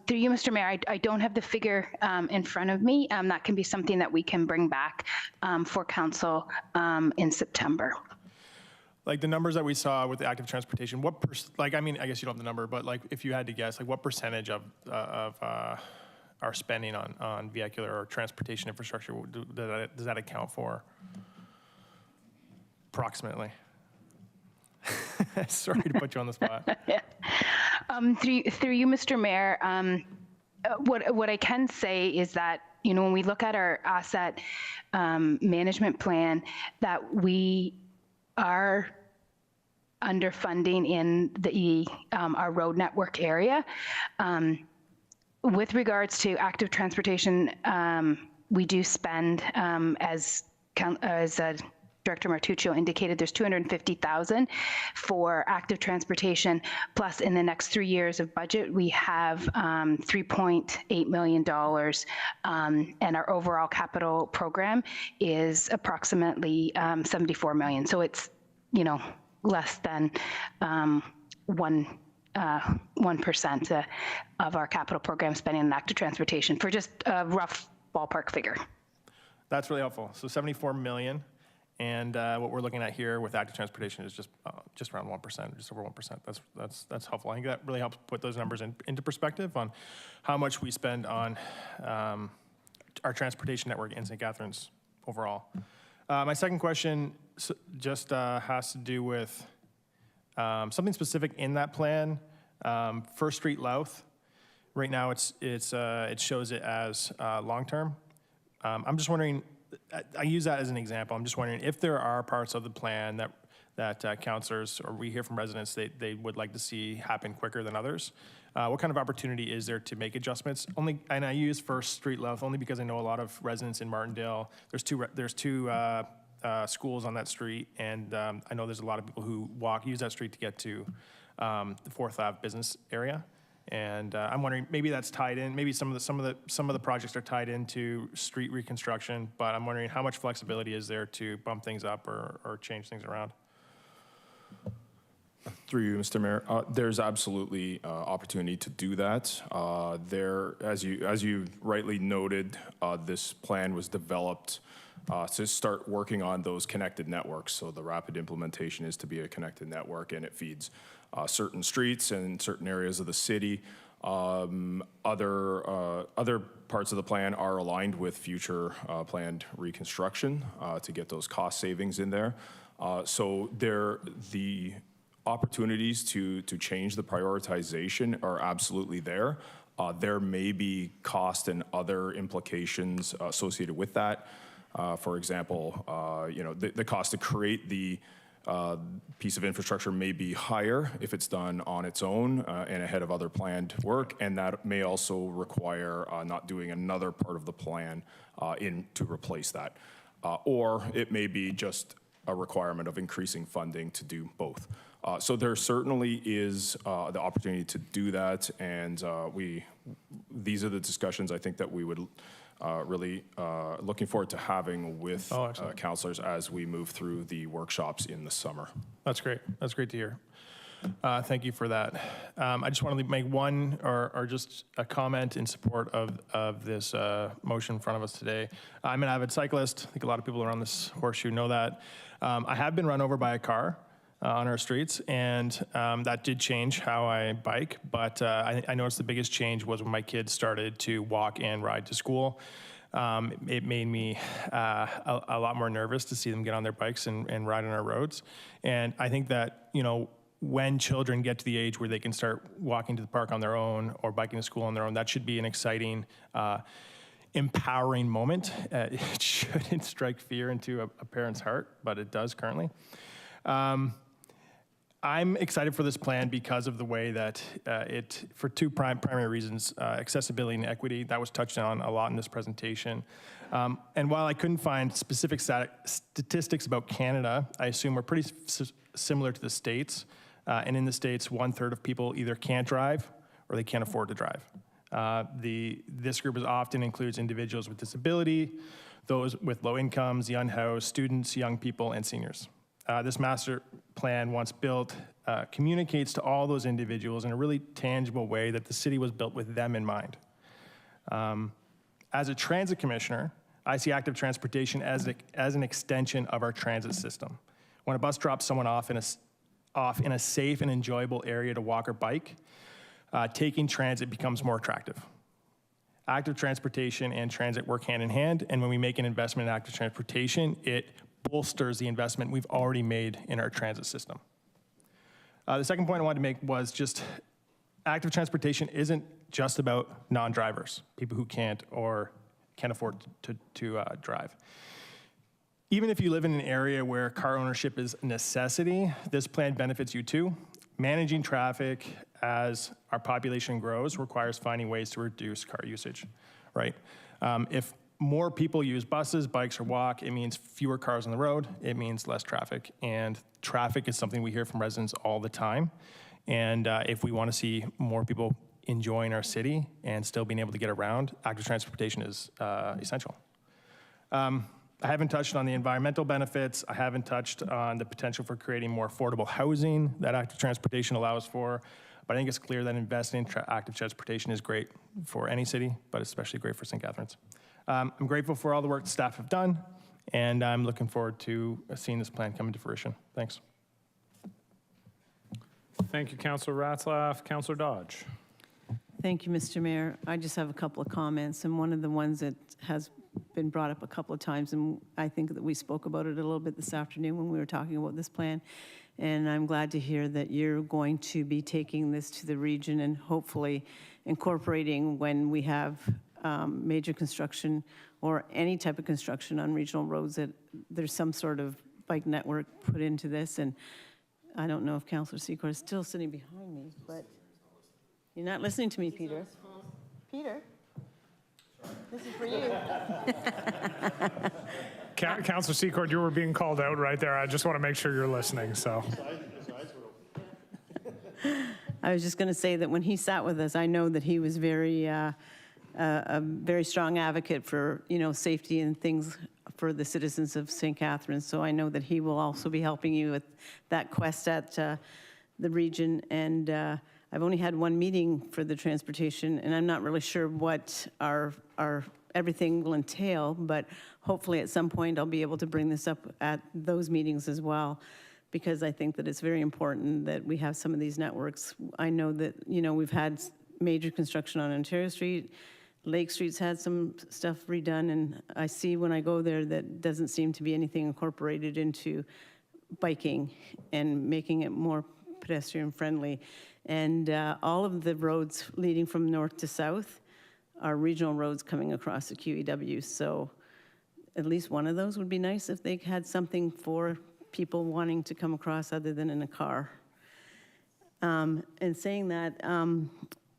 Speaker 20: Through you, Mr. Mayor, I don't have the figure in front of me. That can be something that we can bring back for council in September.
Speaker 5: Like the numbers that we saw with the active transportation, what like, I mean, I guess you don't have the number, but like if you had to guess, like what percentage of our spending on vehicular or transportation infrastructure does that account for? Approximately. Sorry to put you on the spot.
Speaker 20: Through you, Mr. Mayor, what I can say is that, you know, when we look at our asset management plan, that we are underfunding in the our road network area. With regards to active transportation, we do spend, as Director Martuccio indicated, there's $250,000 for active transportation. Plus, in the next 3 years of budget, we have $3.8 million, and our overall capital program is approximately $74 million. So it's, you know, less than 1% of our capital program spending on active transportation, for just a rough ballpark figure.
Speaker 5: That's really helpful. So 74 million. And what we're looking at here with active transportation is just around 1%, just over 1%. That's helpful. I think that really helps put those numbers into perspective on how much we spend on our transportation network in St. Catharines overall. My second question just has to do with something specific in that plan. First Street Louth. Right now, it shows it as long-term. I'm just wondering. I use that as an example. I'm just wondering if there are parts of the plan that councillors or we hear from residents they would like to see happen quicker than others. What kind of opportunity is there to make adjustments? And I use First Street Louth only because I know a lot of residents in Martindale. There's two schools on that street, and I know there's a lot of people who use that street to get to the 4th Ave business area. And I'm wondering, maybe that's tied in. Maybe some of the projects are tied into street reconstruction. But I'm wondering how much flexibility is there to bump things up or change things around.
Speaker 21: Through you, Mr. Mayor, there's absolutely opportunity to do that. As you rightly noted, this plan was developed to start working on those connected networks. So the rapid implementation is to be a connected network, and it feeds certain streets and certain areas of the city. Other parts of the plan are aligned with future planned reconstruction to get those cost savings in there. So the opportunities to change the prioritization are absolutely there. There may be cost and other implications associated with that. For example, the cost to create the piece of infrastructure may be higher if it's done on its own and ahead of other planned work, and that may also require not doing another part of the plan to replace that. Or it may be just a requirement of increasing funding to do both. So there certainly is the opportunity to do that, and these are the discussions I think that we would really looking forward to having with councillors as we move through the workshops in the summer.
Speaker 5: That's great. That's great to hear. Thank you for that. I just want to make one or just a comment in support of this motion in front of us today. I'm an avid cyclist. I think a lot of people around this horseshoe know that. I have been run over by a car on our streets, and that did change how I bike, but I noticed the biggest change was when my kids started to walk and ride to school. it made me a lot more nervous to see them get on their bikes and ride on our roads. And I think that, when children get to the age where they can start walking to the park on their own or biking to school on their own, that should be an exciting, empowering moment. It shouldn't strike fear into a parent's heart, but it does currently. I'm excited for this plan because of the way that for two primary reasons, accessibility and equity. That was touched on a lot in this presentation. And while I couldn't find specific statistics about Canada, I assume we're pretty similar to the States. And in the States, 1/3 of people either can't drive or they can't afford to drive. This group often includes individuals with disability, those with low incomes, the unhoused, students, young people, and seniors. This master plan, once built, communicates to all those individuals in a really tangible way that the city was built with them in mind. As a transit commissioner, I see active transportation as an extension of our transit system. When a bus drops someone off in a safe and enjoyable area to walk or bike, taking transit becomes more attractive. Active transportation and transit work hand in hand, and when we make an investment in active transportation, it bolsters the investment we've already made in our transit system. The second point I wanted to make was just active transportation isn't just about non-drivers, people who can't or can't afford to drive. Even if you live in an area where car ownership is a necessity, this plan benefits you too. Managing traffic as our population grows requires finding ways to reduce car usage, right? If more people use buses, bikes, or walk, it means fewer cars on the road, it means less traffic. And traffic is something we hear from residents all the time. And if we want to see more people enjoying our city and still being able to get around, active transportation is essential. I haven't touched on the environmental benefits. I haven't touched on the potential for creating more affordable housing that active transportation allows for. But I think it's clear that investing in active transportation is great for any city, but especially great for St. Catharines. I'm grateful for all the work the staff have done, and I'm looking forward to seeing this plan come into fruition. Thanks.
Speaker 1: Thank you, Councillor Ratzlaff. Councillor Dodge.
Speaker 13: Thank you, Mr. Mayor. I just have a couple of comments, and one of the ones that has been brought up a couple of times, and I think that we spoke about it a little bit this afternoon when we were talking about this plan, and I'm glad to hear that you're going to be taking this to the region and hopefully incorporating when we have major construction or any type of construction on regional roads, that there's some sort of bike network put into this. And I don't know if Councillor Secor is still sitting behind me, but you're not listening to me, Peter. Peter, this is for you.
Speaker 1: Councillor Secord, you were being called out right there. I just want to make sure you're listening, so.
Speaker 13: I was just going to say that when he sat with us, I know that he was a very strong advocate for, safety and things for the citizens of St. Catharines. So I know that he will also be helping you with that quest at the region. And I've only had one meeting for the transportation, and I'm not really sure what our everything will entail, but hopefully at some point I'll be able to bring this up at those meetings as well, because I think that it's very important that we have some of these networks. I know that, we've had major construction on Ontario Street. Lake Street's had some stuff redone, and I see when I go there that doesn't seem to be anything incorporated into biking and making it more pedestrian friendly. And all of the roads leading from north to south are regional roads coming across the QEW. So at least one of those would be nice if they had something for people wanting to come across other than in a car. And saying that,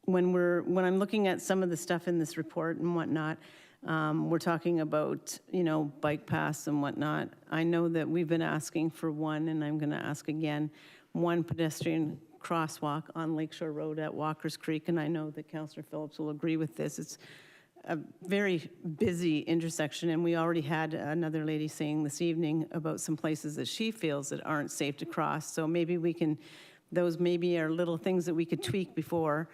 Speaker 13: when I'm looking at some of the stuff in this report and whatnot, we're talking about, bike paths and whatnot. I know that we've been asking for one, and I'm gonna ask again, one pedestrian crosswalk on Lakeshore Road at Walker's Creek, and I know that Councillor Phillips will agree with this. It's a very busy intersection, and we already had another lady saying this evening about some places that she feels that aren't safe to cross. So maybe those maybe are little things that we could tweak before,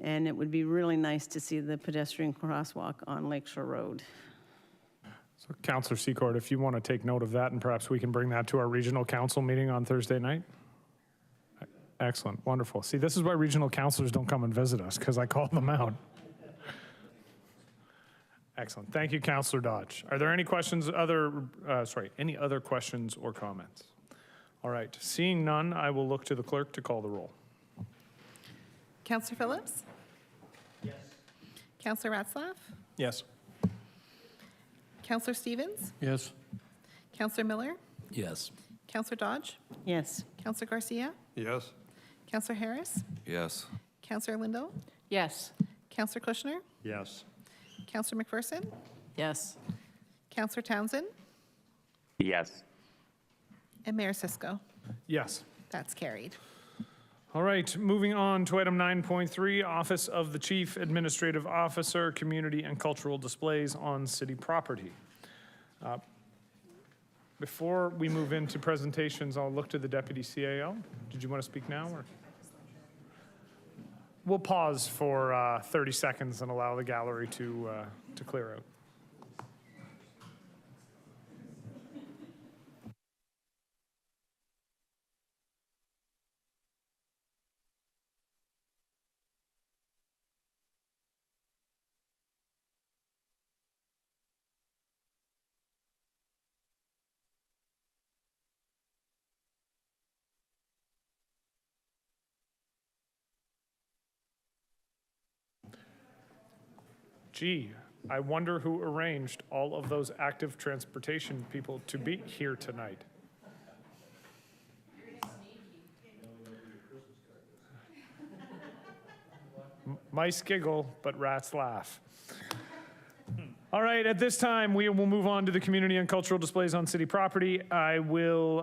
Speaker 13: and it would be really nice to see the pedestrian crosswalk on Lakeshore Road.
Speaker 1: So Councillor Secord, if you want to take note of that, and perhaps we can bring that to our regional council meeting on Thursday night. Excellent, wonderful. See, this is why regional councilors don't come and visit us, because I call them out. Excellent. Thank you, Councillor Dodge. Are there any questions, any other questions or comments? All right, seeing none, I will look to the clerk to call the roll.
Speaker 8: Councillor Phillips? Yes. Councillor Ratzlaff?
Speaker 5: Yes.
Speaker 8: Councillor Stevens?
Speaker 7: Yes.
Speaker 8: Councillor Miller?
Speaker 12: Yes.
Speaker 8: Councillor Dodge?
Speaker 13: Yes.
Speaker 8: Councillor Garcia?
Speaker 4: Yes.
Speaker 8: Councillor Harris?
Speaker 21: Yes.
Speaker 8: Councillor Lindell?
Speaker 3: Yes.
Speaker 8: Councillor Kushner?
Speaker 9: Yes.
Speaker 8: Councillor McPherson?
Speaker 6: Yes.
Speaker 8: Councillor Townsend?
Speaker 2: Yes.
Speaker 8: And Mayor Cisco?
Speaker 1: Yes.
Speaker 8: That's carried.
Speaker 1: All right, moving on to item 9.3, Office of the Chief Administrative Officer, Community and Cultural Displays on City Property. Before we move into presentations, I'll look to the Deputy CAO. Did you want to speak now? Or? We'll pause for 30 seconds and allow the gallery to clear out. Gee, I wonder who arranged all of those active transportation people to be here tonight. Mice giggle, but rats laugh. All right, at this time, we will move on to the community and cultural displays on city property. I will,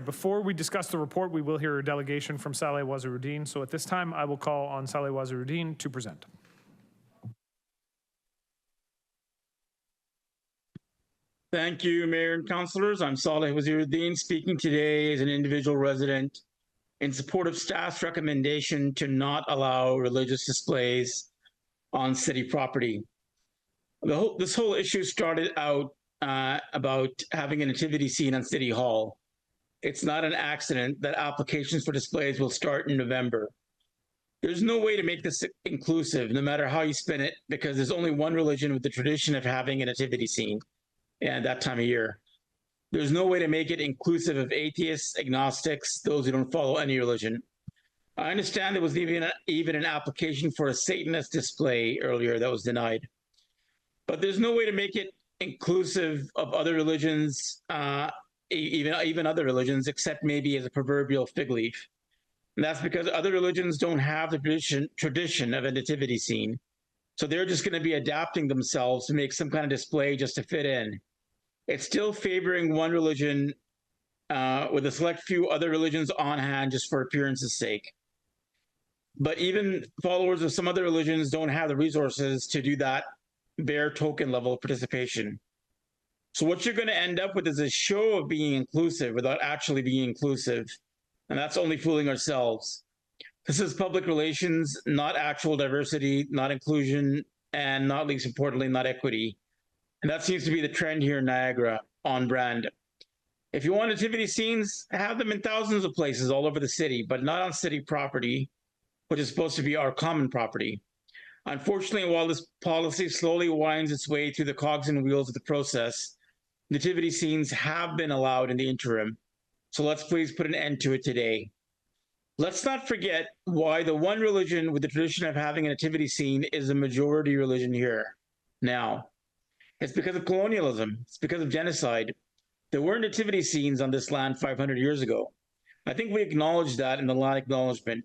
Speaker 1: before we discuss the report, we will hear a delegation from Saleh Waziruddin. So at this time, I will call on Saleh Waziruddin to present.
Speaker 2: Thank you, Mayor and Councilors. I'm Saleh Waziruddin, speaking today as an individual resident in support of staff's recommendation to not allow religious displays on city property. This whole issue started out about having a nativity scene on City Hall. It's not an accident that applications for displays will start in November. There's no way to make this inclusive, no matter how you spin it, because there's only one religion with the tradition of having a nativity scene and that time of year. There's no way to make it inclusive of atheists, agnostics, those who don't follow any religion. I understand there was even an application for a Satanist display earlier that was denied. But there's no way to make it inclusive of other religions, even other religions, except maybe as a proverbial fig leaf. And that's because other religions don't have the tradition of a nativity scene. So they're just going to be adapting themselves to make some kind of display just to fit in. It's still favoring one religion with a select few other religions on hand just for appearance's sake. But even followers of some other religions don't have the resources to do that bare token level of participation. So what you're going to end up with is a show of being inclusive without actually being inclusive. And that's only fooling ourselves. This is public relations, not actual diversity, not inclusion, and not least importantly, not equity. And that seems to be the trend here in Niagara, on brand. If you want nativity scenes, have them in thousands of places all over the city, but not on city property, which is supposed to be our common property. Unfortunately, while this policy slowly winds its way through the cogs and wheels of the process, nativity scenes have been allowed in the interim. So let's please put an end to it today. Let's not forget why the one religion with the tradition of having a nativity scene is a majority religion here now. It's because of colonialism. It's because of genocide. There were nativity scenes on this land 500 years ago. I think we acknowledge that in the land acknowledgement.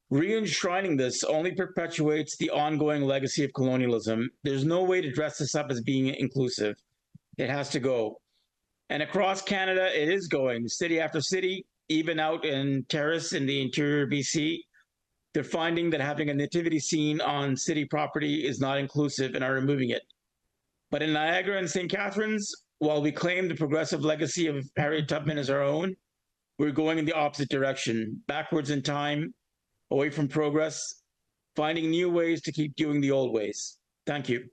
Speaker 2: Re-enshrining this only perpetuates the ongoing legacy of colonialism. There's no way to dress this up as being inclusive. It has to go. And across Canada, it is going. City after city, even out in Terrace in the interior BC, they're finding that having a nativity scene on city property is not inclusive and are removing it. But in Niagara and St. Catharines, while we claim the progressive legacy of Harriet Tubman as our own, we're going in the opposite direction, backwards in time, away from progress, finding new ways to keep doing the old ways. Thank you.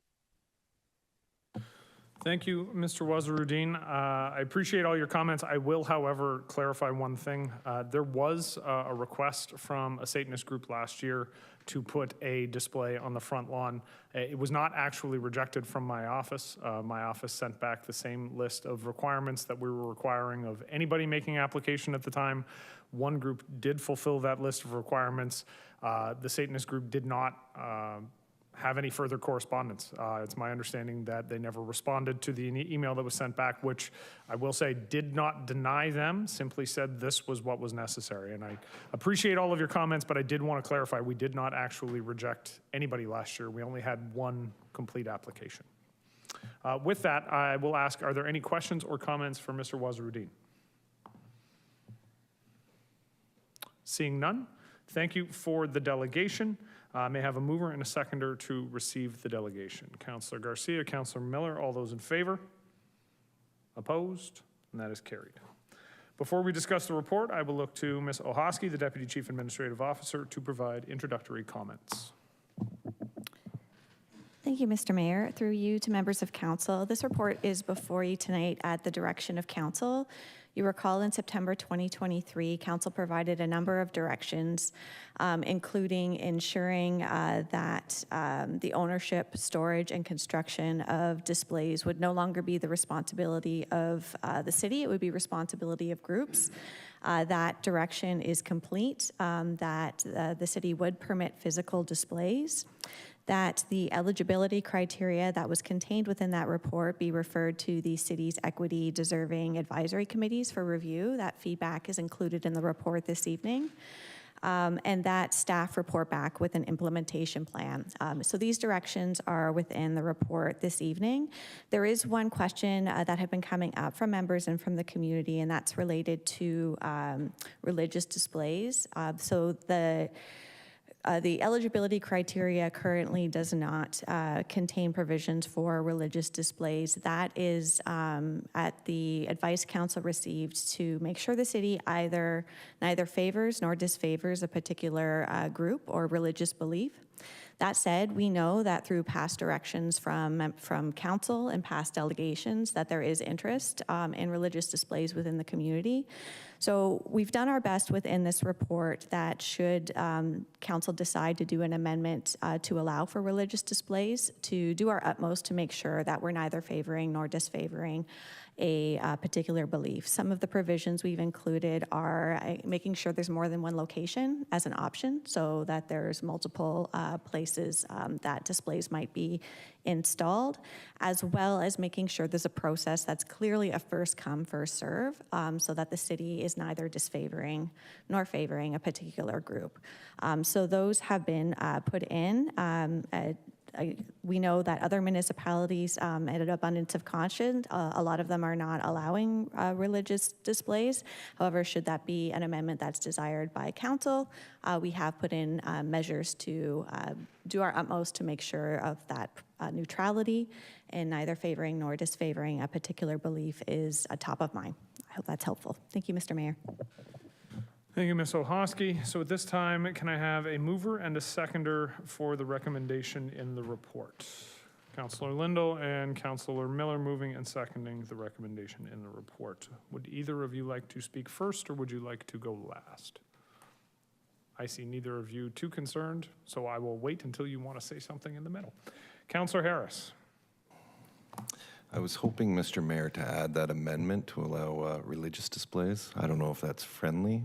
Speaker 1: Thank you, Mr. Waziruddin. I appreciate all your comments. I will, however, clarify one thing. There was a request from a Satanist group last year to put a display on the front lawn. It was not actually rejected from my office. My office sent back the same list of requirements that we were requiring of anybody making application at the time. One group did fulfill that list of requirements. The Satanist group did not have any further correspondence. It's my understanding that they never responded to the email that was sent back, which I will say did not deny them, simply said this was what was necessary. And I appreciate all of your comments, but I did want to clarify, we did not actually reject anybody last year. We only had one complete application. With that, I will ask, are there any questions or comments for Mr. Wazirudin? Seeing none, thank you for the delegation. May I have a mover and a seconder to receive the delegation. Councillor Garcia, Councillor Miller, all those in favor? Opposed? And that is carried. Before we discuss the report, I will look to Ms. Ohosky, the Deputy Chief Administrative Officer, to provide introductory comments.
Speaker 11: Thank you, Mr. Mayor. Through you to members of council, this report is before you tonight at the direction of council. You recall in September 2023, council provided a number of directions, including ensuring that the ownership, storage, and construction of displays would no longer be the responsibility of the city. It would be responsibility of groups. That direction is complete, that the city would permit physical displays, that the eligibility criteria that was contained within that report be referred to the city's equity deserving advisory committees for review. That feedback is included in the report this evening. And that staff report back with an implementation plan. So these directions are within the report this evening. There is one question that had been coming up from members and from the community, and that's related to religious displays. So the eligibility criteria currently does not contain provisions for religious displays. That is at the advice council received to make sure the city neither favors nor disfavors a particular group or religious belief. That said, we know that through past directions from council and past delegations that there is interest in religious displays within the community. So we've done our best within this report that should council decide to do an amendment to allow for religious displays, to do our utmost to make sure that we're neither favoring nor disfavoring a particular belief. Some of the provisions we've included are making sure there's more than one location as an option, so that there's multiple places that displays might be installed, as well as making sure there's a process that's clearly a first come, first serve, so that the city is neither disfavoring nor favoring a particular group. So those have been put in. We know that other municipalities, at an abundance of caution, a lot of them are not allowing religious displays. However, should that be an amendment that's desired by council, we have put in measures to do our utmost to make sure of that neutrality, and neither favoring nor disfavoring a particular belief is a top of mind. I hope that's helpful. Thank you, Mr. Mayor.
Speaker 1: Thank you, Ms. Ohosky. So at this time, can I have a mover and a seconder for the recommendation in the report? Councillor Lindell and Councillor Miller moving and seconding the recommendation in the report. Would either of you like to speak first, or would you like to go last? I see neither of you too concerned, so I will wait until you want to say something in the middle. Councillor Harris.
Speaker 22: I was hoping, Mr. Mayor, to add that amendment to allow religious displays. I don't know if that's friendly.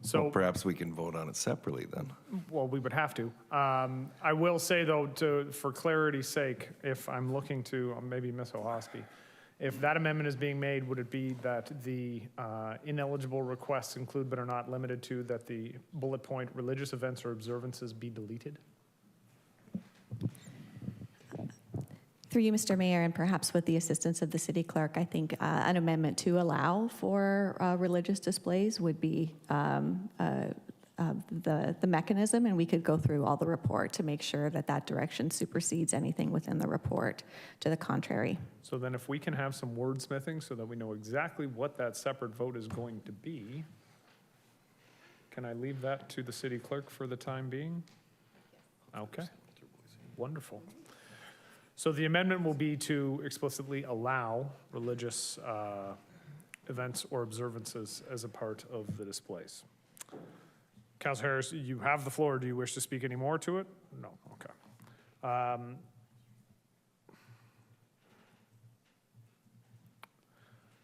Speaker 22: So well, perhaps we can vote on it separately then.
Speaker 1: Well, we would have to. I will say, though, for clarity's sake, if I'm looking to maybe Ms. Ohosky, if that amendment is being made, would it be that the ineligible requests include but are not limited to that the bullet point religious events or observances be deleted?
Speaker 11: Through you, Mr. Mayor, and perhaps with the assistance of the city clerk, I think an amendment to allow for religious displays would be the mechanism, and we could go through all the report to make sure that that direction supersedes anything within the report to the contrary.
Speaker 1: So then if we can have some wordsmithing so that we know exactly what that separate vote is going to be, can I leave that to the city clerk for the time being? Okay, wonderful. So the amendment will be to explicitly allow religious events or observances as a part of the displays. Councillor Harris, you have the floor. Do you wish to speak any more to it? No, okay.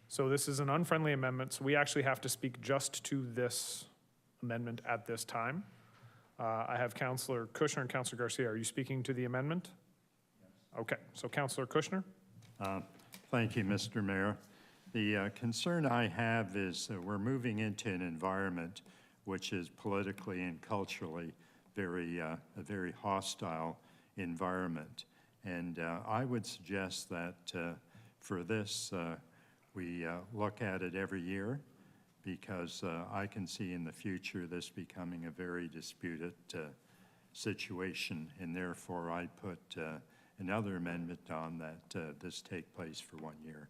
Speaker 1: So this is an unfriendly amendment, so we actually have to speak just to this amendment at this time. I have Councillor Kushner and Councillor Garcia. Are you speaking to the amendment? Yes. Okay, so Councillor Kushner?
Speaker 9: Thank you, Mr. Mayor. The concern I have is that we're moving into an environment which is politically and culturally a very hostile environment. And I would suggest that for this, we look at it every year, because I can see in the future this becoming a very disputed situation, and therefore I put another amendment on that this take place for 1 year.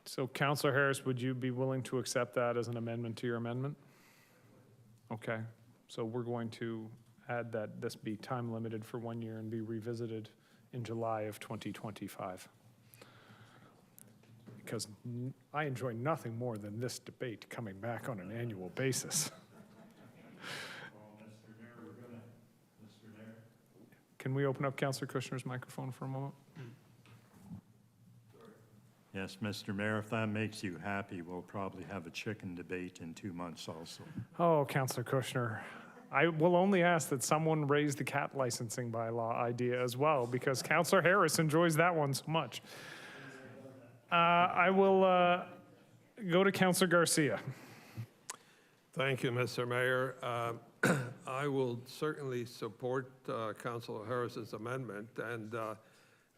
Speaker 1: So Councillor Harris, would you be willing to accept that as an amendment to your amendment? Okay, so we're going to add that this be time limited for 1 year and be revisited in July of 2025. Because I enjoy nothing more than this debate coming back on an annual basis. Can we open up Councillor Kushner's microphone for a moment?
Speaker 9: Yes, Mr. Mayor, if that makes you happy, we'll probably have a chicken debate in 2 months also.
Speaker 1: Oh, Councillor Kushner, I will only ask that someone raise the cat licensing bylaw idea as well, because Councillor Harris enjoys that one so much. I will go to Councillor Garcia.
Speaker 4: Thank you, Mr. Mayor. I will certainly support Councillor Harris's amendment, and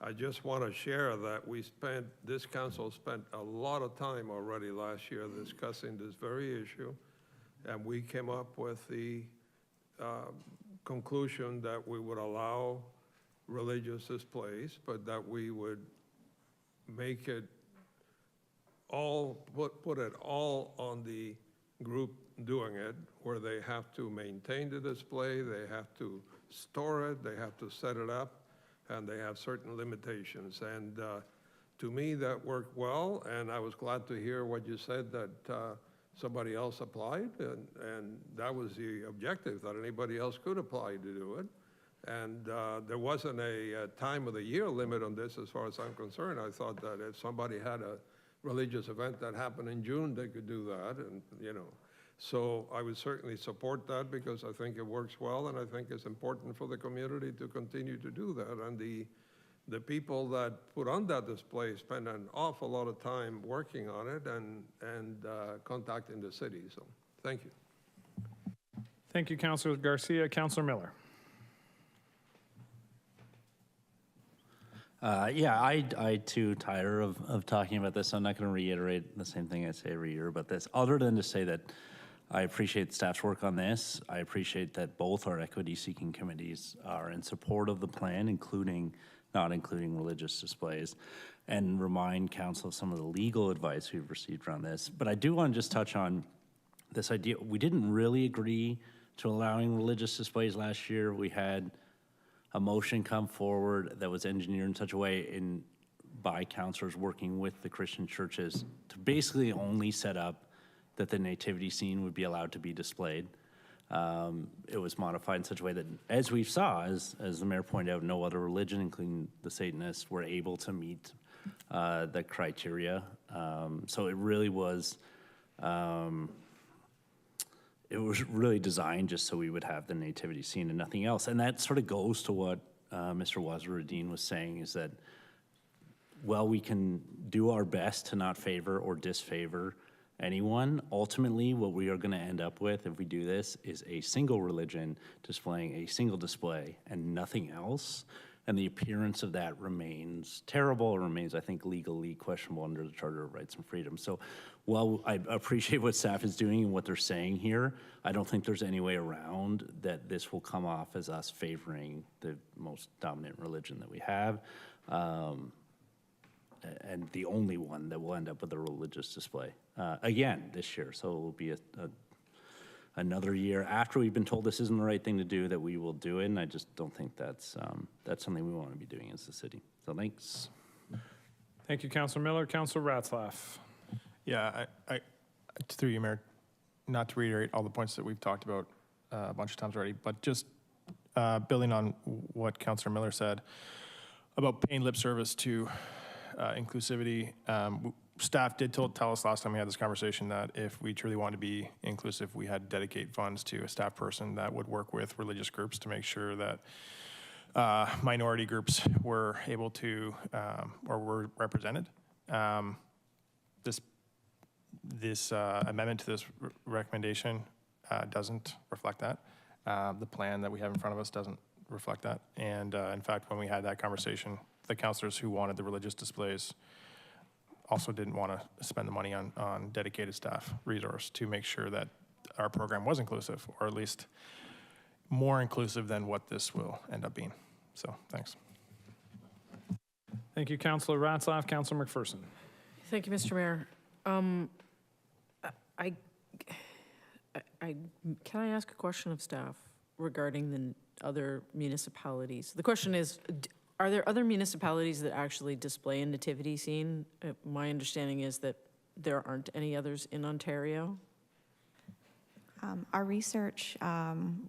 Speaker 4: I just want to share that this council spent a lot of time already last year discussing this very issue, and we came up with the conclusion that we would allow religious displays, but that we would make it all, put it all on the group doing it, where they have to maintain the display, they have to store it, they have to set it up, and they have certain limitations. And to me, that worked well, and I was glad to hear what you said, that somebody else applied, and that was the objective, that anybody else could apply to do it. And there wasn't a time of the year limit on this as far as I'm concerned. I thought that if somebody had a religious event that happened in June, they could do that, and So I would certainly support that, because I think it works well, and I think it's important for the community to continue to do that. And the people that put on that display spend an awful lot of time working on it and contacting the city. So thank you.
Speaker 1: Thank you, Councillor Garcia. Councillor Miller.
Speaker 12: Yeah, I too tire of talking about this. I'm not going to reiterate the same thing I say every year about this, other than to say that I appreciate staff's work on this. I appreciate that both our equity-seeking committees are in support of the plan, not including religious displays, and remind council of some of the legal advice we've received around this. But I do want to just touch on this idea. We didn't really agree to allowing religious displays last year. We had a motion come forward that was engineered in such a way by councillors working with the Christian churches to basically only set up that the nativity scene would be allowed to be displayed. It was modified in such a way that, as we saw, as the mayor pointed out, no other religion, including the Satanists, were able to meet the criteria. So it really was, really designed just so we would have the nativity scene and nothing else. And that sort of goes to what Mr. Waziruddin was saying, is that, well, we can do our best to not favor or disfavor anyone. Ultimately, what we are going to end up with, if we do this, is a single religion displaying a single display and nothing else. And the appearance of that remains terrible, remains, I think, legally questionable under the Charter of Rights and Freedoms. So while I appreciate what staff is doing and what they're saying here, I don't think there's any way around that this will come off as us favoring the most dominant religion that we have, and the only one that will end up with a religious display again this year. So it will be another year after we've been told this isn't the right thing to do that we will do it, and I just don't think that's something we want to be doing as a city. So thanks.
Speaker 1: Thank you, Councillor Miller. Councillor Ratzlaff.
Speaker 5: Yeah, I through you, Mayor, not to reiterate all the points that we've talked about a bunch of times already, but just building on what Councillor Miller said about paying lip service to inclusivity. Staff did tell us last time we had this conversation that if we truly wanted to be inclusive, we had to dedicate funds to a staff person that would work with religious groups to make sure that minority groups were able to or were represented. This amendment to this recommendation doesn't reflect that. The plan that we have in front of us doesn't reflect that. And in fact, when we had that conversation, the councillors who wanted the religious displays also didn't want to spend the money on dedicated staff resource to make sure that our program was inclusive, or at least more inclusive than what this will end up being. So, thanks.
Speaker 1: Thank you, Councillor Ratzlaff. Councillor McPherson.
Speaker 6: Thank you, Mr. Mayor. Can I ask a question of staff regarding the other municipalities? The question is, are there other municipalities that actually display a nativity scene? My understanding is that there aren't any others in Ontario.
Speaker 11: Our research,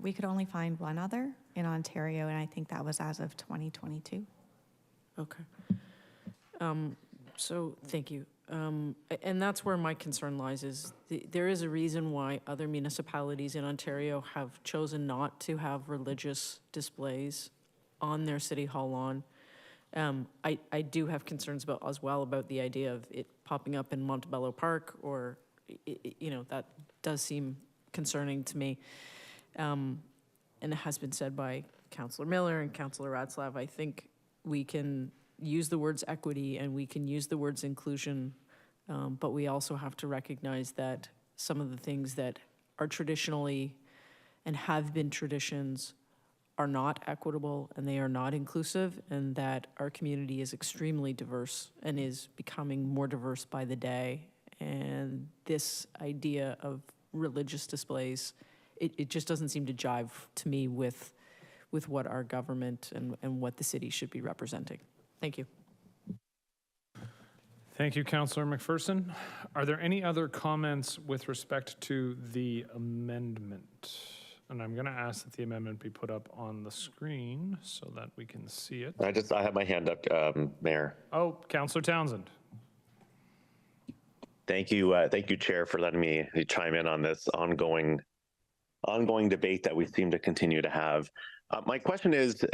Speaker 11: we could only find one other in Ontario, and I think that was as of 2022.
Speaker 6: Okay. So thank you. And that's where my concern lies, is there is a reason why other municipalities in Ontario have chosen not to have religious displays on their city hall lawn. I do have concerns as well about the idea of it popping up in Montebello Park, or, that does seem concerning to me. And it has been said by Councillor Miller and Councillor Ratzlaff. I think we can use the words equity and we can use the words inclusion, but we also have to recognize that some of the things that are traditionally and have been traditions are not equitable and they are not inclusive, and that our community is extremely diverse and is becoming more diverse by the day. And this idea of religious displays, it just doesn't seem to jive to me with what our government and what the city should be representing. Thank you.
Speaker 1: Thank you, Councillor McPherson. Are there any other comments with respect to the amendment? And I'm going to ask that the amendment be put up on the screen so that we can see it.
Speaker 14: I have my hand up, Mayor.
Speaker 1: Oh, Councillor Townsend.
Speaker 14: Thank you, Chair, for letting me chime in on this ongoing debate that we seem to continue to have. My question is,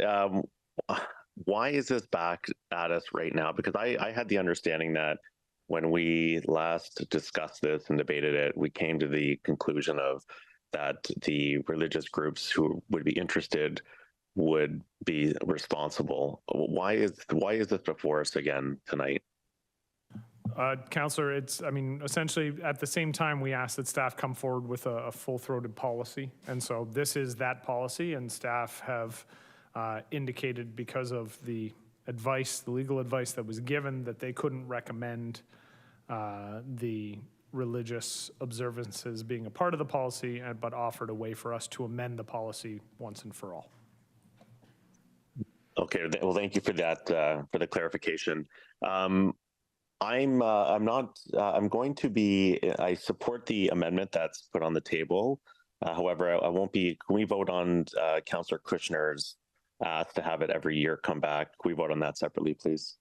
Speaker 14: why is this back at us right now? Because I had the understanding that when we last discussed this and debated it, we came to the conclusion of that the religious groups who would be interested would be responsible. Why is this before us again tonight?
Speaker 1: Councillor, essentially at the same time we asked that staff come forward with a full-throated policy. And so this is that policy, and staff have indicated, because of the legal advice that was given, that they couldn't recommend the religious observances being a part of the policy, but offered a way for us to amend the policy once and for all.
Speaker 14: Okay, well, thank you for that, for the clarification. I support the amendment that's put on the table. However, can we vote on Councillor Kushner's ask to have it every year come back? Can we vote on that separately, please?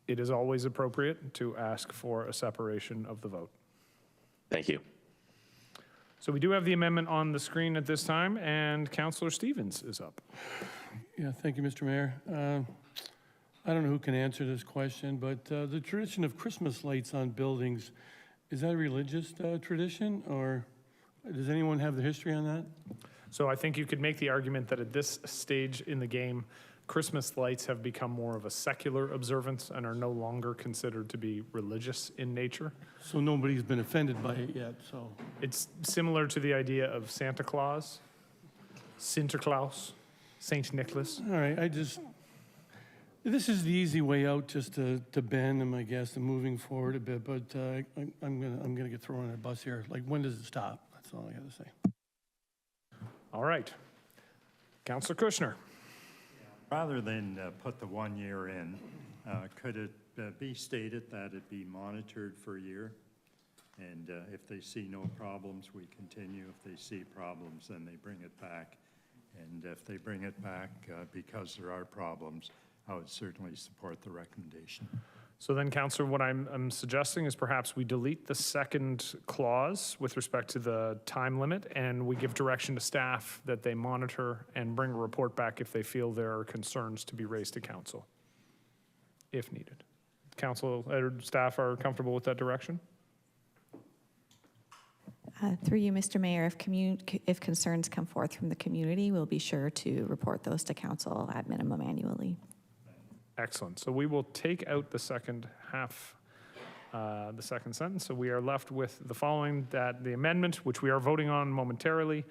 Speaker 1: It is always appropriate to ask for a separation of the vote.
Speaker 14: Thank you.
Speaker 1: So we do have the amendment on the screen at this time, and Councillor Stevens is up.
Speaker 7: Yeah, thank you, Mr. Mayor. I don't know who can answer this question, but the tradition of Christmas lights on buildings, is that a religious tradition, or does anyone have the history on that?
Speaker 1: So I think you could make the argument that at this stage in the game, Christmas lights have become more of a secular observance and are no longer considered to be religious in nature.
Speaker 7: So nobody's been offended by it yet, so.
Speaker 1: It's similar to the idea of Santa Claus, Sinterklaas, Saint Nicholas.
Speaker 7: All right, this is the easy way out, just to bend them, I guess, and moving forward a bit, but I'm gonna get thrown on a bus here. Like, when does it stop? That's all I gotta say.
Speaker 1: All right. Councillor Kushner.
Speaker 9: Rather than put the 1 year in, could it be stated that it be monitored for a year? And if they see no problems, we continue. If they see problems, then they bring it back. And if they bring it back because there are problems, I would certainly support the recommendation.
Speaker 1: So then, Councillor, what I'm suggesting is perhaps we delete the second clause with respect to the time limit, and we give direction to staff that they monitor and bring a report back if they feel there are concerns to be raised to council, if needed. Council or staff are comfortable with that direction?
Speaker 11: Through you, Mr. Mayor, if concerns come forth from the community, we'll be sure to report those to council at minimum annually.
Speaker 1: Excellent. So we will take out the second half, the second sentence. So we are left with the following, that the amendment, which we are voting on momentarily,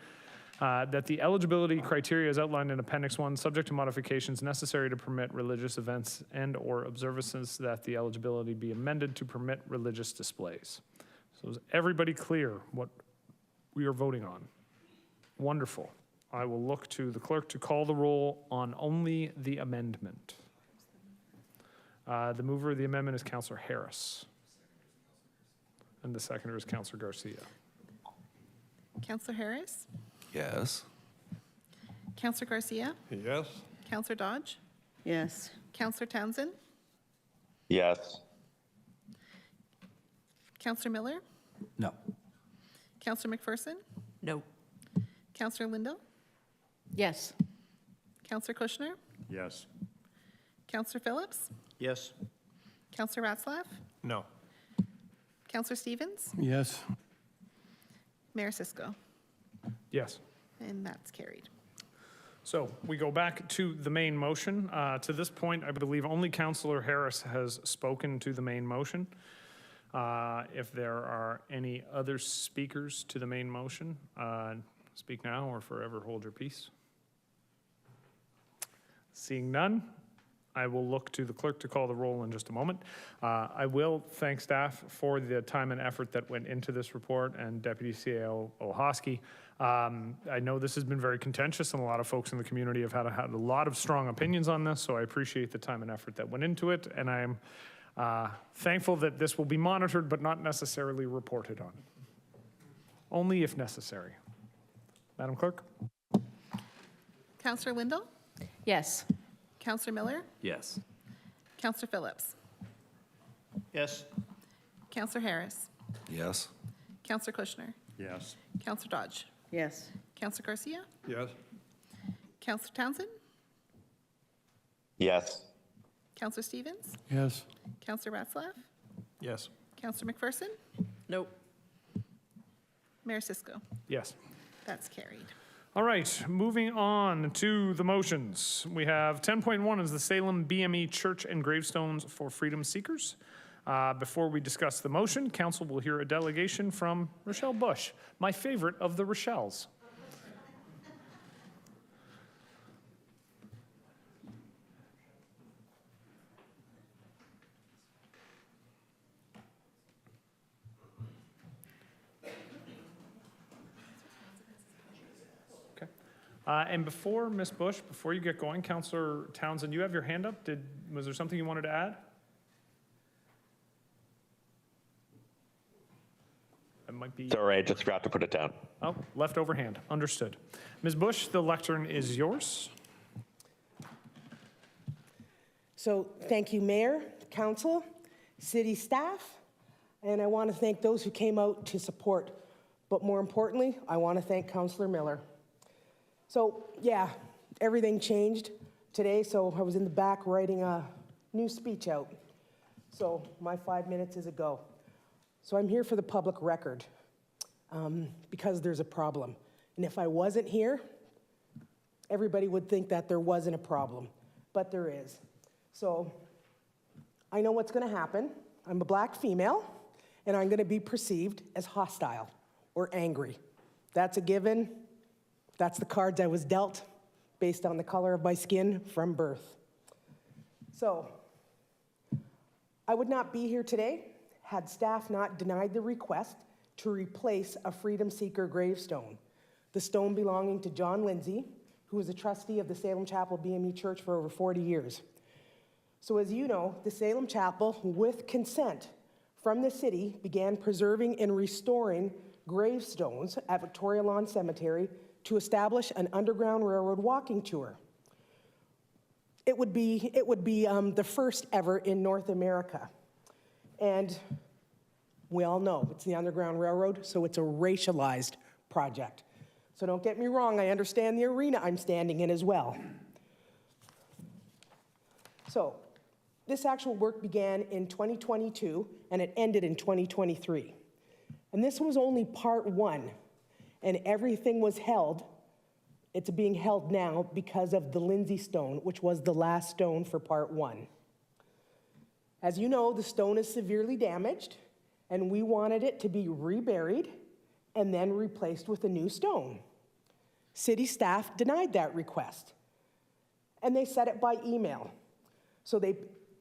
Speaker 1: that the eligibility criteria as outlined in Appendix 1, subject to modifications necessary to permit religious events and or observances, that the eligibility be amended to permit religious displays. So is everybody clear what we are voting on? Wonderful. I will look to the clerk to call the roll on only the amendment. The mover of the amendment is Councillor Harris. And the seconder is Councillor Garcia.
Speaker 8: Councillor Harris?
Speaker 22: Yes.
Speaker 8: Councillor Garcia?
Speaker 4: Yes.
Speaker 8: Councillor Dodge?
Speaker 13: Yes.
Speaker 8: Councillor Townsend?
Speaker 14: Yes.
Speaker 8: Councillor Miller?
Speaker 12: No.
Speaker 8: Councillor McPherson?
Speaker 6: No.
Speaker 8: Councillor Lindell?
Speaker 3: Yes.
Speaker 8: Councillor Kushner?
Speaker 9: Yes.
Speaker 8: Councillor Phillips?
Speaker 16: Yes.
Speaker 8: Councillor Ratzlaff?
Speaker 5: No.
Speaker 8: Councillor Stevens?
Speaker 7: Yes.
Speaker 8: Mayor Cisco?
Speaker 1: Yes.
Speaker 8: And that's carried.
Speaker 1: So we go back to the main motion. To this point, I believe only Councillor Harris has spoken to the main motion. If there are any other speakers to the main motion, speak now or forever hold your peace. Seeing none, I will look to the clerk to call the roll in just a moment. I will thank staff for the time and effort that went into this report, and Deputy CAO Ohoski. I know this has been very contentious, and a lot of folks in the community have had a lot of strong opinions on this, so I appreciate the time and effort that went into it, and I am thankful that this will be monitored but not necessarily reported on. Only if necessary. Madam Clerk?
Speaker 8: Councillor Lindell?
Speaker 3: Yes.
Speaker 8: Councillor Miller?
Speaker 12: Yes.
Speaker 8: Councillor Phillips?
Speaker 16: Yes.
Speaker 8: Councillor Harris?
Speaker 22: Yes.
Speaker 8: Councillor Kushner?
Speaker 9: Yes.
Speaker 8: Councillor Dodge?
Speaker 13: Yes.
Speaker 8: Councillor Garcia?
Speaker 4: Yes.
Speaker 8: Councillor Townsend?
Speaker 14: Yes.
Speaker 8: Councillor Stevens?
Speaker 7: Yes.
Speaker 8: Councillor Ratzlaff?
Speaker 5: Yes.
Speaker 8: Councillor McPherson?
Speaker 6: Nope.
Speaker 8: Mayor Cisco?
Speaker 1: Yes.
Speaker 8: That's carried.
Speaker 1: All right, moving on to the motions. We have 10.1 is the Salem BME Church and Gravestones for Freedom Seekers. Before we discuss the motion, council will hear a delegation from Rochelle Bush, my favorite of the Rochelles. And before Ms. Bush, before you get going, Councillor Townsend, you have your hand up. Was there something you wanted to add? It might be.
Speaker 14: Sorry, I just forgot to put it down.
Speaker 1: Oh, leftover hand. Understood. Ms. Bush, the lectern is yours.
Speaker 10: So thank you, Mayor, Council, City staff, and I want to thank those who came out to support. But more importantly, I want to thank Councillor Miller. So yeah, everything changed today, so I was in the back writing a new speech out. So my 5 minutes is a go. So I'm here for the public record because there's a problem. And if I wasn't here, everybody would think that there wasn't a problem, but there is. So I know what's gonna happen. I'm a black female, and I'm gonna be perceived as hostile or angry. That's a given. That's the cards I was dealt based on the color of my skin from birth. So I would not be here today had staff not denied the request to replace a freedom seeker gravestone, the stone belonging to John Lindsay, who was a trustee of the Salem Chapel BME Church for over 40 years. So as you know, the Salem Chapel, with consent from the city began preserving and restoring gravestones at Victoria Lawn Cemetery to establish an Underground Railroad walking tour. It would be the first ever in North America. And we all know it's the Underground Railroad, so it's a racialized project. So don't get me wrong, I understand the arena I'm standing in as well. So this actual work began in 2022 and it ended in 2023. And this was only part one, and everything was held. It's being held now because of the Lindsay stone, which was the last stone for part one. As you know, the stone is severely damaged, and we wanted it to be reburied and then replaced with a new stone. City staff denied that request, and they said it by email. So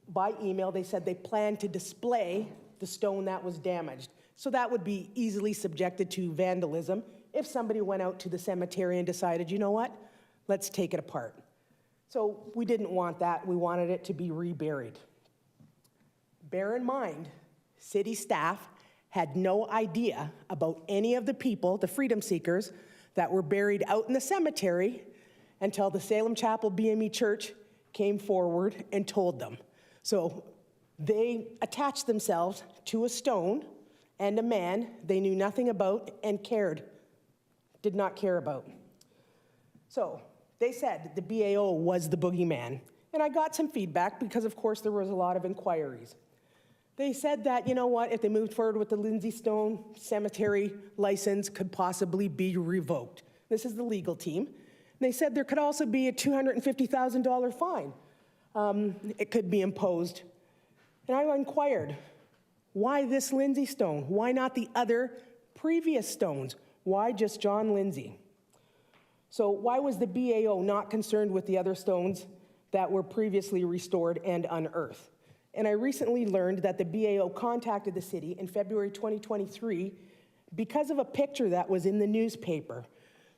Speaker 10: by email, they said they planned to display the stone that was damaged. So that would be easily subjected to vandalism if somebody went out to the cemetery and decided, you know what, let's take it apart. So we didn't want that. We wanted it to be reburied. Bear in mind, city staff had no idea about any of the people, the freedom seekers, that were buried out in the cemetery until the Salem BME Church came forward and told them. So they attached themselves to a stone and a man they knew nothing about and did not care about. So they said the BAO was the boogeyman. And I got some feedback because, of course, there was a lot of inquiries. They said that, you know what, if they moved forward with the Lindsay Stone cemetery license could possibly be revoked. This is the legal team. And they said there could also be a $250,000 fine. It could be imposed. And I inquired, why this Lindsay stone? Why not the other previous stones? Why just John Lindsay? So why was the BAO not concerned with the other stones that were previously restored and unearthed? And I recently learned that the BAO contacted the city in February 2023 because of a picture that was in the newspaper.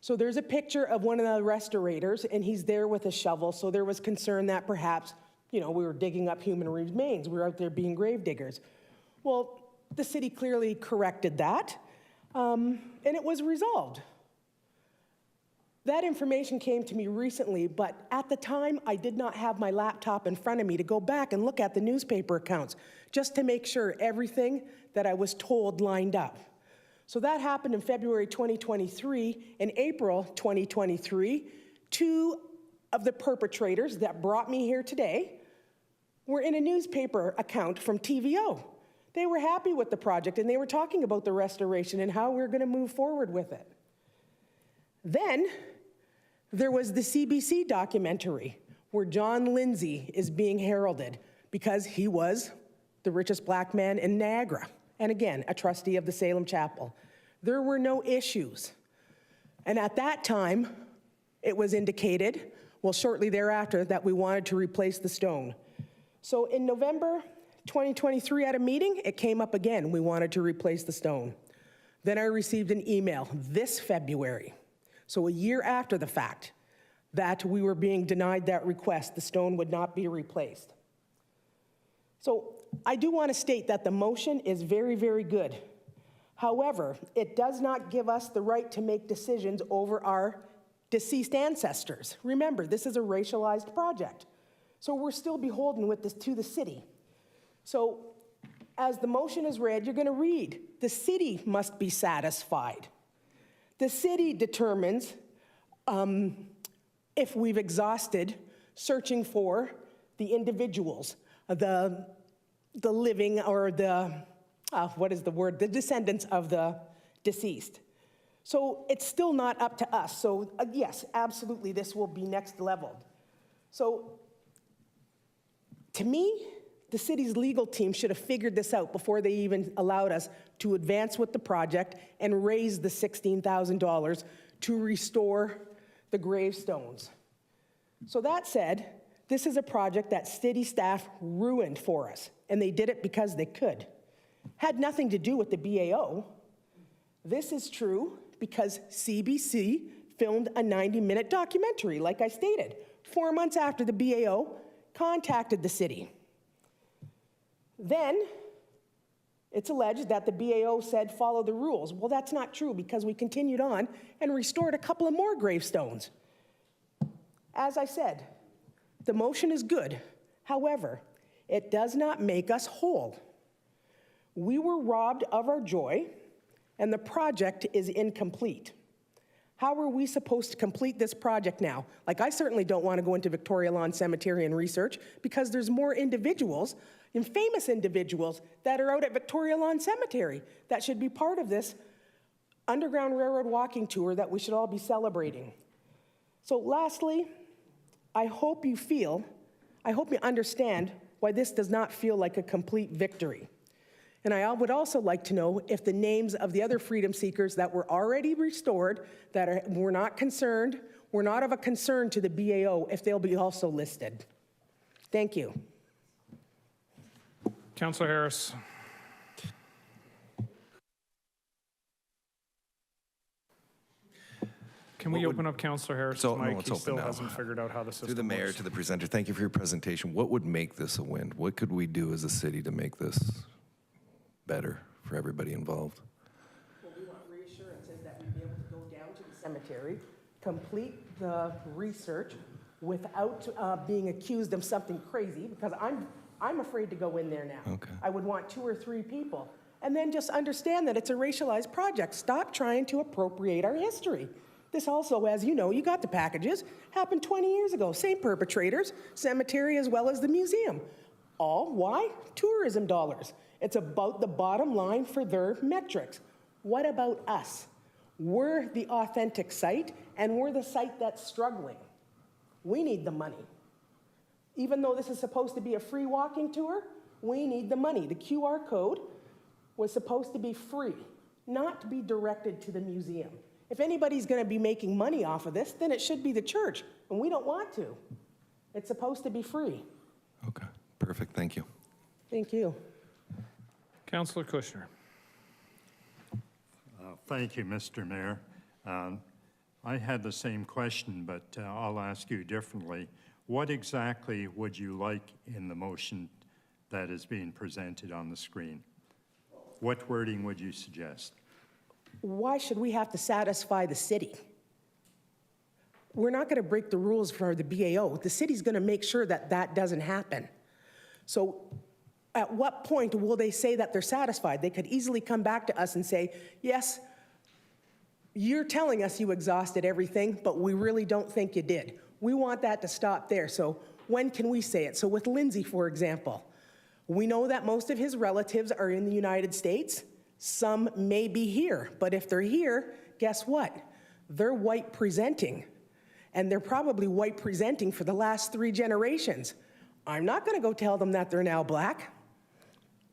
Speaker 10: So there's a picture of one of the restorators, and he's there with a shovel, so there was concern that perhaps, we were digging up human remains. We were out there being grave diggers. Well, the city clearly corrected that, and it was resolved. That information came to me recently, but at the time, I did not have my laptop in front of me to go back and look at the newspaper accounts, just to make sure everything that I was told lined up. So that happened in February 2023. In April 2023, two of the perpetrators that brought me here today were in a newspaper account from TVO. They were happy with the project, and they were talking about the restoration and how we're going to move forward with it. Then there was the CBC documentary where John Lindsay is being heralded because he was the richest black man in Niagara, and again, a trustee of the Salem Chapel. There were no issues. And at that time, it was indicated, well, shortly thereafter, that we wanted to replace the stone. So in November 2023 at a meeting, it came up again. We wanted to replace the stone. Then I received an email this February, so a year after the fact, that we were being denied that request. The stone would not be replaced. So I do want to state that the motion is very, very good. However, it does not give us the right to make decisions over our deceased ancestors. Remember, this is a racialized project. So we're still beholden with this to the city. So as the motion is read, you're going to read, the city must be satisfied. The city determines if we've exhausted searching for the individuals, the living, or the descendants of the deceased. So it's still not up to us. So yes, absolutely, this will be next leveled. So to me, the city's legal team should have figured this out before they even allowed us to advance with the project and raise the $16,000 to restore the gravestones. So that said, this is a project that city staff ruined for us, and they did it because they could. Had nothing to do with the BAO. This is true because CBC filmed a 90-minute documentary, like I stated, 4 months after the BAO contacted the city. Then, It's alleged that the BAO said follow the rules. Well, that's not true because we continued on and restored a couple of more gravestones. As I said, the motion is good. However, it does not make us whole. We were robbed of our joy, and the project is incomplete. How are we supposed to complete this project now? Like, I certainly don't want to go into Victoria Lawn Cemetery and research because there's more individuals and famous individuals that are out at Victoria Lawn Cemetery that should be part of this Underground Railroad walking tour that we should all be celebrating. So lastly, I hope you understand why this does not feel like a complete victory. And I would also like to know if the names of the other freedom seekers that were already restored, were not of a concern to the BAO, if they'll be also listed. Thank you.
Speaker 1: Councillor Harris. Can we open up Councillor Harris's mic? He still hasn't figured out how the system works.
Speaker 22: Through the mayor to the presenter, thank you for your presentation. What would make this a win? What could we do as a city to make this better for everybody involved?
Speaker 10: Well, we want reassurances that we'd be able to go down to the cemetery, complete the research without being accused of something crazy, because I'm afraid to go in there now.
Speaker 22: Okay.
Speaker 10: I would want 2 or 3 people. And then just understand that it's a racialized project. Stop trying to appropriate our history. This also, as you know, you got the packages, happened 20 years ago. Same perpetrators, cemetery as well as the museum. All, why? Tourism dollars. It's about the bottom line for their metrics. What about us? We're the authentic site, and we're the site that's struggling. We need the money. Even though this is supposed to be a free walking tour, we need the money. The QR code was supposed to be free, not to be directed to the museum. If anybody's going to be making money off of this, then it should be the church, and we don't want to. It's supposed to be free.
Speaker 22: Okay, perfect. Thank you.
Speaker 10: Thank you.
Speaker 1: Councillor Kushner.
Speaker 9: Thank you, Mr. Mayor. I had the same question, but I'll ask you differently. What exactly would you like in the motion that is being presented on the screen? What wording would you suggest?
Speaker 10: Why should we have to satisfy the city? We're not going to break the rules for the BAO. The city's going to make sure that that doesn't happen. So at what point will they say that they're satisfied? They could easily come back to us and say, yes, you're telling us you exhausted everything, but we really don't think you did. We want that to stop there. So when can we say it? So with Lindsay, for example, we know that most of his relatives are in the United States. Some may be here, but if they're here, guess what? They're white presenting, and they're probably white presenting for the last 3 generations. I'm not going to go tell them that they're now black.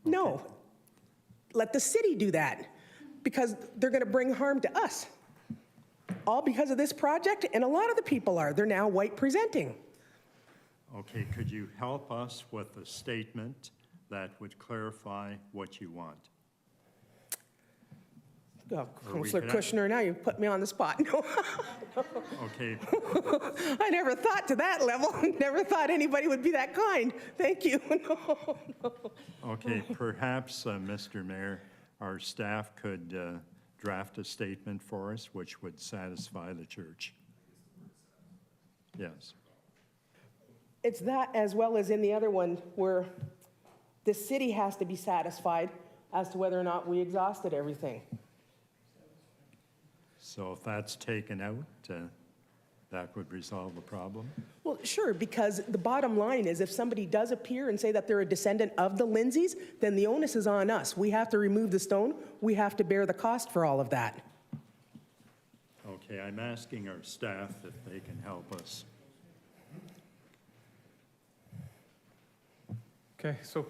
Speaker 10: No, let the city do that, because they're going to bring harm to us. All because of this project, and a lot of the people are. They're now white presenting.
Speaker 9: Okay, could you help us with a statement that would clarify what you want?
Speaker 10: Oh, Councillor Kushner, now you've put me on the spot. No.
Speaker 9: Okay.
Speaker 10: I never thought to that level. Never thought anybody would be that kind. Thank you. No.
Speaker 9: Okay, perhaps, Mr. Mayor, our staff could draft a statement for us which would satisfy the church. Yes.
Speaker 10: It's that, as well as in the other one, where the city has to be satisfied as to whether or not we exhausted everything.
Speaker 9: So if that's taken out, that would resolve the problem?
Speaker 10: Well, sure, because the bottom line is if somebody does appear and say that they're a descendant of the Lindsays, then the onus is on us. We have to remove the stone. We have to bear the cost for all of that.
Speaker 9: Okay, I'm asking our staff if they can help us.
Speaker 1: Okay, so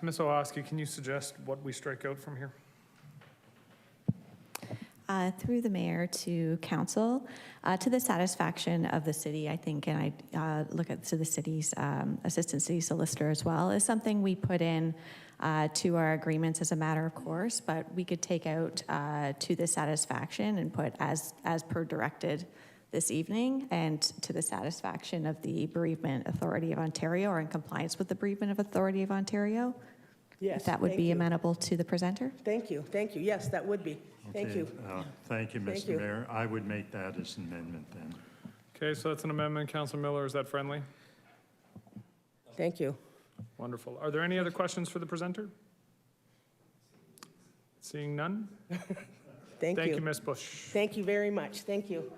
Speaker 1: Ms. Owoski, can you suggest what we strike out from here?
Speaker 11: Through the mayor to council, to the satisfaction of the city, I think, and I look at to the city's assistant city solicitor as well, is something we put in to our agreements as a matter of course, but we could take out to the satisfaction and put as per directed this evening, and to the satisfaction of the Bereavement Authority of Ontario, or in compliance with the Bereavement Authority of Ontario.
Speaker 10: Yes,
Speaker 11: if that would
Speaker 10: thank
Speaker 11: be
Speaker 10: you.
Speaker 11: amenable to the presenter.
Speaker 10: Thank you, thank you. Yes, that would be. Thank
Speaker 9: Okay,
Speaker 10: you.
Speaker 9: Thank you,
Speaker 10: Thank
Speaker 9: Mr.
Speaker 10: you.
Speaker 9: Mayor. I would make that as an amendment then.
Speaker 1: Okay, so that's an amendment. Councilor Miller, is that friendly?
Speaker 10: Thank you.
Speaker 1: Wonderful. Are there any other questions for the presenter? Seeing none?
Speaker 10: Thank you.
Speaker 1: Thank you, Ms. Bush.
Speaker 10: Thank you very much. Thank you.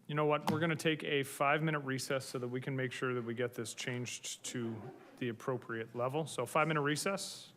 Speaker 1: You know what? We're going to take a 5-minute recess so that we can make sure that we get this changed to the appropriate level. So 5-minute recess.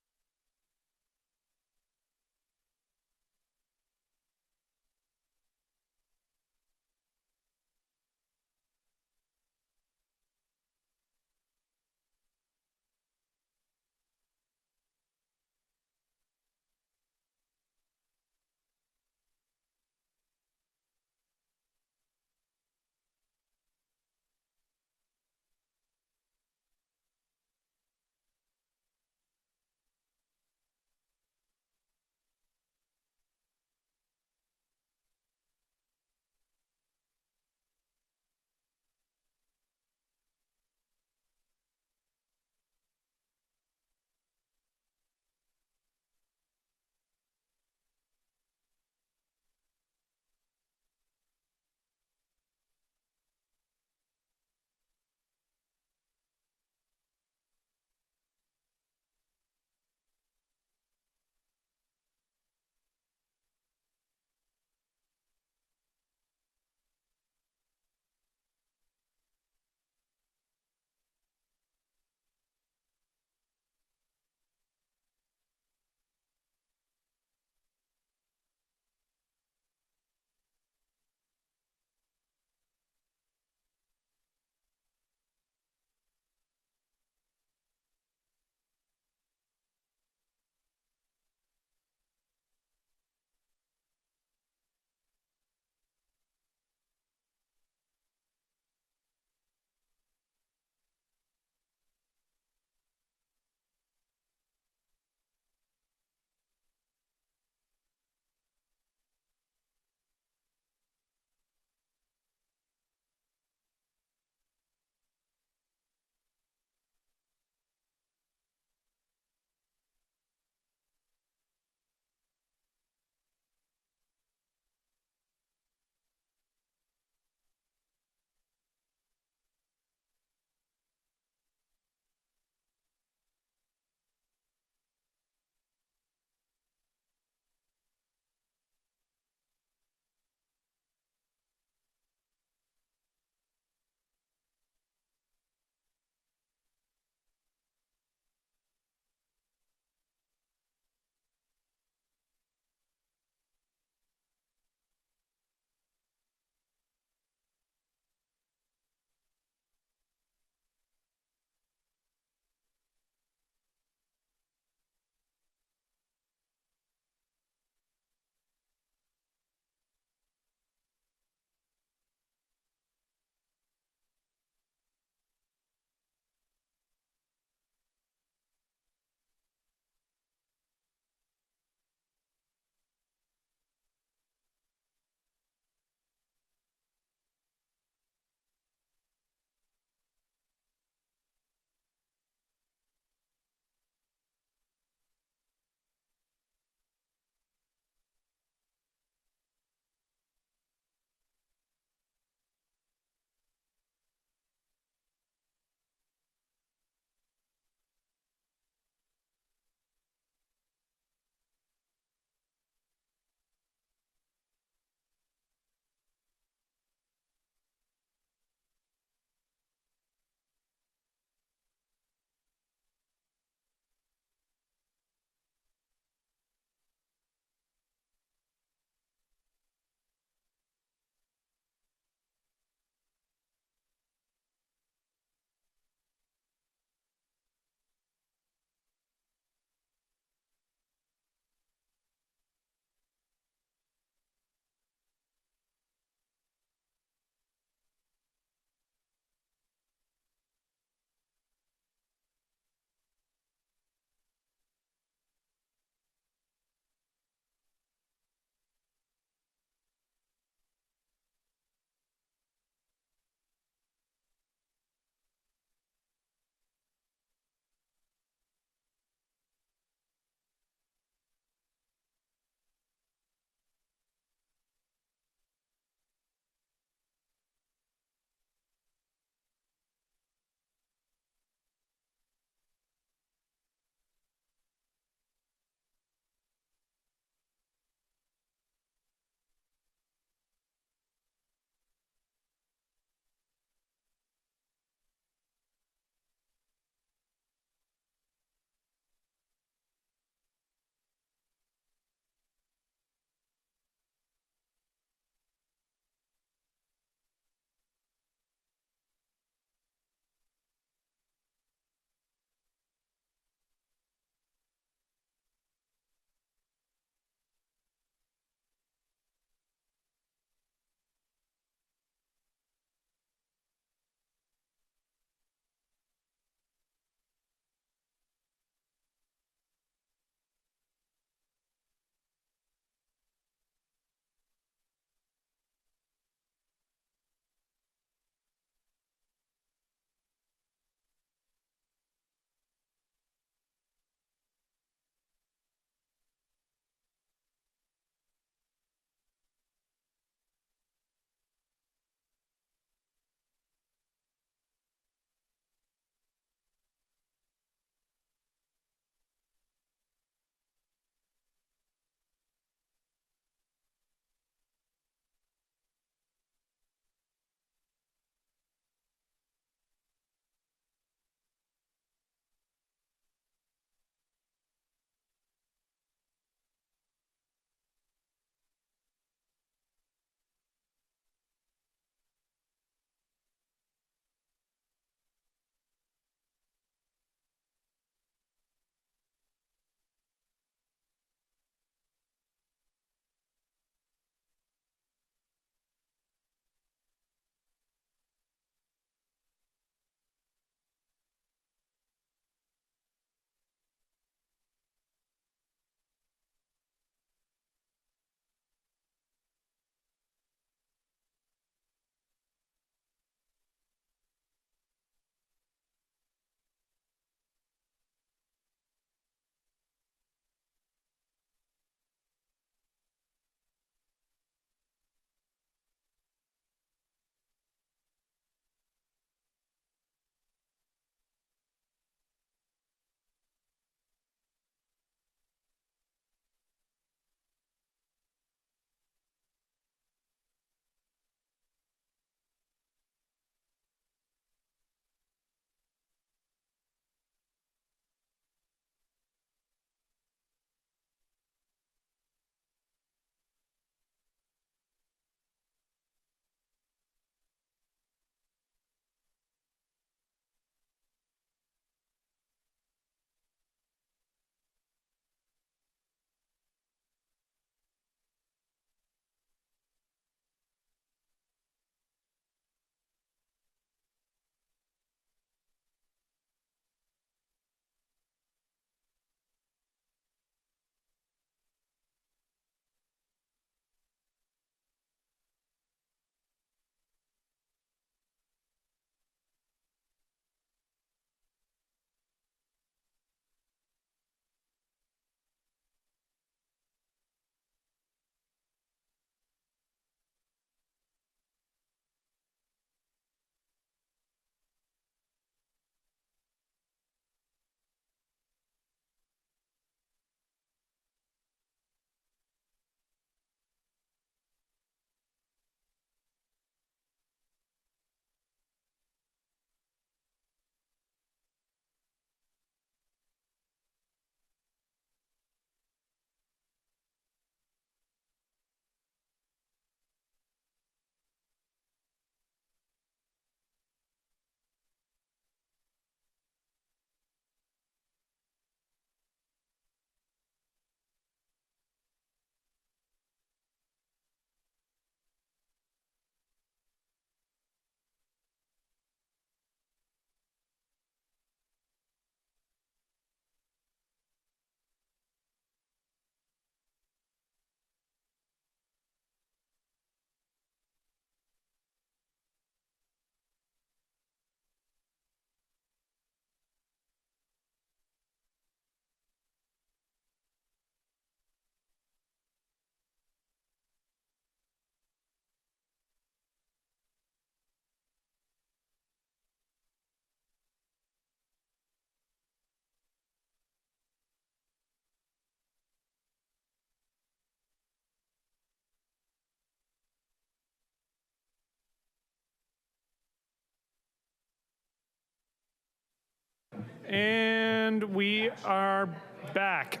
Speaker 1: And we are back.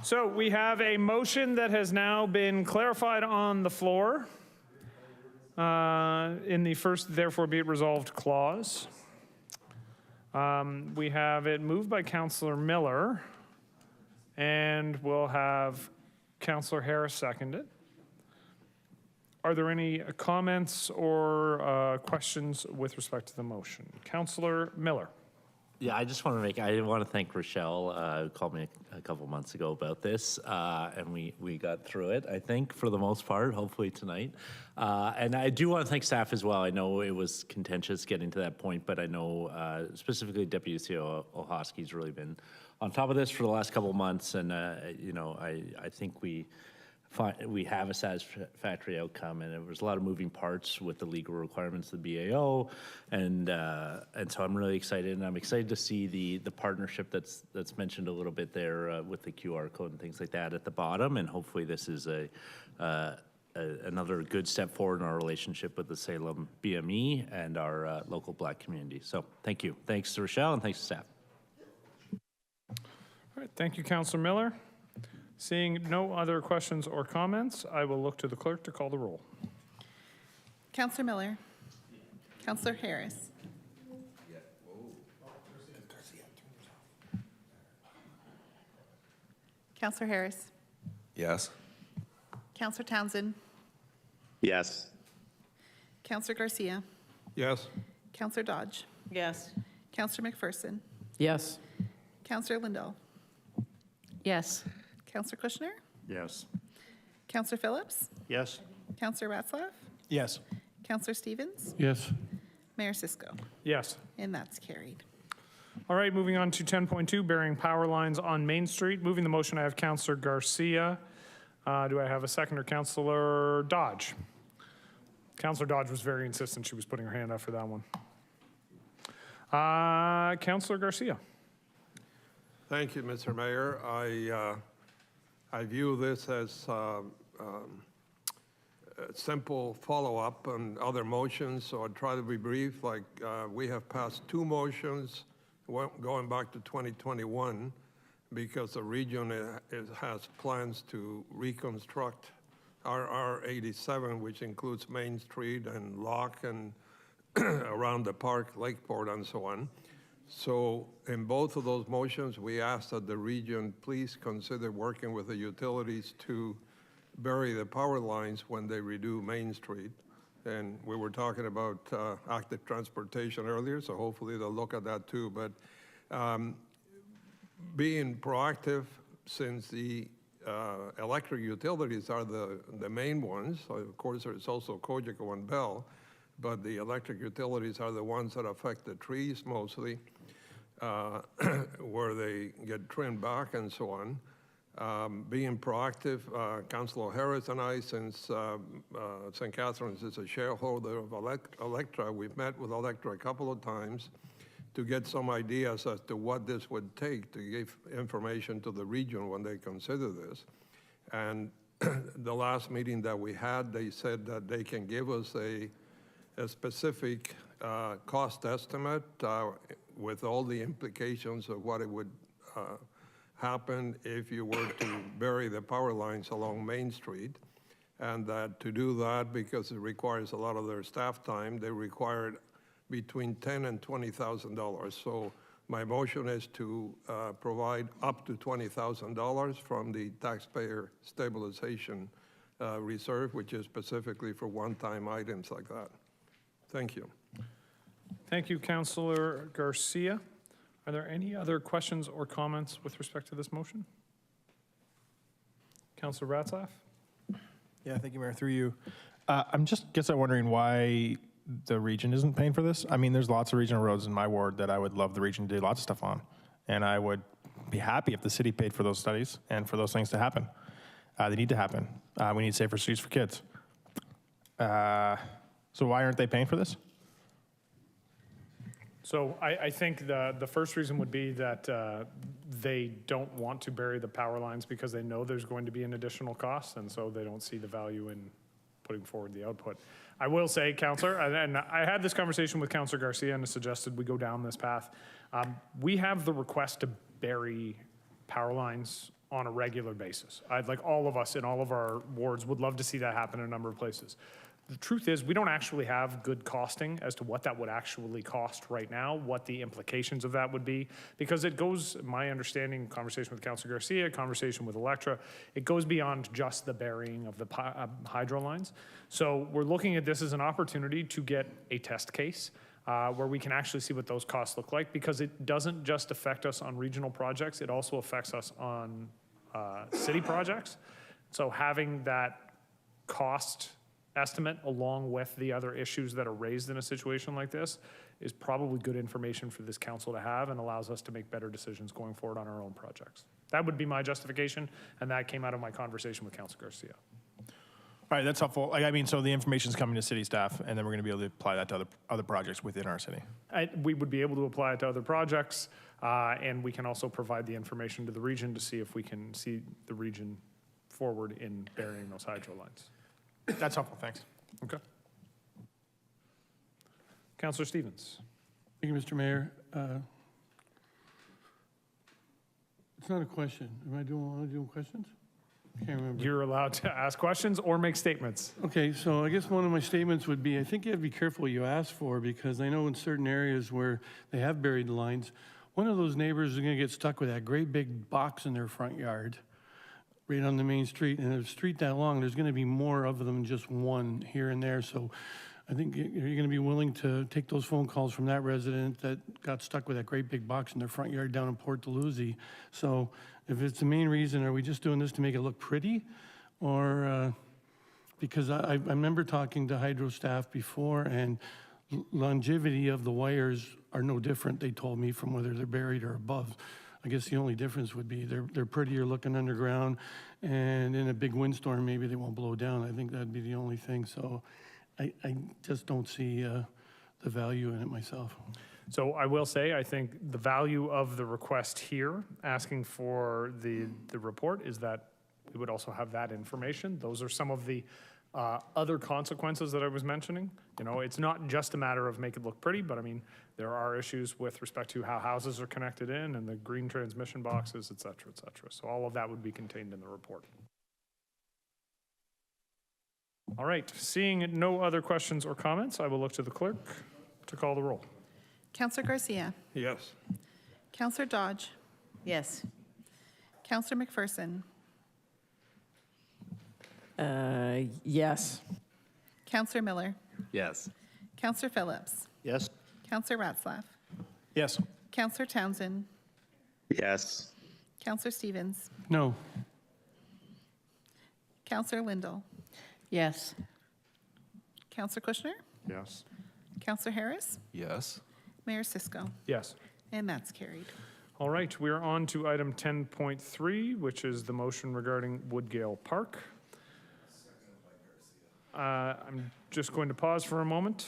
Speaker 1: So we have a motion that has now been clarified on the floor in the first therefore be it resolved clause. We have it moved by Councillor Miller, and we'll have Councillor Harris second it. Are there any comments or questions with respect to the motion? Councillor Miller.
Speaker 12: Yeah, I just want to thank Rochelle, who called me a couple months ago about this, and we got through it, I think, for the most part, hopefully tonight. And I do want to thank staff as well. I know it was contentious getting to that point, but I know specifically Deputy CEO Ohoski's really been on top of this for the last couple of months, and I think we have a satisfactory outcome, and there was a lot of moving parts with the legal requirements of the BAO, and so I'm really excited, and I'm excited to see the partnership that's mentioned a little bit there with the QR code and things like that at the bottom, and hopefully this is another good step forward in our relationship with the Salem BME and our local Black community. So thank you. Thanks to Rochelle, and thanks to staff.
Speaker 1: All right, thank you, Councillor Miller. Seeing no other questions or comments, I will look to the clerk to call the roll.
Speaker 8: Councillor Miller. Councillor Harris. Councillor Harris.
Speaker 22: Yes.
Speaker 8: Councillor Townsend.
Speaker 14: Yes.
Speaker 8: Councillor Garcia.
Speaker 4: Yes.
Speaker 8: Councillor Dodge.
Speaker 13: Yes.
Speaker 8: Councillor McPherson.
Speaker 6: Yes.
Speaker 8: Councillor Lindahl.
Speaker 3: Yes.
Speaker 8: Councillor Kushner.
Speaker 9: Yes.
Speaker 8: Councillor Phillips.
Speaker 16: Yes.
Speaker 8: Councillor Ratzlaff.
Speaker 5: Yes.
Speaker 8: Councillor Stevens.
Speaker 7: Yes.
Speaker 8: Mayor Cisco.
Speaker 1: Yes.
Speaker 8: And that's carried.
Speaker 1: All right, moving on to 10.2, burying power lines on Main Street. Moving the motion, I have Councillor Garcia. Do I have a seconder? Councillor Dodge. Councillor Dodge was very insistent. She was putting her hand up for that one. Councillor Garcia.
Speaker 4: Thank you, Mr. Mayor. I view this as a simple follow-up on other motions, so I'll try to be brief. Like we have passed 2 motions going back to 2021 because the region has plans to reconstruct RR 87, which includes Main Street and Locke and around the park, Lakeport, and so on. So in both of those motions, we asked that the region please consider working with the utilities to bury the power lines when they redo Main Street. And we were talking about active transportation earlier, so hopefully they'll look at that too. But being proactive, since the electric utilities are the main ones, of course there's also Cogeco and Bell, but the electric utilities are the ones that affect the trees mostly, where they get trimmed back and so on. Being proactive, Councillor Harris and I, since St. Catharines is a shareholder of Electra, we've met with Electra a couple of times to get some ideas as to what this would take to give information to the region when they consider this. And the last meeting that we had, they said that they can give us a specific cost estimate with all the implications of what it would happen if you were to bury the power lines along Main Street. And that to do that, because it requires a lot of their staff time, they required between $10,000 and $20,000. So my motion is to provide up to $20,000 from the taxpayer stabilization reserve, which is specifically for one-time items like that. Thank you.
Speaker 1: Thank you, Councillor Garcia. Are there any other questions or comments with respect to this motion? Councillor Ratzlaff?
Speaker 5: Yeah, thank you, Mayor. Through you. I'm wondering why the region isn't paying for this. I mean, there's lots of regional roads in my ward that I would love the region to do lots of stuff on. And I would be happy if the city paid for those studies and for those things to happen. They need to happen. We need safer streets for kids. So why aren't they paying for this?
Speaker 1: So I think the first reason would be that they don't want to bury the power lines because they know there's going to be an additional cost, and so they don't see the value in putting forward the output. I will say, Councillor, and I had this conversation with Councillor Garcia and suggested we go down this path. We have the request to bury power lines on a regular basis. I'd like all of us in all of our wards would love to see that happen in a number of places. The truth is, we don't actually have good costing as to what that would actually cost right now, what the implications of that would be, because it goes, my understanding, conversation with Councillor Garcia, conversation with Electra, it goes beyond just the burying of the hydro lines. So we're looking at this as an opportunity to get a test case where we can actually see what those costs look like, because it doesn't just affect us on regional projects, it also affects us on city projects. So having that cost estimate along with the other issues that are raised in a situation like this is probably good information for this council to have and allows us to make better decisions going forward on our own projects. That would be my justification, and that came out of my conversation with Councillor Garcia.
Speaker 5: All right, that's helpful. Like, I mean, so the information's coming to city staff, and then we're going to be able to apply that to other projects within our city.
Speaker 1: We would be able to apply it to other projects, and we can also provide the information to the region to see if we can see the region forward in burying those hydro lines.
Speaker 5: That's helpful, thanks.
Speaker 1: Okay. Councillor Stevens.
Speaker 7: Thank you, Mr. Mayor. It's not a question. Am I doing questions? I can't remember.
Speaker 1: You're allowed to ask questions or make statements.
Speaker 7: Okay, so I guess one of my statements would be, I think you have to be careful what you ask for, because I know in certain areas where they have buried the lines, one of those neighbors is going to get stuck with that great big box in their front yard, right on the main street. And if a street that long, there's going to be more of them than just one here and there. So I think you're going to be willing to take those phone calls from that resident that got stuck with that great big box in their front yard down in Port Dalhousie. So if it's the main reason, are we just doing this to make it look pretty? Or, because I remember talking to hydro staff before, and longevity of the wires are no different, they told me, from whether they're buried or above. I guess the only difference would be they're prettier looking underground, and in a big windstorm, maybe they won't blow down. I think that'd be the only thing. So I just don't see the value in it myself.
Speaker 1: So I will say, I think the value of the request here, asking for the report, is that we would also have that information. Those are some of the other consequences that I was mentioning. You know, it's not just a matter of make it look pretty, but I mean, there are issues with respect to how houses are connected in and the green transmission boxes, et cetera, et cetera. So all of that would be contained in the report. All right, seeing no other questions or comments, I will look to the clerk to call the roll.
Speaker 8: Councillor Garcia.
Speaker 4: Yes.
Speaker 8: Councillor Dodge.
Speaker 13: Yes.
Speaker 8: Councillor McPherson.
Speaker 6: Yes.
Speaker 8: Councillor Miller.
Speaker 12: Yes.
Speaker 8: Councillor Phillips.
Speaker 16: Yes.
Speaker 8: Councillor Ratzlaff.
Speaker 5: Yes.
Speaker 8: Councillor Townsend.
Speaker 14: Yes.
Speaker 8: Councillor Stevens.
Speaker 7: No.
Speaker 8: Councillor Lindell.
Speaker 3: Yes.
Speaker 8: Councillor Kushner.
Speaker 9: Yes.
Speaker 8: Councillor Harris.
Speaker 22: Yes.
Speaker 8: Mayor Cisco.
Speaker 1: Yes.
Speaker 8: And that's carried.
Speaker 1: All right, we are on to item 10.3, which is the motion regarding Woodgale Park. I'm just going to pause for a moment.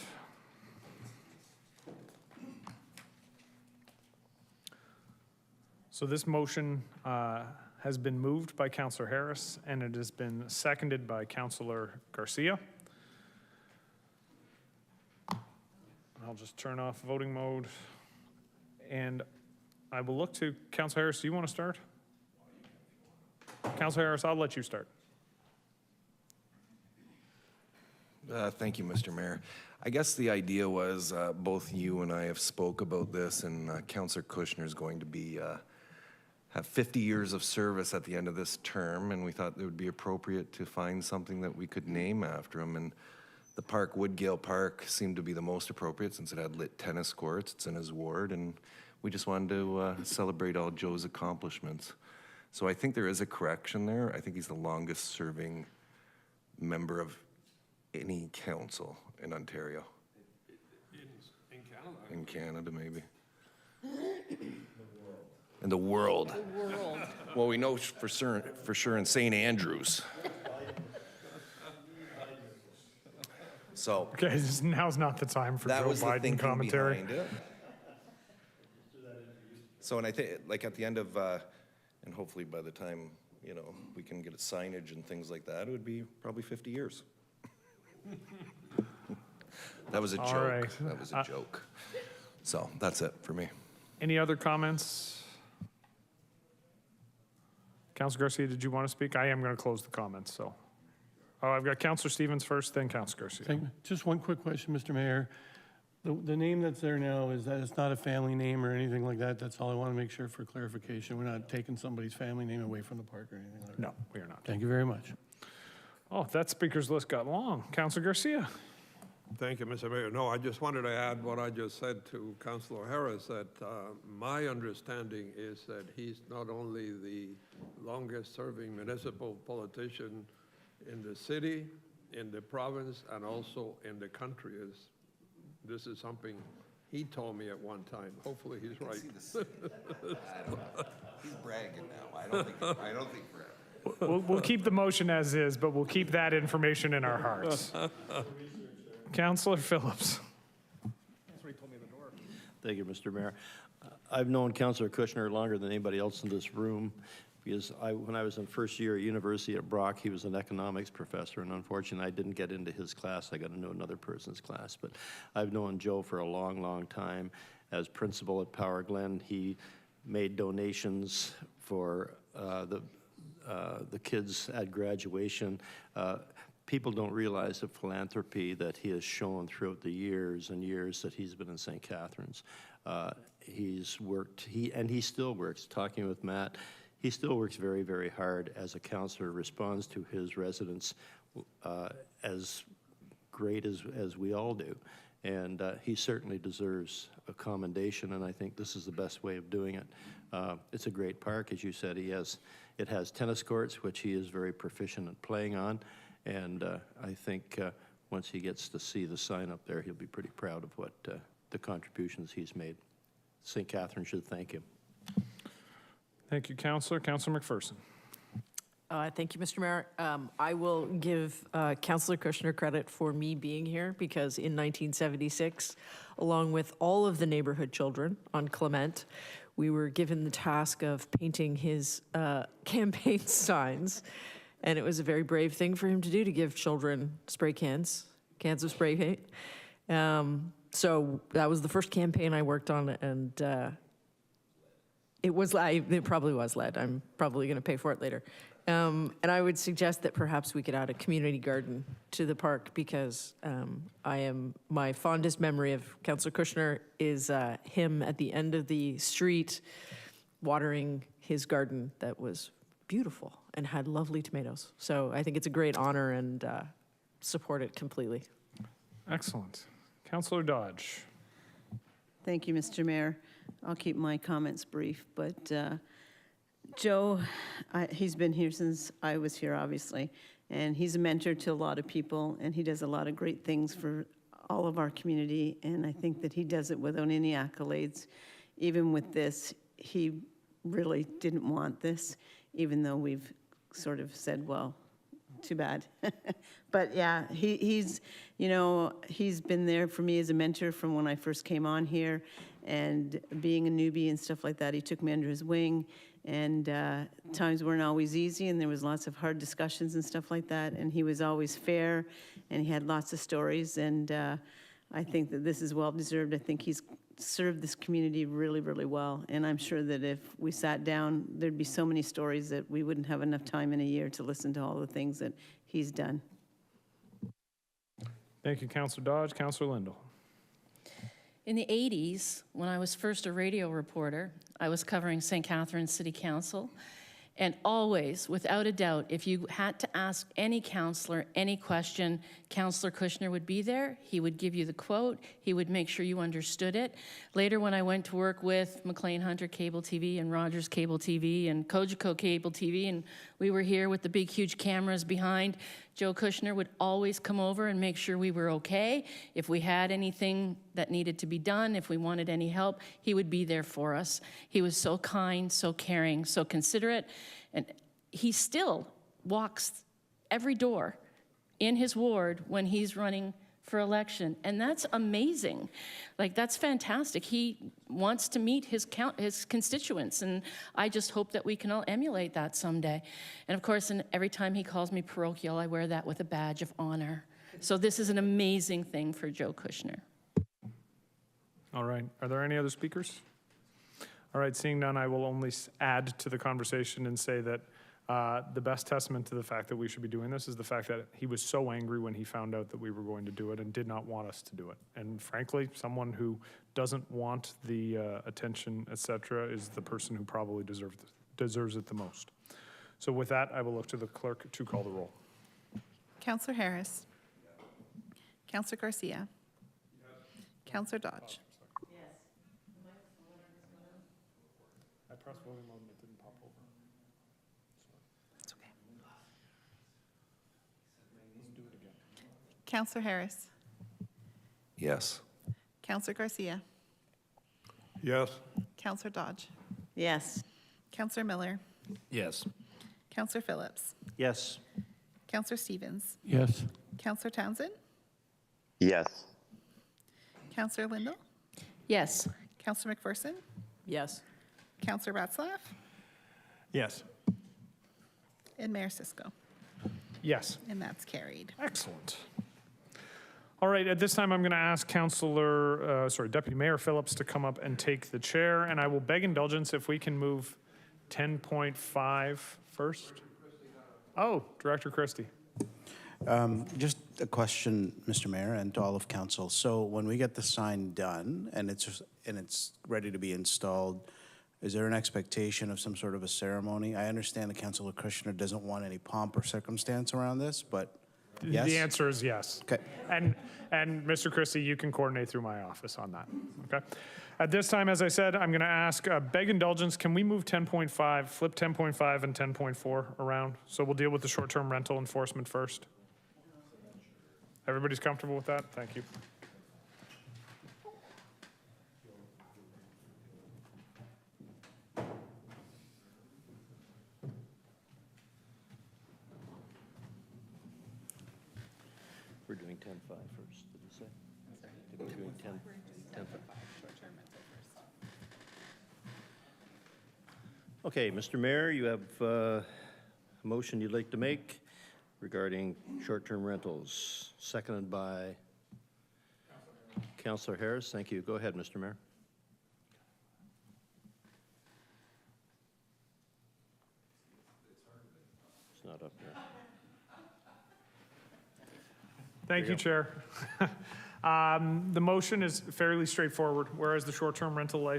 Speaker 1: So this motion has been moved by Councillor Harris, and it has been seconded by Councillor Garcia. I'll just turn off voting mode, and I will look to Councillor Harris. Do you want to start? Councillor Harris, I'll let you start.
Speaker 22: Thank you, Mr. Mayor. I guess the idea was both you and I have spoke about this, and Councillor Kushner is going to be have 50 years of service at the end of this term, and we thought it would be appropriate to find something that we could name after him. And the park, Woodgale Park, seemed to be the most appropriate since it had lit tennis courts. It's in his ward, and we just wanted to celebrate all Joe's accomplishments. So I think there is a correction there. I think he's the longest serving member of any council in Ontario.
Speaker 4: In Canada.
Speaker 22: In Canada, maybe. In the world. Well, we know for sure in St. Andrews. So
Speaker 1: okay, now's not the time for
Speaker 22: that
Speaker 1: Joe
Speaker 22: was the
Speaker 1: Biden
Speaker 22: thinking
Speaker 1: commentary.
Speaker 22: behind it. So, and I think, like at the end of, and hopefully by the time we can get a signage and things like that, it would be probably 50 years. That was a
Speaker 1: All
Speaker 22: joke.
Speaker 1: right.
Speaker 22: That was a joke. So that's it for me.
Speaker 1: Any other comments? Councillor Garcia, did you want to speak? I am going to close the comments, so. Oh, I've got Councillor Stevens first, then Councillor Garcia.
Speaker 7: Thank you. Just one quick question, Mr. Mayor. The name that's there now, is that it's not a family name or anything like that? That's all I want to make sure for clarification. We're not taking somebody's family name away from the park or anything like that?
Speaker 1: No, we are not.
Speaker 7: Thank you very much.
Speaker 1: Oh, that speaker's list got long. Councillor Garcia.
Speaker 4: Thank you, Mr. Mayor. No, I just wanted to add what I just said to Councillor Harris, that my understanding is that he's not only the longest-serving municipal politician in the city, in the province, and also in the country. This is something he told me at one time. Hopefully he's right.
Speaker 22: He's bragging now. I don't think forever.
Speaker 1: We'll keep the motion as is, but we'll keep that information in our hearts. Councillor Phillips.
Speaker 16: Thank you, Mr. Mayor. I've known Councillor Kushner longer than anybody else in this room, because when I was in first year at university at Brock, he was an economics professor, and unfortunately I didn't get into his class. I got into another person's class. But I've known Joe for a long, long time. As principal at Power Glen, he made donations for the kids at graduation. People don't realize the philanthropy that he has shown throughout the years and years that he's been in St. Catharines. He's worked, he still works, talking with Matt, he still works very, very hard as a councillor, responds to his residents as great as we all do. And he certainly deserves a commendation, and I think this is the best way of doing it. It's a great park, as you said. It has tennis courts, which he is very proficient at playing on. And I think once he gets to see the sign up there, he'll be pretty proud of what the contributions he's made. St. Catharines should thank him.
Speaker 1: Thank you, Councillor. Councillor McPherson.
Speaker 6: Thank you, Mr. Mayor. I will give Councillor Kushner credit for me being here, because in 1976, along with all of the neighborhood children on Clement, we were given the task of painting his campaign signs. And it was a very brave thing for him to do, to give children spray cans of spray paint. So that was the first campaign I worked on, and it probably was lead. I'm probably going to pay for it later. And I would suggest that perhaps we could add a community garden to the park, because my fondest memory of Councillor Kushner is him at the end of the street watering his garden that was beautiful and had lovely tomatoes. So I think it's a great honor, and support it completely.
Speaker 1: Excellent. Councillor Dodge.
Speaker 13: Thank you, Mr. Mayor. I'll keep my comments brief, but Joe, he's been here since I was here, obviously, and he's a mentor to a lot of people, and he does a lot of great things for all of our community, and I think that he does it without any accolades. Even with this, he really didn't want this, even though we've sort of said, well, too bad. But yeah, he's been there for me as a mentor from when I first came on here, and being a newbie and stuff like that, he took me under his wing, and times weren't always easy, and there was lots of hard discussions and stuff like that, and he was always fair, and he had lots of stories, and I think that this is well-deserved. I think he's served this community really, really well, and I'm sure that if we sat down, there'd be so many stories that we wouldn't have enough time in a year to listen to all the things that he's done.
Speaker 1: Thank you, Councillor Dodge. Councillor Lindell.
Speaker 3: In the 80s, when I was first a radio reporter, I was covering St. Catharines City Council. And always, without a doubt, if you had to ask any councillor any question, Councillor Kushner would be there. He would give you the quote. He would make sure you understood it. Later, when I went to work with McLean Hunter Cable TV and Rogers Cable TV and Cogeco Cable TV, and we were here with the big, huge cameras behind, Joe Kushner would always come over and make sure we were okay. If we had anything that needed to be done, if we wanted any help, he would be there for us. He was so kind, so caring, so considerate, and he still walks every door in his ward when he's running for election, and that's amazing. Like, that's fantastic. He wants to meet his constituents, and I just hope that we can all emulate that someday. And of course, every time he calls me parochial, I wear that with a badge of honor. So this is an amazing thing for Joe Kushner.
Speaker 1: All right. Are there any other speakers? All right. Seeing none, I will only add to the conversation and say that the best testament to the fact that we should be doing this is the fact that he was so angry when he found out that we were going to do it and did not want us to do it. And frankly, someone who doesn't want the attention, et cetera, is the person who probably deserves it the most. So with that, I will look to the clerk to call the roll.
Speaker 8: Councillor Harris. Councillor Garcia. Councillor Dodge.
Speaker 1: I pressed voting mode and it didn't pop over.
Speaker 8: It's okay.
Speaker 1: Let's do it again.
Speaker 8: Councillor Harris.
Speaker 22: Yes.
Speaker 8: Councillor Garcia.
Speaker 4: Yes.
Speaker 8: Councillor Dodge.
Speaker 13: Yes.
Speaker 8: Councillor Miller.
Speaker 12: Yes.
Speaker 8: Councillor Phillips.
Speaker 16: Yes.
Speaker 8: Councillor Stevens.
Speaker 7: Yes.
Speaker 8: Councillor Townsend.
Speaker 14: Yes.
Speaker 8: Councillor Lindell.
Speaker 3: Yes.
Speaker 8: Councillor McPherson.
Speaker 6: Yes.
Speaker 8: Councillor Ratzlaff.
Speaker 5: Yes.
Speaker 8: And Mayor Cisco.
Speaker 1: Yes.
Speaker 8: And that's carried.
Speaker 1: Excellent. All right, at this time, I'm going to ask Deputy Mayor Phillips to come up and take the chair, and I will beg indulgence if we can move 10.5 first. Oh, Director Christie.
Speaker 15: Just a question, Mr. Mayor, and to all of council. So when we get the sign done and it's ready to be installed, is there an expectation of some sort of a ceremony? I understand that Councillor Kushner doesn't want any pomp or circumstance around this, but yes?
Speaker 1: The answer is yes.
Speaker 15: Okay.
Speaker 1: And Mr. Christie, you can coordinate through my office on that, okay? At this time, as I said, I'm going to ask, beg indulgence, can we move 10.5, flip 10.5 and 10.4 around? So we'll deal with the short-term rental enforcement first. Everybody's comfortable with that? Thank you.
Speaker 16: We're doing 10.5 first, did you say? We're doing 10.5. Okay, Mr. Mayor, you have a motion you'd like to make regarding short-term rentals, seconded by Councillor Harris. Thank you. Go ahead, Mr. Mayor. It's not up there.
Speaker 1: Thank you, Chair. The motion is fairly straightforward. Whereas the short-term rental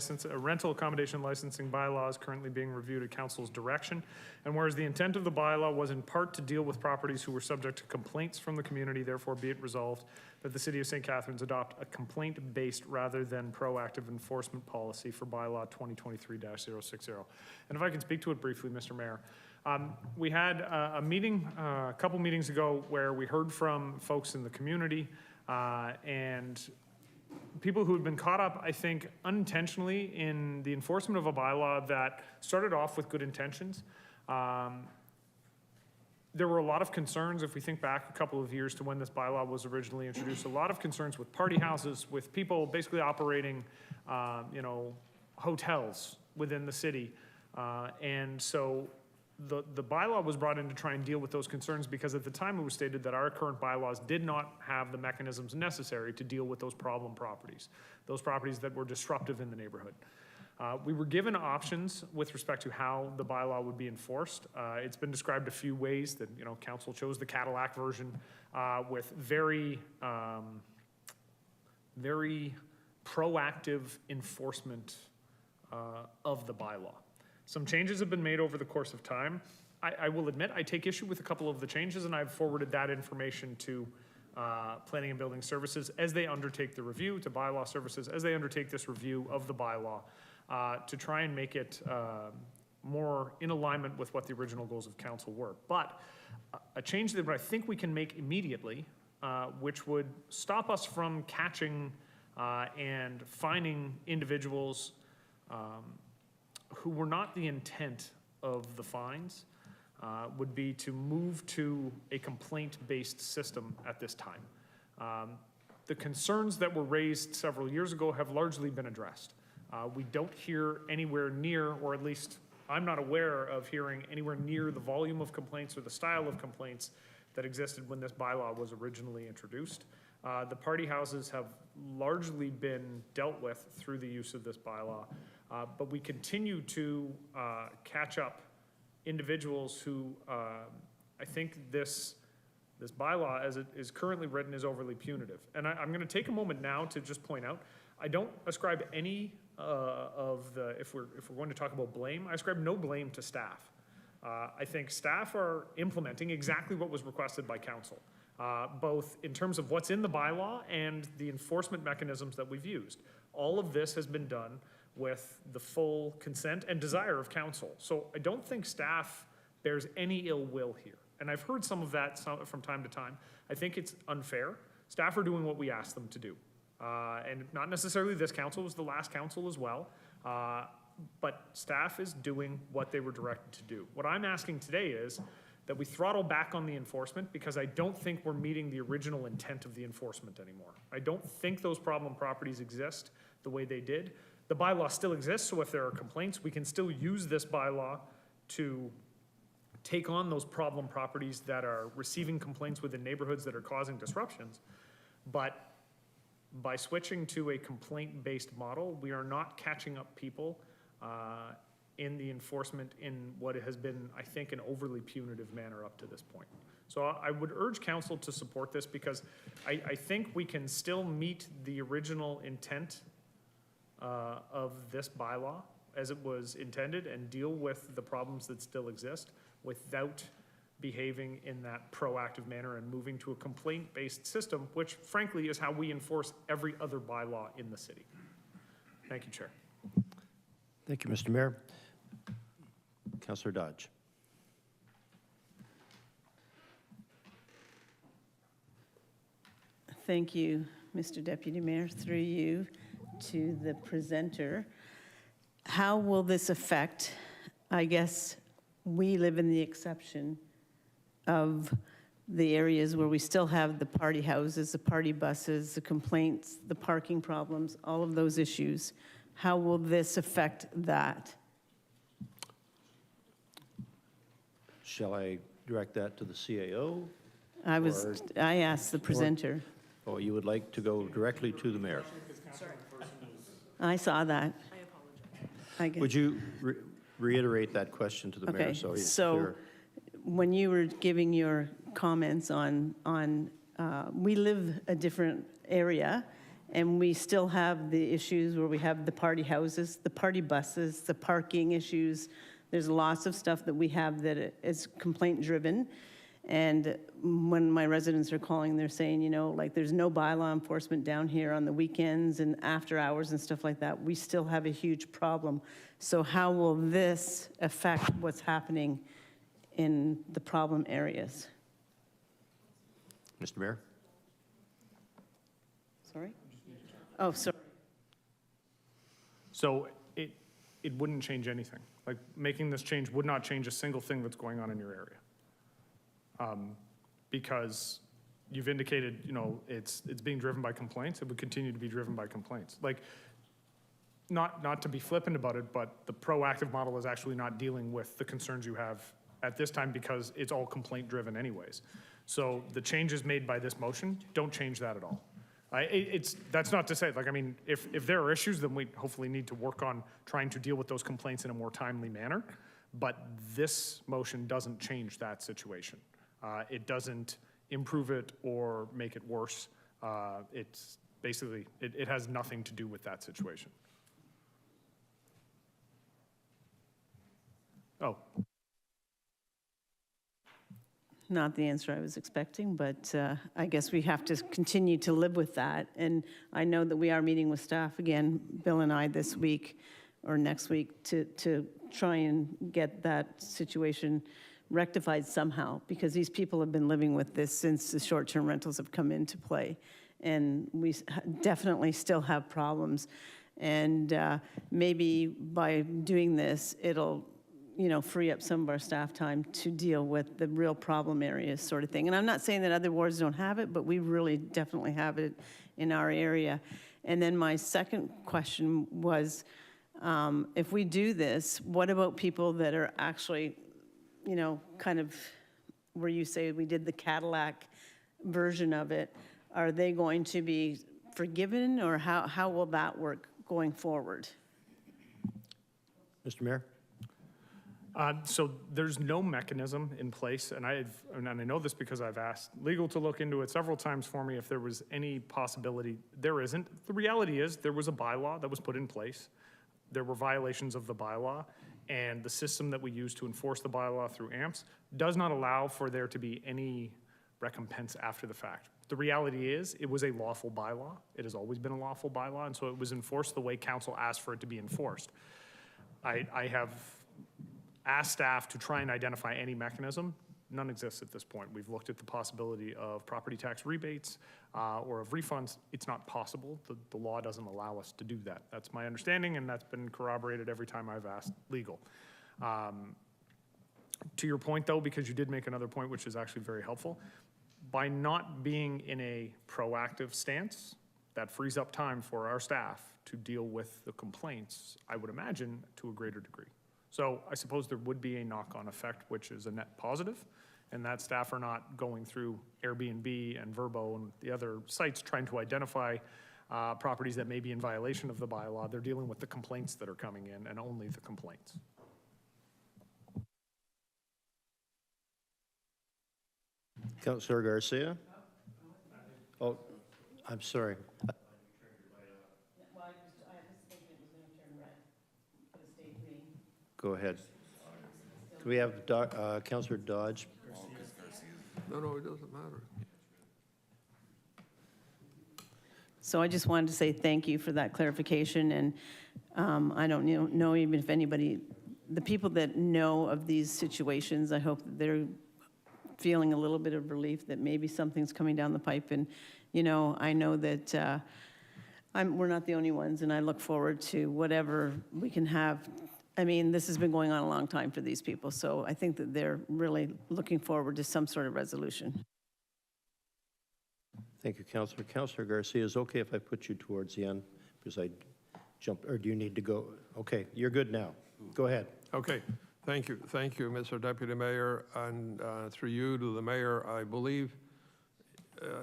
Speaker 1: accommodation licensing bylaw is currently being reviewed at Council's direction, and whereas the intent of the bylaw was in part to deal with properties who were subject to complaints from the community, therefore be it resolved that the City of St. Catharines adopt a complaint-based rather than proactive enforcement policy for bylaw 2023-060. And if I can speak to it briefly, Mr. Mayor. We had a meeting, a couple meetings ago, where we heard from folks in the community and people who had been caught up, I think, unintentionally in the enforcement of a bylaw that started off with good intentions. There were a lot of concerns, if we think back a couple of years to when this bylaw was originally introduced, a lot of concerns with party houses, with people basically operating, hotels within the city. And so the bylaw was brought in to try and deal with those concerns because at the time it was stated that our current bylaws did not have the mechanisms necessary to deal with those problem properties, those properties that were disruptive in the neighborhood. We were given options with respect to how the bylaw would be enforced. It's been described a few ways that, council chose the Cadillac version with very proactive enforcement of the bylaw. Some changes have been made over the course of time. I will admit I take issue with a couple of the changes, and I've forwarded that information to Planning and Building Services as they undertake the review, to Bylaw Services as they undertake this review of the bylaw to try and make it more in alignment with what the original goals of council were. But a change that I think we can make immediately, which would stop us from catching and finding individuals who were not the intent of the fines, would be to move to a complaint-based system at this time. The concerns that were raised several years ago have largely been addressed. We don't hear anywhere near, or at least I'm not aware of hearing anywhere near the volume of complaints or the style of complaints that existed when this bylaw was originally introduced. The party houses have largely been dealt with through the use of this bylaw, but we continue to catch up individuals who I think this bylaw, as it is currently written, is overly punitive. And I'm going to take a moment now to just point out, I don't ascribe any of the, if we're going to talk about blame, I ascribe no blame to staff. I think staff are implementing exactly what was requested by council, both in terms of what's in the bylaw and the enforcement mechanisms that we've used. All of this has been done with the full consent and desire of council. So I don't think staff bears any ill will here. And I've heard some of that from time to time. I think it's unfair. Staff are doing what we asked them to do. And not necessarily this council, it was the last council as well. But staff is doing what they were directed to do. What I'm asking today is that we throttle back on the enforcement, because I don't think we're meeting the original intent of the enforcement anymore. I don't think those problem properties exist the way they did. The bylaw still exists, so if there are complaints, we can still use this bylaw to take on those problem properties that are receiving complaints within neighborhoods that are causing disruptions. But by switching to a complaint-based model, we are not catching up people in the enforcement in what has been, I think, an overly punitive manner up to this point. So I would urge council to support this, because I think we can still meet the original intent of this bylaw as it was intended and deal with the problems that still exist without behaving in that proactive manner and moving to a complaint-based system, which frankly is how we enforce every other bylaw in the city. Thank you, Chair.
Speaker 16: Thank you, Mr. Mayor. Councillor Dodge.
Speaker 13: Thank you, Mr. Deputy Mayor. Through you to the presenter. How will this affect, I guess we live in the exception of the areas where we still have the party houses, the party buses, the complaints, the parking problems, all of those issues. How will this affect that?
Speaker 16: Shall I direct that to the CAO?
Speaker 13: I asked the presenter.
Speaker 16: Oh, you would like to go directly to the mayor?
Speaker 13: I saw that. I guess.
Speaker 16: Would you reiterate that question to the mayor?
Speaker 13: Okay,
Speaker 16: He's
Speaker 13: so
Speaker 16: clear?
Speaker 13: when you were giving your comments on we live a different area, and we still have the issues where we have the party houses, the party buses, the parking issues. There's lots of stuff that we have that is complaint driven. And when my residents are calling, they're saying, you know, like there's no bylaw enforcement down here on the weekends and after hours and stuff like that. We still have a huge problem. So how will this affect what's happening in the problem areas?
Speaker 16: Mr. Mayor?
Speaker 13: Sorry? Oh, sorry.
Speaker 1: So it wouldn't change anything. Like, making this change would not change a single thing that's going on in your area. Because you've indicated, you know, it's being driven by complaints. It would continue to be driven by complaints. Like, not to be flippant about it, but the proactive model is actually not dealing with the concerns you have at this time, because it's all complaint driven anyways. So the changes made by this motion don't change that at all. That's not to say, like, I mean, if there are issues, then we hopefully need to work on trying to deal with those complaints in a more timely manner. But this motion doesn't change that situation. It doesn't improve it or make it worse. It's basically, it has nothing to do with that situation. Oh.
Speaker 13: Not the answer I was expecting, but I guess we have to continue to live with that. And I know that we are meeting with staff again, Bill and I, this week or next week to try and get that situation rectified somehow, because these people have been living with this since the short-term rentals have come into play. And we definitely still have problems. And maybe by doing this, it'll, you know, free up some of our staff time to deal with the real problem areas sort of thing. And I'm not saying that other wards don't have it, but we really definitely have it in our area. And then my second question was, if we do this, what about people that are actually, you know, kind of where you say we did the Cadillac version of it, are they going to be forgiven, or how will that work going forward?
Speaker 16: Mr. Mayor?
Speaker 1: So there's no mechanism in place, and I know this because I've asked legal to look into it several times for me if there was any possibility. There isn't. The reality is there was a bylaw that was put in place. There were violations of the bylaw, and the system that we use to enforce the bylaw through AMPS does not allow for there to be any recompense after the fact. The reality is it was a lawful bylaw. It has always been a lawful bylaw, and so it was enforced the way council asked for it to be enforced. I have asked staff to try and identify any mechanism. None exists at this point. We've looked at the possibility of property tax rebates or of refunds. It's not possible. The law doesn't allow us to do that. That's my understanding, and that's been corroborated every time I've asked legal. To your point, though, because you did make another point, which is actually very helpful, by not being in a proactive stance, that frees up time for our staff to deal with the complaints, I would imagine, to a greater degree. So I suppose there would be a knock-on effect, which is a net positive, and that staff are not going through Airbnb and Vrbo and the other sites trying to identify properties that may be in violation of the bylaw. They're dealing with the complaints that are coming in, and only the complaints.
Speaker 16: Councillor Garcia? Oh, I'm sorry. Go ahead. Do we have Councillor Dodge?
Speaker 4: No, it doesn't matter.
Speaker 13: So I just wanted to say thank you for that clarification, and I don't know even if anybody, the people that know of these situations, I hope that they're feeling a little bit of relief that maybe something's coming down the pipe. And, you know, I know that we're not the only ones, and I look forward to whatever we can have. I mean, this has been going on a long time for these people, so I think that they're really looking forward to some sort of resolution.
Speaker 16: Thank you, Councillor. Councillor Garcia, is it okay if I put you towards the end? Because I jumped, or do you need to go? Okay, you're good now. Go ahead.
Speaker 4: Okay, thank you, Mr. Deputy Mayor, and through you to the mayor. I believe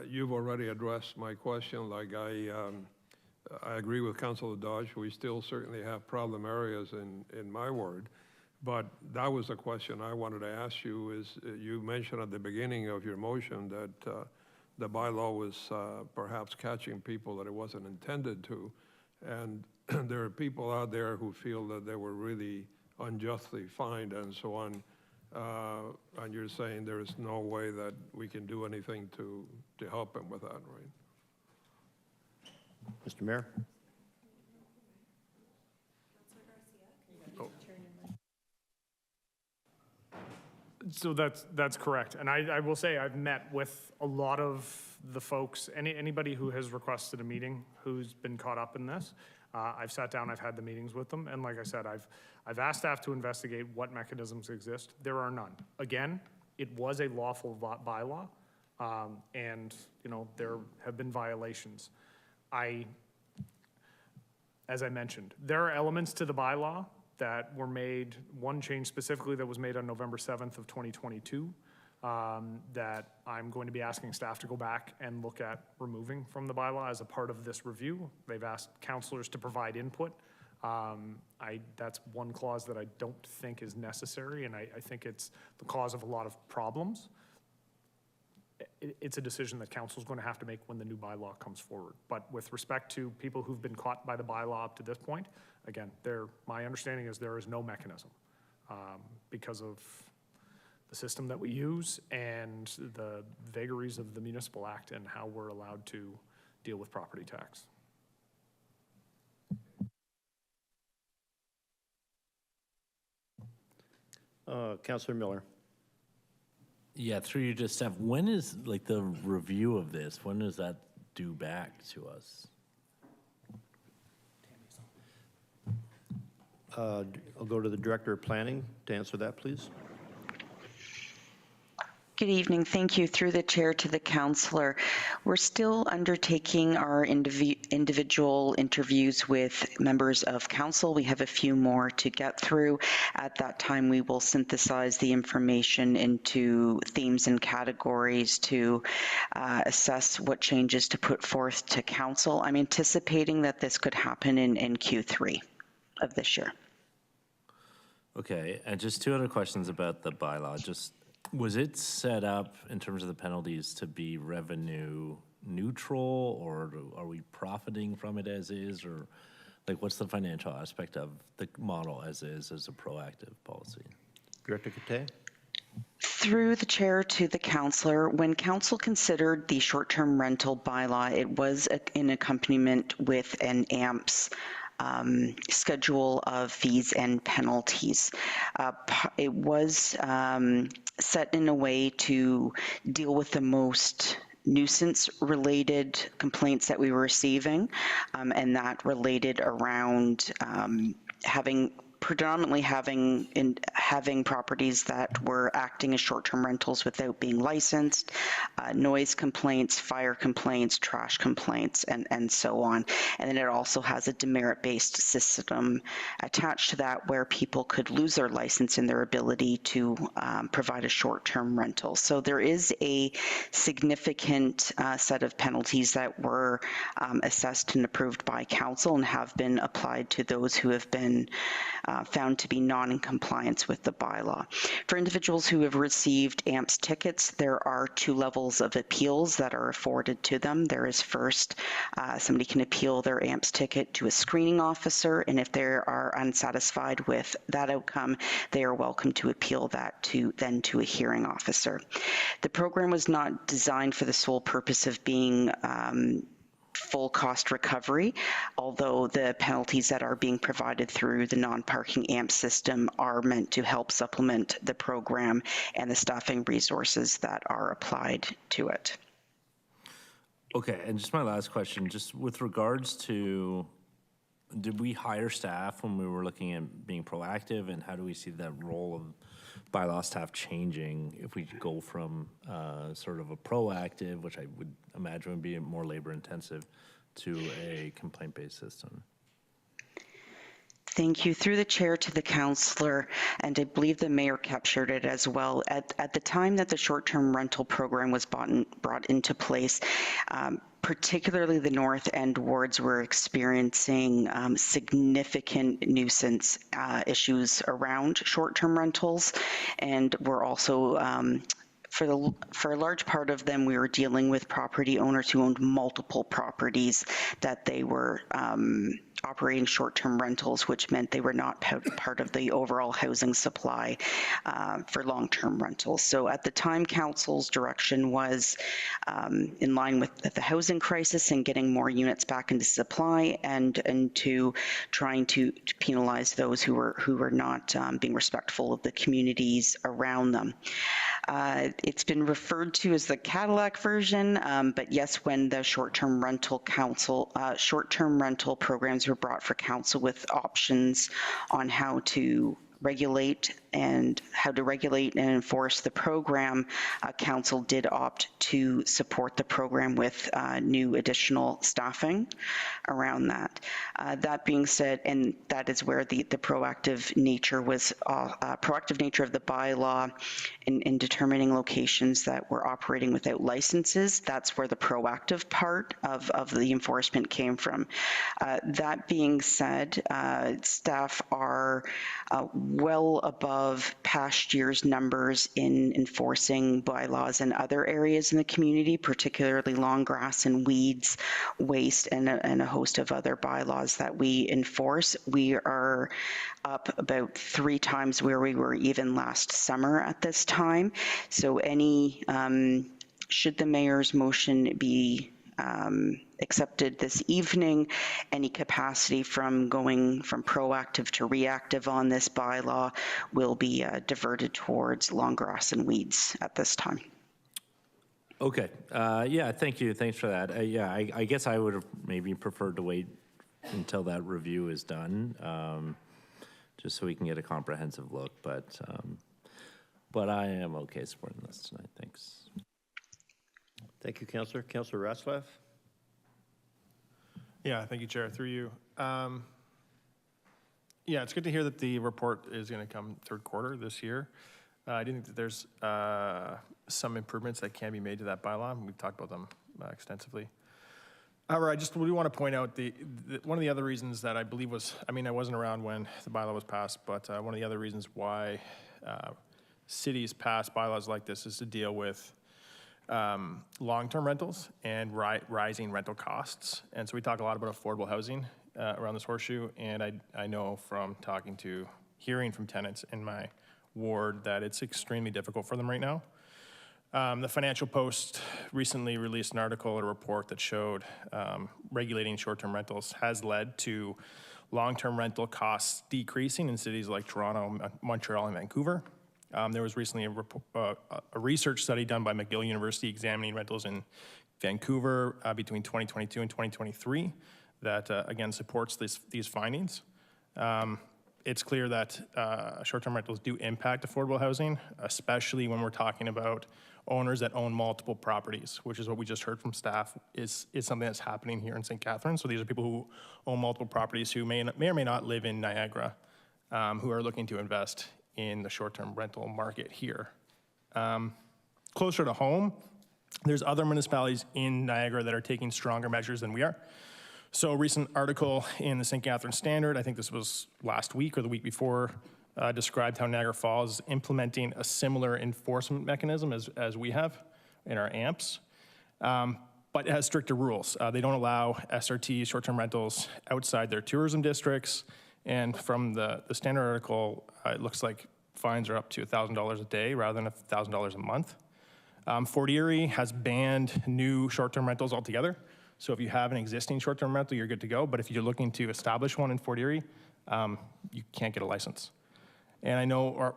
Speaker 4: you've already addressed my question. Like I agree with Councillor Dodge. We still certainly have problem areas in my ward, but that was a question I wanted to ask you. Is you mentioned at the beginning of your motion that the bylaw was perhaps catching people that it wasn't intended to, and there are people out there who feel that they were really unjustly fined and so on, and you're saying there is no way that we can do anything to help them with that, right?
Speaker 16: Mr. Mayor?
Speaker 1: Oh. So that's correct. And I will say I've met with a lot of the folks, anybody who has requested a meeting who's been caught up in this. I've sat down, I've had the meetings with them, and like I said, I've asked staff to investigate what mechanisms exist. There are none. Again, it was a lawful bylaw, and you know there have been violations. As I mentioned, there are elements to the bylaw that were made, one change specifically that was made on November 7th of 2022, that I'm going to be asking staff to go back and look at removing from the bylaw as a part of this review. They've asked councillors to provide input. That's one clause that I don't think is necessary, and I think it's the cause of a lot of problems. It's a decision that council is going to have to make when the new bylaw comes forward. But with respect to people who've been caught by the bylaw up to this point, again, my understanding is there is no mechanism because of the system that we use and the vagaries of the Municipal Act and how we're allowed to deal with property tax.
Speaker 16: Councillor Miller.
Speaker 12: Yeah, through you to staff, when is like the review of this? When is that due back to us?
Speaker 16: I'll go to the Director of Planning to answer that, please.
Speaker 18: Good evening. Thank you. Through the chair to the councillor. We're still undertaking our individual interviews with members of council. We have a few more to get through. At that time, we will synthesize the information into themes and categories to assess what changes to put forth to council. I'm anticipating that this could happen in Q3 of this year.
Speaker 12: Okay, and just two other questions about the bylaw. Just, was it set up in terms of the penalties to be revenue neutral, or are we profiting from it as is, or like what's the financial aspect of the model as is as a proactive policy?
Speaker 16: Director Cote?
Speaker 18: Through the chair to the councillor, when council considered the short-term rental bylaw, it was in accompaniment with an AMPS schedule of fees and penalties. It was set in a way to deal with the most nuisance-related complaints that we were receiving, and that related around predominantly having properties that were acting as short-term rentals without being licensed, noise complaints, fire complaints, trash complaints, and so on. And then it also has a demerit-based system attached to that where people could lose their license and their ability to provide a short-term rental. So there is a significant set of penalties that were assessed and approved by council and have been applied to those who have been found to be not in compliance with the bylaw. For individuals who have received AMPS tickets, there are two levels of appeals that are afforded to them. There is first, somebody can appeal their AMPS ticket to a screening officer, and if they are unsatisfied with that outcome, they are welcome to appeal that to a hearing officer. The program was not designed for the sole purpose of being full cost recovery, although the penalties that are being provided through the non-parking AMP system are meant to help supplement the program and the staffing resources that are applied to it.
Speaker 12: Okay, and just my last question, just with regards to, did we hire staff when we were looking at being proactive, and how do we see that role of bylaw staff changing if we go from sort of a proactive, which I would imagine would be more labor intensive, to a complaint-based system?
Speaker 18: Thank you. Through the chair to the councillor, and I believe the mayor captured it as well. At the time that the short-term rental program was brought into place, particularly the North End wards were experiencing significant nuisance issues around short-term rentals, and were also for a large part of them, we were dealing with property owners who owned multiple properties that they were operating short-term rentals, which meant they were not part of the overall housing supply for long-term rentals. So at the time, council's direction was in line with the housing crisis and getting more units back into supply, and to trying to penalize those who were not being respectful of the communities around them. It's been referred to as the Cadillac version, but yes, when the short-term rental programs were brought for council with options on how to regulate and enforce the program, council did opt to support the program with new additional staffing around that. That being said, and that is where the proactive nature was, proactive nature of the bylaw in determining locations that were operating without licenses. That's where the proactive part of the enforcement came from. That being said, staff are well above past year's numbers in enforcing bylaws in other areas in the community, particularly long grass and weeds, waste, and a host of other bylaws that we enforce. We are up about 3 times where we were even last summer at this time. So should the mayor's motion be accepted this evening, any capacity from going from proactive to reactive on this bylaw will be diverted towards long grass and weeds at this time.
Speaker 12: Okay, yeah, thank you, thanks for that. I guess I would have maybe preferred to wait until that review is done, just so we can get a comprehensive look, but but I am okay supporting this tonight. Thanks.
Speaker 16: Thank you, Councillor. Councillor Ratzlaff?
Speaker 5: Yeah, thank you, Chair. Through you. Yeah, it's good to hear that the report is going to come third quarter this year. I do think that there's some improvements that can be made to that bylaw, and we've talked about them extensively. However, I just really want to point out one of the other reasons that I believe was, I mean, I wasn't around when the bylaw was passed, but one of the other reasons why cities pass bylaws like this is to deal with long-term rentals and rising rental costs. And so we talk a lot about affordable housing around this horseshoe, and I know from hearing from tenants in my ward that it's extremely difficult for them right now. The Financial Post recently released an article or a report that showed regulating short-term rentals has led to long-term rental costs decreasing in cities like Toronto, Montreal, and Vancouver. There was recently a research study done by McGill University examining rentals in Vancouver between 2022 and 2023 that, again, supports these findings. It's clear that short-term rentals do impact affordable housing, especially when we're talking about owners that own multiple properties, which is what we just heard from staff is something that's happening here in St. Catharines. So these are people who own multiple properties who may or may not live in Niagara, who are looking to invest in the short-term rental market here. Closer to home, there's other municipalities in Niagara that are taking stronger measures than we are. So a recent article in the St. Catharines Standard, I think this was last week or the week before, described how Niagara Falls is implementing a similar enforcement mechanism as we have in our AMPs, but it has stricter rules. They don't allow SRT, short-term rentals, outside their tourism districts. And from the Standard article, it looks like fines are up to $1,000 a day rather than $1,000 a month. Fort Erie has banned new short-term rentals altogether. So if you have an existing short-term rental, you're good to go. But if you're looking to establish one in Fort Erie, you can't get a license. And I know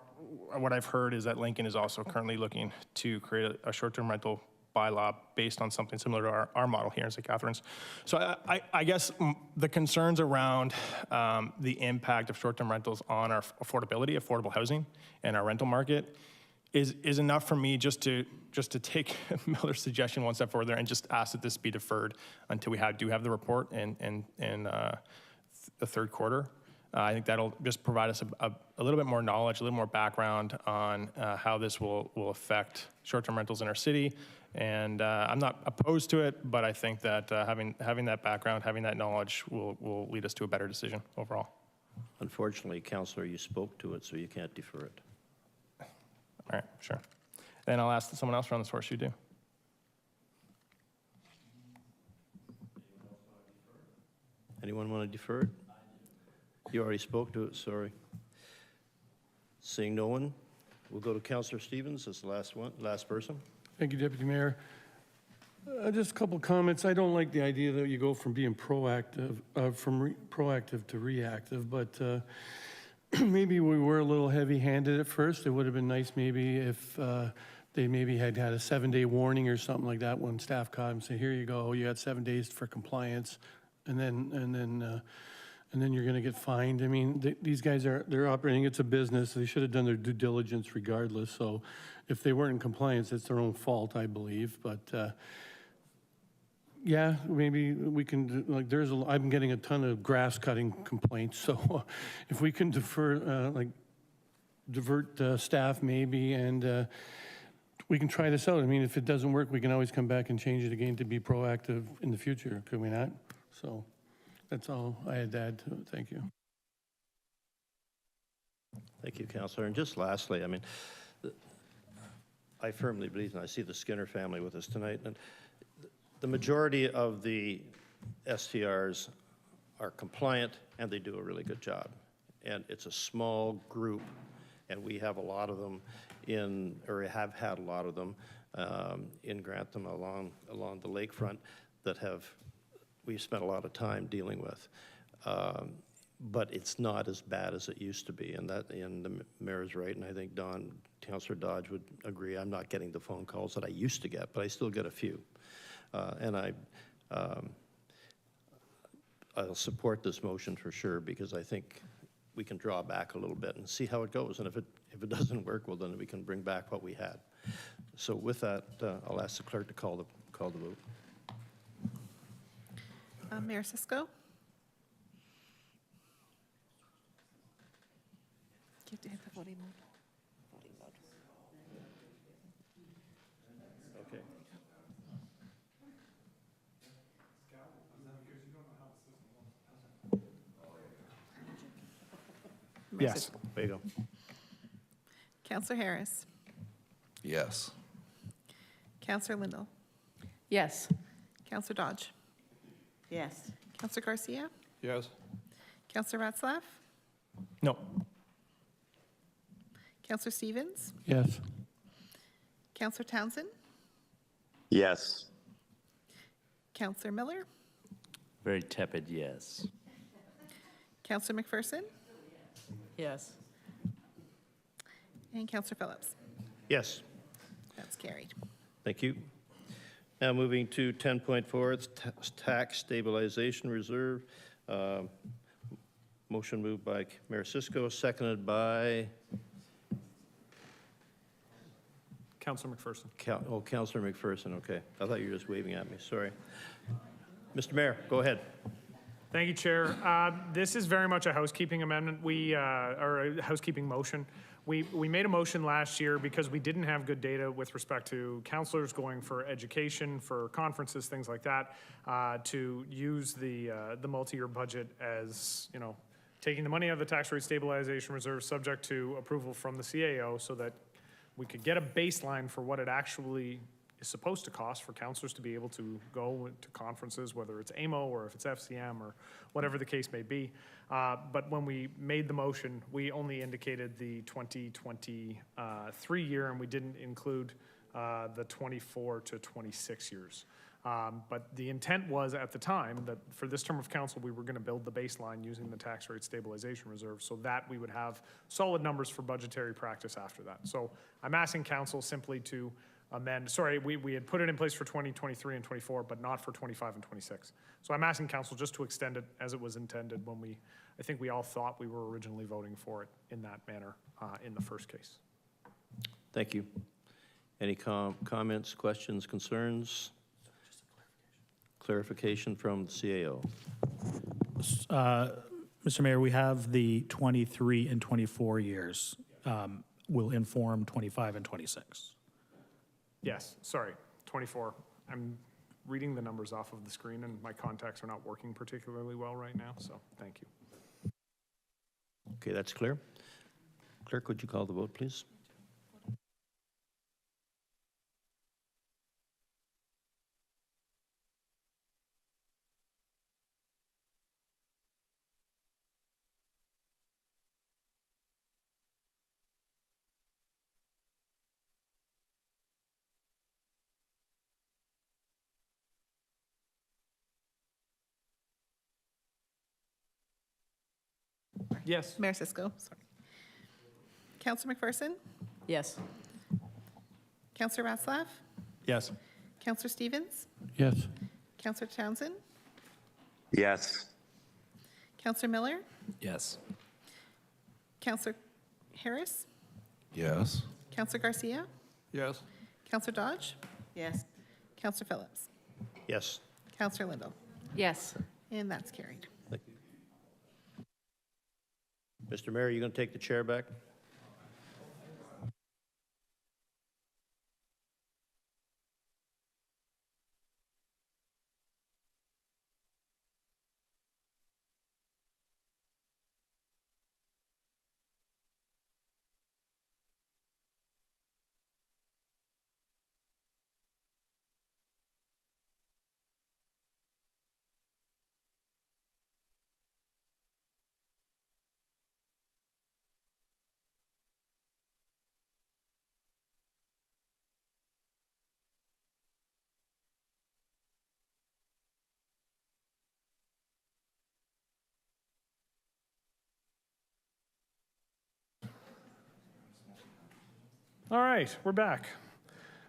Speaker 5: what I've heard is that Lincoln is also currently looking to create a short-term rental bylaw based on something similar to our model here in St. Catharines. So I guess the concerns around the impact of short-term rentals on our affordability, affordable housing, and our rental market is enough for me just to take Miller's suggestion one step further and just ask that this be deferred until we do have the report in the third quarter. I think that'll just provide us a little bit more knowledge, a little more background on how this will affect short-term rentals in our city. And I'm not opposed to it, but I think that having that background, having that knowledge will lead us to a better decision overall.
Speaker 16: Unfortunately, Councillor, you spoke to it, so you can't defer it.
Speaker 5: All right, sure. Then I'll ask someone else around this horseshoe too.
Speaker 16: Anyone want to defer it? You already spoke to it, sorry. Seeing no one, we'll go to Councillor Stevens as the last person.
Speaker 7: Thank you, Deputy Mayor. Just a couple comments. I don't like the idea that you go from being proactive, proactive to reactive, but maybe we were a little heavy-handed at first. It would have been nice maybe if they maybe had a 7-day warning or something like that when staff caught them, say, here you go, you had 7 days for compliance, and then you're going to get fined. I mean, these guys they're operating. It's a business. They should have done their due diligence regardless. So, if they weren't in compliance, it's their own fault, I believe. But yeah, maybe we can. Like, I'm getting a ton of grass cutting complaints. So, if we can divert staff maybe, and we can try this out. I mean, if it doesn't work, we can always come back and change it again to be proactive in the future. Could we not? So. That's all I had to add to it. Thank you.
Speaker 16: Thank you, Councillor. And just lastly, I mean, I firmly believe, and I see the Skinner family with us tonight, and the majority of the STRs are compliant and they do a really good job. And it's a small group, and we have a lot of them have had a lot of them in Grantham along the lakefront that we've spent a lot of time dealing with. But it's not as bad as it used to be, and the mayor's right, and I think Councillor Dodge would agree. I'm not getting the phone calls that I used to get, but I still get a few. And I'll support this motion for sure, because I think we can draw back a little bit and see how it goes. And if it doesn't work, well, then we can bring back what we had. So with that, I'll ask the clerk to call the vote.
Speaker 8: Mayor Cisco? You have to hit the voting mode. Voting mode.
Speaker 16: Okay.
Speaker 1: Yes.
Speaker 16: There you go.
Speaker 8: Councillor Harris?
Speaker 22: Yes.
Speaker 8: Councillor Lindell?
Speaker 3: Yes.
Speaker 8: Councillor Dodge?
Speaker 13: Yes.
Speaker 8: Councillor Garcia?
Speaker 4: Yes.
Speaker 8: Councillor Ratzlaff?
Speaker 5: No.
Speaker 8: Councillor Stevens?
Speaker 7: Yes.
Speaker 8: Councillor Townsend?
Speaker 14: Yes.
Speaker 8: Councillor Miller?
Speaker 12: Very tepid, yes.
Speaker 8: Councillor McPherson?
Speaker 13: Yes.
Speaker 8: And Councillor Phillips?
Speaker 16: Yes.
Speaker 8: That's carried.
Speaker 16: Thank you. Now moving to 10.4, it's tax stabilization reserve. Motion moved by Mayor Cisco, seconded by
Speaker 1: Councillor McPherson.
Speaker 16: Councillor McPherson. Okay, I thought you were just waving at me. Sorry. Mr. Mayor, go ahead.
Speaker 1: Thank you, Chair. This is very much a housekeeping amendment. Or a housekeeping motion. We made a motion last year because we didn't have good data with respect to counselors going for education, for conferences, things like that, to use the multi-year budget as, you know, taking the money out of the tax rate stabilization reserve subject to approval from the CAO so that we could get a baseline for what it actually is supposed to cost for counselors to be able to go to conferences, whether it's AMO or if it's FCM or whatever the case may be. But when we made the motion, we only indicated the 2023 year, and we didn't include the 24 to 26 years. But the intent was at the time that for this term of council, we were going to build the baseline using the tax rate stabilization reserve so that we would have solid numbers for budgetary practice after that. So I'm asking council simply to amend, sorry, we had put it in place for 2023 and 24, but not for 25 and 26. So I'm asking council just to extend it as it was intended when I think we all thought we were originally voting for it in that manner in the first case.
Speaker 16: Thank you. Any comments, questions, concerns? Clarification from the CAO.
Speaker 17: Mr. Mayor, we have the 23 and 24 years will inform 25 and 26.
Speaker 1: Yes, sorry, 24. I'm reading the numbers off of the screen and my contacts are not working particularly well right now, so thank you.
Speaker 16: Okay, that's clear. Clerk, would you call the vote, please?
Speaker 1: Yes.
Speaker 8: Mayor Cisco, sorry. Councillor McPherson?
Speaker 13: Yes.
Speaker 8: Councillor Ratzlaff?
Speaker 5: Yes.
Speaker 8: Councillor Stevens?
Speaker 7: Yes.
Speaker 8: Councillor Townsend?
Speaker 14: Yes.
Speaker 8: Councillor Miller?
Speaker 22: Yes.
Speaker 8: Councillor Harris?
Speaker 22: Yes.
Speaker 8: Councillor Garcia?
Speaker 4: Yes.
Speaker 8: Councillor Dodge?
Speaker 13: Yes.
Speaker 8: Councillor Phillips?
Speaker 16: Yes.
Speaker 8: Councillor Lindell?
Speaker 3: Yes.
Speaker 8: And that's carried.
Speaker 16: Thank you. Mr. Mayor, you going to take the chair back?
Speaker 1: All right, we're back.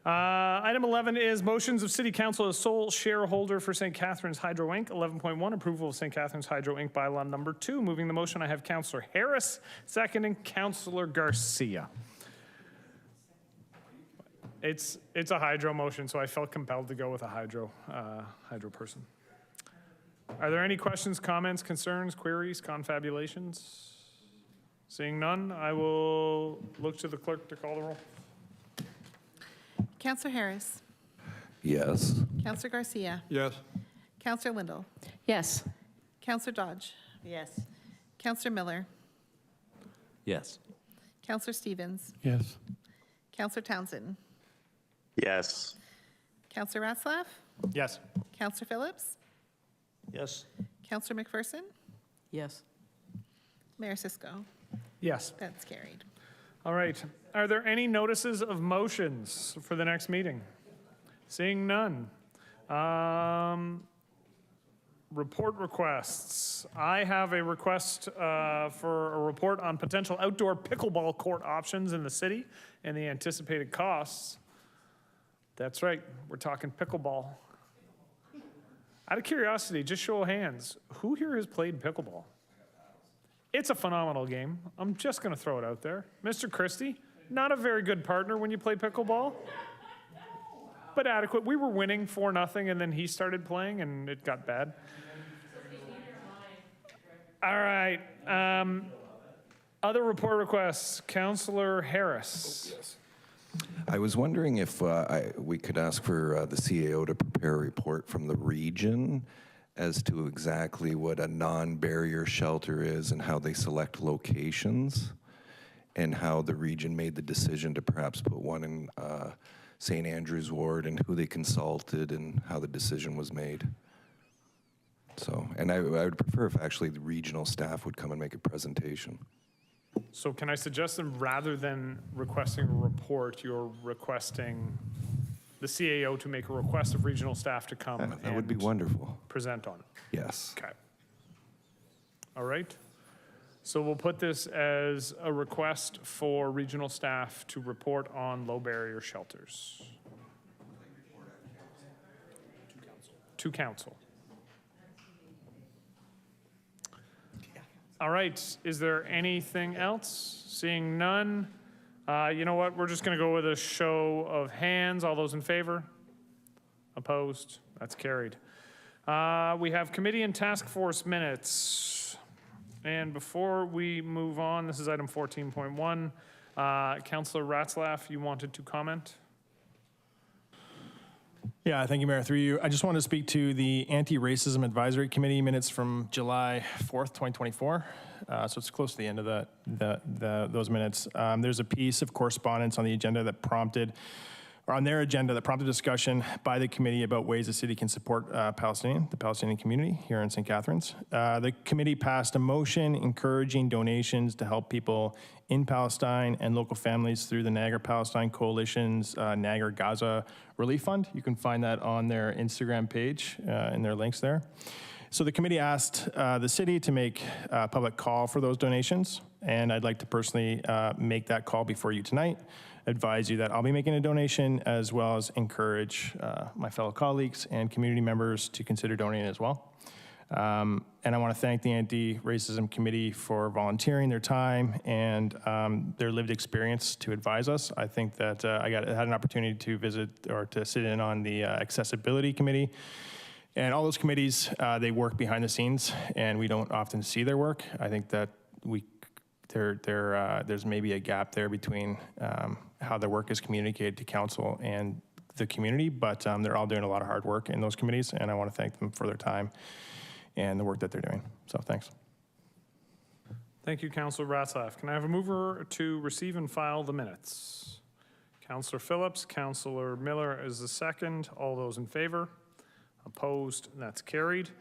Speaker 1: Item 11 is motions of City Council as sole shareholder for St. Catharines Hydro Inc. 11.1, approval of St. Catharines Hydro Inc. bylaw number 2. Moving the motion, I have Councillor Harris, seconding Councillor Garcia. It's a hydro motion, so I felt compelled to go with a hydro person. Are there any questions, comments, concerns, queries, confabulations? Seeing none, I will look to the clerk to call the roll.
Speaker 8: Councillor Harris.
Speaker 22: Yes.
Speaker 8: Councillor Garcia.
Speaker 4: Yes.
Speaker 8: Councillor Lindell.
Speaker 3: Yes.
Speaker 8: Councillor Dodge.
Speaker 13: Yes.
Speaker 8: Councillor Miller.
Speaker 12: Yes.
Speaker 8: Councillor Stevens.
Speaker 7: Yes.
Speaker 8: Councillor Townsend.
Speaker 14: Yes.
Speaker 8: Councillor Ratzlaff.
Speaker 5: Yes.
Speaker 8: Councillor Phillips.
Speaker 16: Yes.
Speaker 8: Councillor McPherson.
Speaker 6: Yes.
Speaker 8: Mayor Cisco.
Speaker 1: Yes.
Speaker 8: That's carried.
Speaker 1: All right. Are there any notices of motions for the next meeting? Seeing none. Report requests. I have a request for a report on potential outdoor pickleball court options in the city and the anticipated costs. That's right. We're talking pickleball. Out of curiosity, just show of hands, who here has played pickleball? It's a phenomenal game. I'm just going to throw it out there. Mr. Christie, not a very good partner when you play pickleball, but adequate. We were winning 4-0, and then he started playing, and it got bad. All right. Other report requests. Councillor Harris.
Speaker 22: Yes. I was wondering if we could ask for the CAO to prepare a report from the region as to exactly what a non-barrier shelter is and how they select locations, and how the region made the decision to perhaps put one in St. Andrews Ward, and who they consulted and how the decision was made. So, and I would prefer if actually the regional staff would come and make a presentation.
Speaker 1: So can I suggest that rather than requesting a report, you're requesting the CAO to make a request of regional staff to come
Speaker 22: That would be wonderful.
Speaker 1: present on it?
Speaker 22: Yes.
Speaker 1: Okay. All right. So we'll put this as a request for regional staff to report on low barrier shelters. To council. All right, is there anything else? Seeing none, you know what, we're just gonna go with a show of hands. All those in favor? Opposed? That's carried. We have committee and task force minutes. And before we move on, this is item 14.1. Councillor Ratzlaff, you wanted to comment?
Speaker 5: Yeah, thank you, Mayor. Through you, I just wanted to speak to the Anti-Racism Advisory Committee minutes from July 4th, 2024. So it's close to the end of those minutes. There's a piece of correspondence on the agenda that prompted, or on their agenda that prompted discussion by the committee about ways the city can support the Palestinian community here in St. Catharines. The committee passed a motion encouraging donations to help people in Palestine and local families through the Niagara Palestine Coalition's Niagara Gaza Relief Fund. You can find that on their Instagram page in their links there. So the committee asked the city to make a public call for those donations, and I'd like to personally make that call before you tonight, advise you that I'll be making a donation, as well as encourage my fellow colleagues and community members to consider donating as well. And I want to thank the Anti-Racism Committee for volunteering their time and their lived experience to advise us. I think that I had an opportunity to visit or to sit in on the Accessibility Committee. And all those committees, they work behind the scenes, and we don't often see their work. I think that there's maybe a gap there between how their work is communicated to council and the community, but they're all doing a lot of hard work in those committees, and I want to thank them for their time and the work that they're doing. So thanks.
Speaker 1: Thank you, Councillor Ratzlaff. Can I have a mover to receive and file the minutes? Councillor Phillips, Councillor Miller is the second. All those in favor? Opposed? That's carried.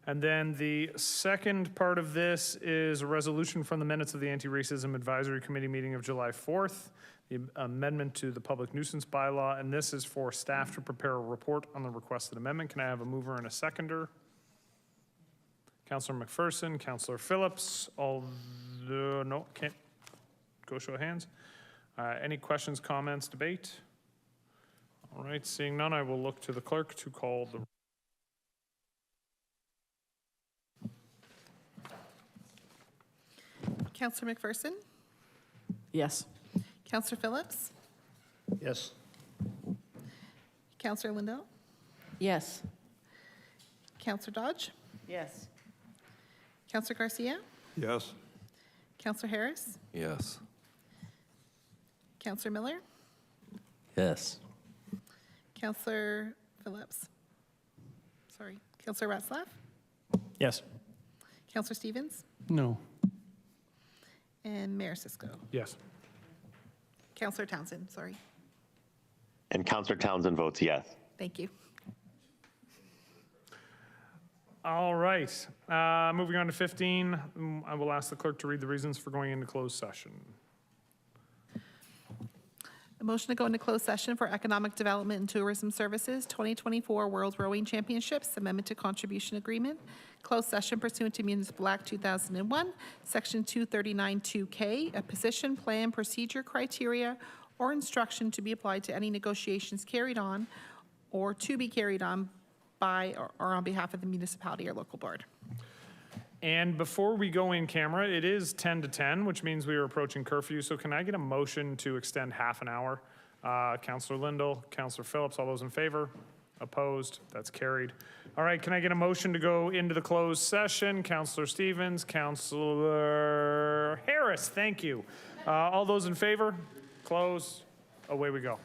Speaker 1: And then the second part of this is a resolution from the minutes of the Anti-Racism Advisory Committee meeting of July 4th, the amendment to the public nuisance bylaw, and this is for staff to prepare a report on the requested amendment. Can I have a mover and a seconder? Councillor McPherson, Councillor Phillips, no, can't go show of hands. Any questions, comments, debate? All right, seeing none, I will look to the clerk to call the.
Speaker 8: Councillor McPherson?
Speaker 6: Yes.
Speaker 8: Councillor Phillips?
Speaker 16: Yes.
Speaker 8: Councillor Lindell?
Speaker 6: Yes.
Speaker 8: Councillor Dodge?
Speaker 13: Yes.
Speaker 8: Councillor Garcia?
Speaker 4: Yes.
Speaker 8: Councillor Harris?
Speaker 22: Yes.
Speaker 8: Councillor Miller?
Speaker 12: Yes.
Speaker 8: Councillor Phillips? Sorry. Councillor Ratzlaff?
Speaker 5: Yes.
Speaker 8: Councillor Stevens?
Speaker 7: No.
Speaker 8: And Mayor Cisco?
Speaker 1: Yes.
Speaker 8: Councillor Townsend, sorry.
Speaker 14: And Councillor Townsend votes yes.
Speaker 8: Thank you.
Speaker 1: All right, moving on to 15, I will ask the clerk to read the reasons for going into closed session.
Speaker 8: A motion to go into closed session for Economic Development and Tourism Services, 2024 World Rowing Championships, Amendment to Contribution Agreement. Closed session pursuant to Municipal Act 2001, Section 239(2)K, a position, plan, procedure, criteria, or instruction to be applied to any negotiations carried on or to be carried on by or on behalf of the municipality or local board.
Speaker 1: And before we go in camera, it is 10 to 10, which means we are approaching curfew. So can I get a motion to extend half an hour? Councillor Lindell, Councillor Phillips, all those in favor? Opposed? That's carried. All right, can I get a motion to go into the closed session? Councillor Stevens, Councillor Harris, thank you. All those in favor? Close. Away we go.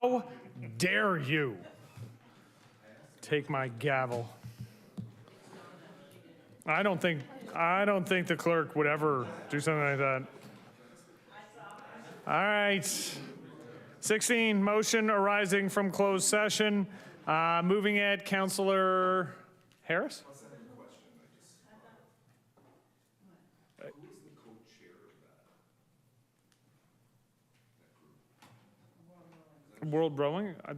Speaker 1: How dare you take my gavel? I don't think the clerk would ever do something like that. All right. 16, motion arising from closed session. Moving at Councillor Harris? World Rowing? I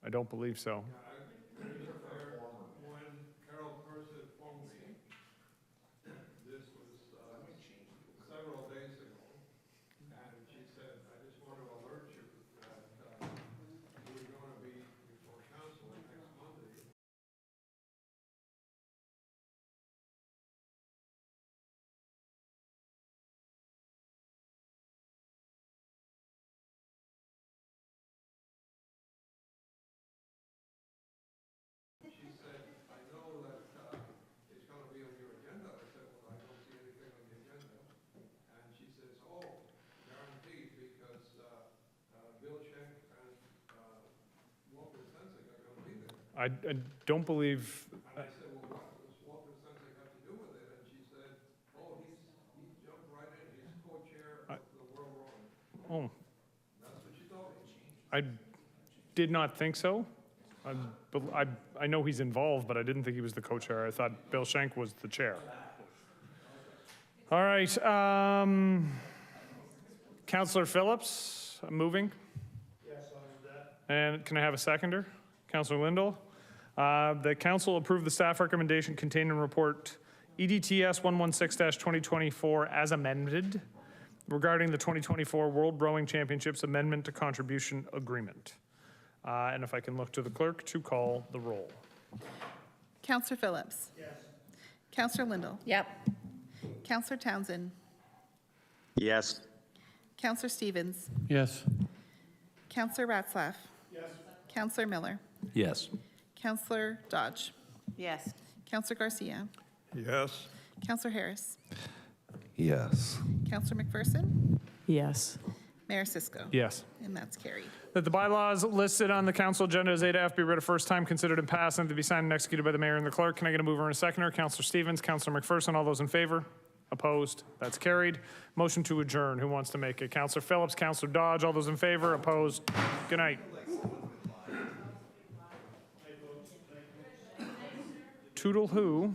Speaker 1: don't believe so.
Speaker 4: When Carol Persit phoned me, this was several days ago, and she said, I just want to alert you that we're going to be before council next Monday. She said, I know that it's going to be on your agenda. I said, well, I don't see anything on the agenda. And she says, oh, guaranteed, because Bill Schenk and Walter Sensing are going to be there.
Speaker 1: I don't believe.
Speaker 4: And I said, well, what does Walter Sensing have to do with it? And she said, oh, he jumped right in. He's co-chair of the World Rowing.
Speaker 1: Oh,
Speaker 4: That's what she told me.
Speaker 1: I did not think so. I know he's involved, but I didn't think he was the co-chair. I thought Bill Schenk was the chair. All right. Councillor Phillips, moving?
Speaker 7: Yes, I'll do that.
Speaker 1: And can I have a seconder? Councillor Lindell. The council approved the staff recommendation contained in report EDTS 116-2024 as amended regarding the 2024 World Rowing Championships Amendment to Contribution Agreement. And if I can look to the clerk to call the roll.
Speaker 8: Councillor Phillips.
Speaker 7: Yes.
Speaker 8: Councillor Lindell.
Speaker 3: Yep.
Speaker 8: Councillor Townsend.
Speaker 14: Yes.
Speaker 8: Councillor Stevens.
Speaker 7: Yes.
Speaker 8: Councillor Ratzlaff.
Speaker 7: Yes.
Speaker 8: Councillor Miller.
Speaker 12: Yes.
Speaker 8: Councillor Dodge.
Speaker 13: Yes.
Speaker 8: Councillor Garcia.
Speaker 4: Yes.
Speaker 8: Councillor Harris.
Speaker 22: Yes.
Speaker 8: Councillor McPherson.
Speaker 6: Yes.
Speaker 8: Mayor Cisco.
Speaker 1: Yes.
Speaker 8: And that's carried.
Speaker 1: That the bylaws listed on the council agenda as A to F be read a first time, considered and passed, and to be signed and executed by the mayor and the clerk. Can I get a mover and a seconder? Councillor Stevens, Councillor McPherson, all those in favor? Opposed? That's carried. Motion to adjourn. Who wants to make it? Councillor Phillips, Councillor Dodge, all those in favor? Opposed? Good night. Toodle who?